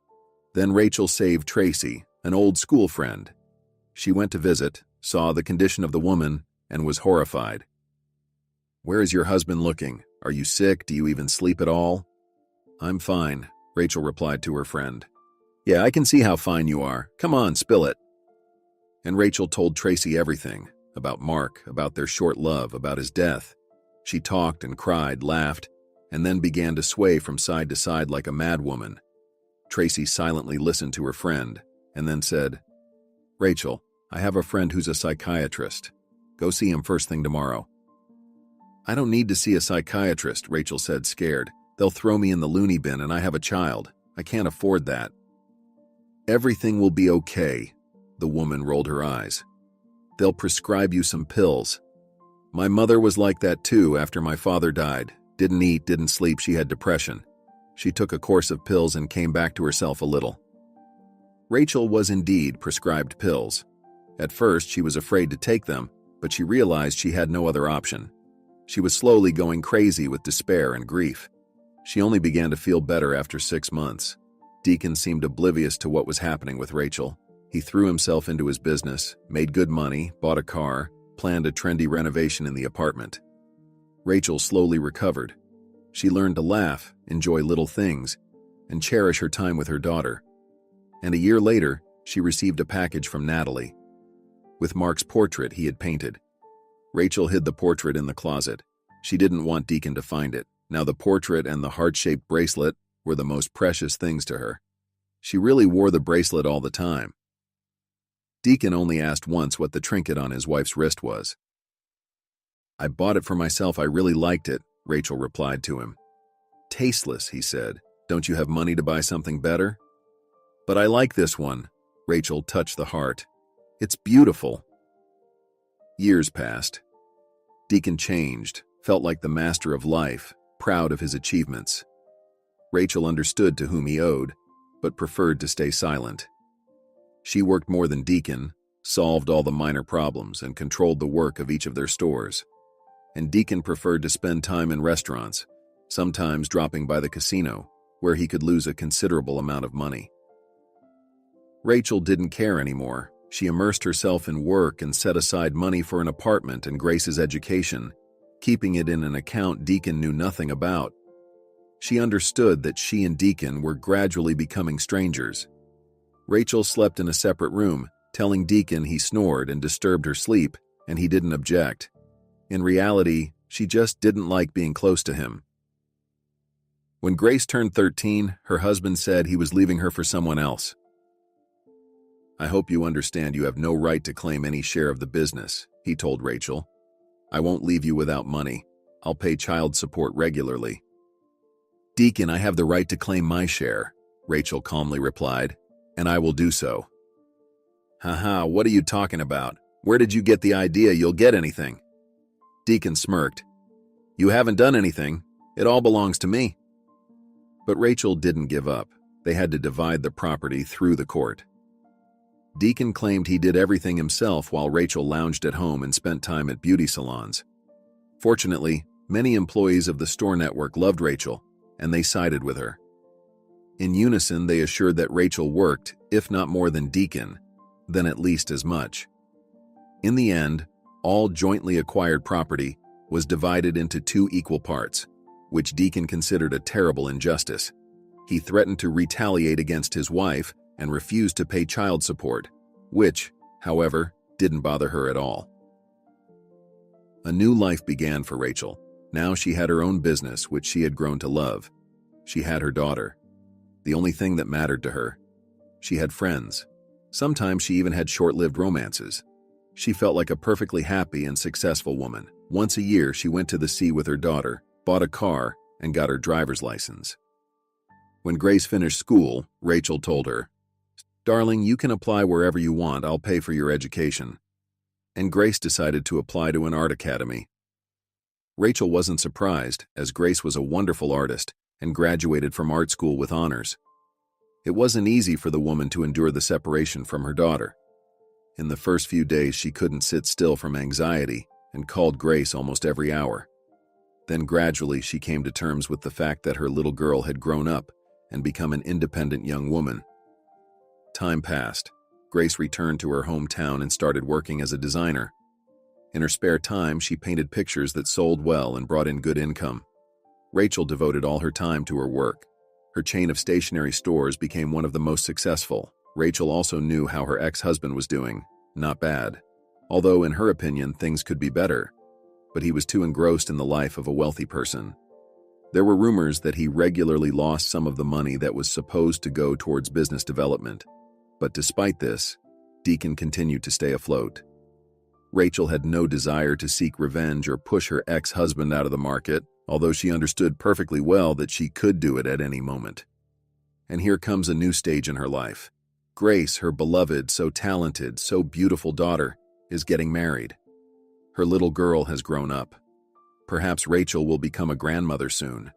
Then Rachel saved Tracy, an old school friend. She went to visit, saw the condition of the woman, and was horrified. "Where is your husband looking? Are you sick? Do you even sleep at all?" "I'm fine," Rachel replied to her friend. "Yeah, I can see how fine you are. Come on, spill it." And Rachel told Tracy everything, about Mark, about their short love, about his death. She talked and cried, laughed, and then began to sway from side to side like a madwoman. Tracy silently listened to her friend, and then said, "Rachel, I have a friend who's a psychiatrist. Go see him first thing tomorrow." "I don't need to see a psychiatrist," Rachel said, scared. "They'll throw me in the loony bin and I have a child. I can't afford that." "Everything will be okay," the woman rolled her eyes. "They'll prescribe you some pills. My mother was like that too after my father died. Didn't eat, didn't sleep, she had depression. She took a course of pills and came back to herself a little." Rachel was indeed prescribed pills. At first, she was afraid to take them, but she realized she had no other option. She was slowly going crazy with despair and grief. She only began to feel better after 6 months. Deacon seemed oblivious to what was happening with Rachel. He threw himself into his business, made good money, bought a car, planned a trendy renovation in the apartment. Rachel slowly recovered. She learned to laugh, enjoy little things, and cherish her time with her daughter. And a year later, she received a package from Natalie with Mark's portrait he had painted. Rachel hid the portrait in the closet. She didn't want Deacon to find it. Now the portrait and the heart-shaped bracelet were the most precious things to her. She really wore the bracelet all the time. Deacon only asked once what the trinket on his wife's wrist was. "I bought it for myself. I really liked it," Rachel replied to him. "Tasteless," he said. "Don't you have money to buy something better?" "But I like this one." Rachel touched the heart. "It's beautiful." Years passed. Deacon changed, felt like the master of life, proud of his achievements. Rachel understood to whom he owed, but preferred to stay silent. She worked more than Deacon, solved all the minor problems, and controlled the work of each of their stores. And Deacon preferred to spend time in restaurants, sometimes dropping by the casino, where he could lose a considerable amount of money. Rachel didn't care anymore. She immersed herself in work and set aside money for an apartment and Grace's education, keeping it in an account Deacon knew nothing about. She understood that she and Deacon were gradually becoming strangers. Rachel slept in a separate room, telling Deacon he snored and disturbed her sleep, and he didn't object. In reality, she just didn't like being close to him. When Grace turned 13, her husband said he was leaving her for someone else. "I hope you understand you have no right to claim any share of the business," he told Rachel. "I won't leave you without money. I'll pay child support regularly." "Deacon, I have the right to claim my share," Rachel calmly replied, "and I will do so." "Haha, what are you talking about? Where did you get the idea you'll get anything?" Deacon smirked. "You haven't done anything. It all belongs to me." But Rachel didn't give up. They had to divide the property through the court. Deacon claimed he did everything himself while Rachel lounged at home and spent time at beauty salons. Fortunately, many employees of the store network loved Rachel, and they sided with her. In unison, they assured that Rachel worked, if not more than Deacon, then at least as much. In the end, all jointly acquired property was divided into 2 equal parts, which Deacon considered a terrible injustice. He threatened to retaliate against his wife and refused to pay child support, which, however, didn't bother her at all. A new life began for Rachel. Now she had her own business, which she had grown to love. She had her daughter, the only thing that mattered to her. She had friends. Sometimes she even had short-lived romances. She felt like a perfectly happy and successful woman. Once a year, she went to the sea with her daughter, bought a car, and got her driver's license. When Grace finished school, Rachel told her, "Darling, you can apply wherever you want. I'll pay for your education." And Grace decided to apply to an art academy. Rachel wasn't surprised, as Grace was a wonderful artist and graduated from art school with honors. It wasn't easy for the woman to endure the separation from her daughter. In the first few days, she couldn't sit still from anxiety and called Grace almost every hour. Then gradually, she came to terms with the fact that her little girl had grown up and become an independent young woman. Time passed. Grace returned to her hometown and started working as a designer. In her spare time, she painted pictures that sold well and brought in good income. Rachel devoted all her time to her work. Her chain of stationery stores became one of the most successful. Rachel also knew how her ex-husband was doing. Not bad. although in her opinion things could be better, but he was too engrossed in the life of a wealthy person. There were rumors that he regularly lost some of the money that was supposed to go towards business development, but despite this, Deacon continued to stay afloat. Rachel had no desire to seek revenge or push her ex-husband out of the market, although she understood perfectly well that she could do it at any moment. And here comes a new stage in her life. Grace, her beloved, so talented, so beautiful daughter, is getting married. Her little girl has grown up. Perhaps Rachel will become a grandmother soon.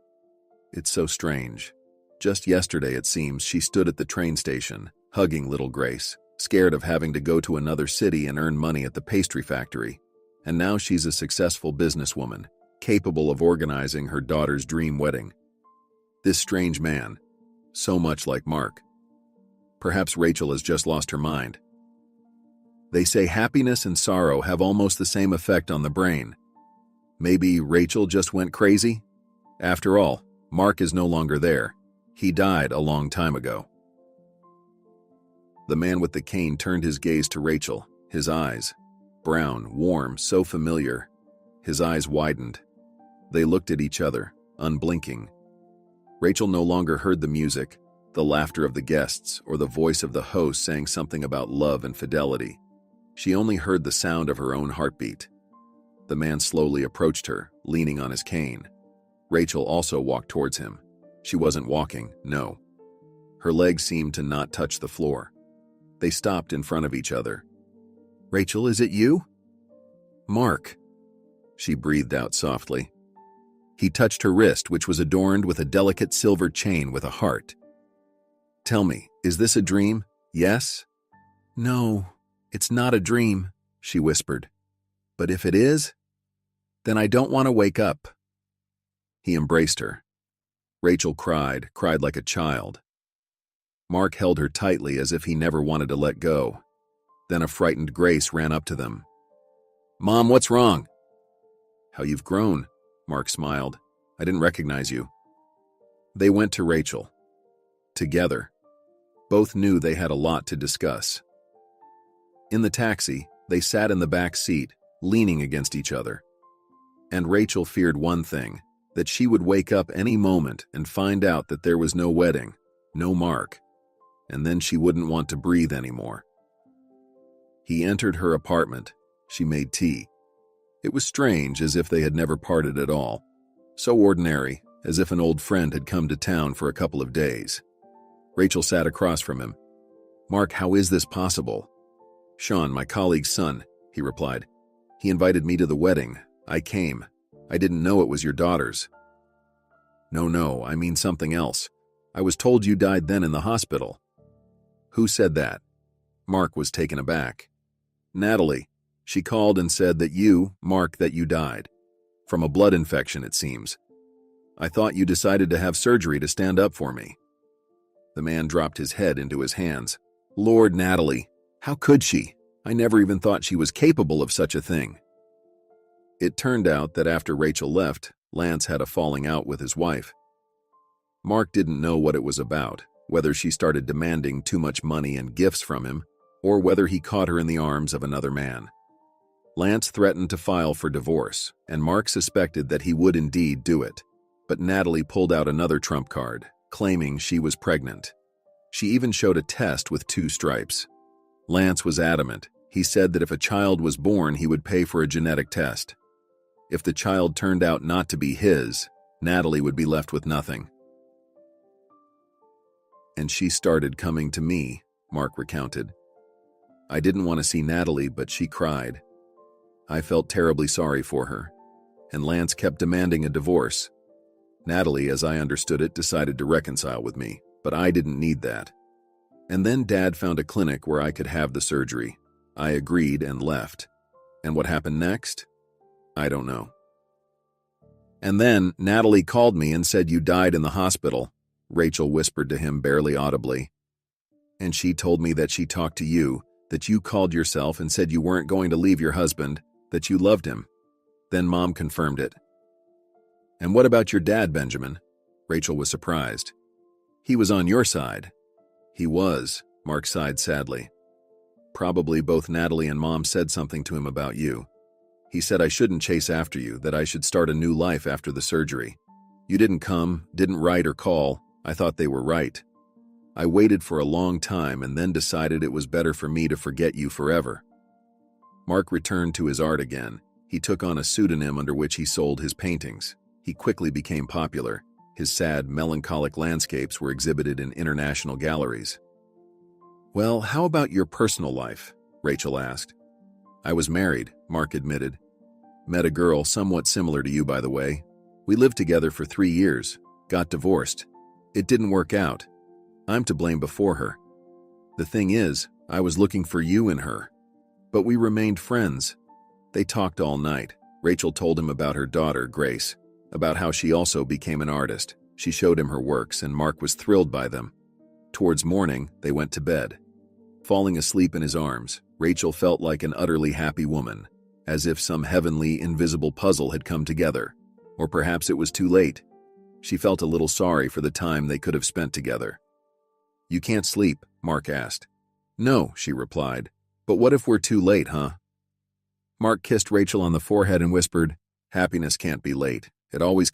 It's so strange. Just yesterday, it seems, she stood at the train station, hugging little Grace, scared of having to go to another city and earn money at the pastry factory. And now she's a successful businesswoman, capable of organizing her daughter's dream wedding. This strange man, so much like Mark. Perhaps Rachel has just lost her mind. They say happiness and sorrow have almost the same effect on the brain. Maybe Rachel just went crazy? After all, Mark is no longer there. He died a long time ago. The man with the cane turned his gaze to Rachel, his eyes, brown, warm, so familiar. His eyes widened. They looked at each other, unblinking. Rachel no longer heard the music, the laughter of the guests, or the voice of the host saying something about love and fidelity. She only heard the sound of her own heartbeat. The man slowly approached her, leaning on his cane. Rachel also walked towards him. She wasn't walking, no. Her legs seemed to not touch the floor. They stopped in front of each other. "Rachel, is it you?" "Mark," she breathed out softly. He touched her wrist, which was adorned with a delicate silver chain with a heart. "Tell me, is this a dream? Yes?" "No, it's not a dream," she whispered. "But if it is, then I don't want to wake up." He embraced her. Rachel cried like a child. Mark held her tightly as if he never wanted to let go. Then a frightened Grace ran up to them. "Mom, what's wrong?" "How you've grown," Mark smiled. "I didn't recognize you." They went to Rachel. Together. Both knew they had a lot to discuss. In the taxi, they sat in the back seat, leaning against each other. And Rachel feared one thing, that she would wake up any moment and find out that there was no wedding, no Mark, and then she wouldn't want to breathe anymore. He entered her apartment. She made tea. It was strange, as if they had never parted at all. So ordinary, as if an old friend had come to town for a couple of days. Rachel sat across from him. "Mark, how is this possible?" "Sean, my colleague's son," he replied. "He invited me to the wedding. I came. I didn't know it was your daughter's." No, I mean something else. I was told you died then in the hospital." "Who said that?" Mark was taken aback. "Natalie. She called and said that you, Mark, that you died. From a blood infection, it seems. I thought you decided to have surgery to stand up for me." The man dropped his head into his hands. "Lord, Natalie, how could she? I never even thought she was capable of such a thing." It turned out that after Rachel left, Lance had a falling out with his wife. Mark didn't know what it was about, whether she started demanding too much money and gifts from him, or whether he caught her in the arms of another man. Lance threatened to file for divorce, and Mark suspected that he would indeed do it. But Natalie pulled out another trump card, claiming she was pregnant. She even showed a test with 2 stripes. Lance was adamant. He said that if a child was born, he would pay for a genetic test. If the child turned out not to be his, Natalie would be left with nothing. "And she started coming to me," Mark recounted. "I didn't want to see Natalie, but she cried. I felt terribly sorry for her, and Lance kept demanding a divorce. Natalie, as I understood it, decided to reconcile with me, but I didn't need that. And then Dad found a clinic where I could have the surgery. I agreed and left. And what happened next? I don't know." "And then Natalie called me and said you died in the hospital," Rachel whispered to him barely audibly. "And she told me that she talked to you, that you called yourself and said you weren't going to leave your husband, that you loved him. Then Mom confirmed it." "And what about your dad, Benjamin?" Rachel was surprised. "He was on your side." "He was," Mark sighed sadly. Probably both Natalie and Mom said something to him about you. He said I shouldn't chase after you, that I should start a new life after the surgery. You didn't come, didn't write or call. I thought they were right. I waited for a long time and then decided it was better for me to forget you forever. Mark returned to his art again. He took on a pseudonym under which he sold his paintings. He quickly became popular. His sad, melancholic landscapes were exhibited in international galleries. "Well, how about your personal life?" Rachel asked. "I was married," Mark admitted. "Met a girl somewhat similar to you, by the way. We lived together for 3 years, got divorced. It didn't work out. I'm to blame before her. The thing is, I was looking for you in her. But we remained friends." They talked all night. Rachel told him about her daughter, Grace, about how she also became an artist. She showed him her works, and Mark was thrilled by them. Towards morning, they went to bed. Falling asleep in his arms, Rachel felt like an utterly happy woman, as if some heavenly, invisible puzzle had come together. Or perhaps it was too late. She felt a little sorry for the time they could have spent together. "You can't sleep?" Mark asked. "No," she replied. "But what if we're too late, huh?" Mark kissed Rachel on the forehead and whispered, "Happiness can't be late. It always comes."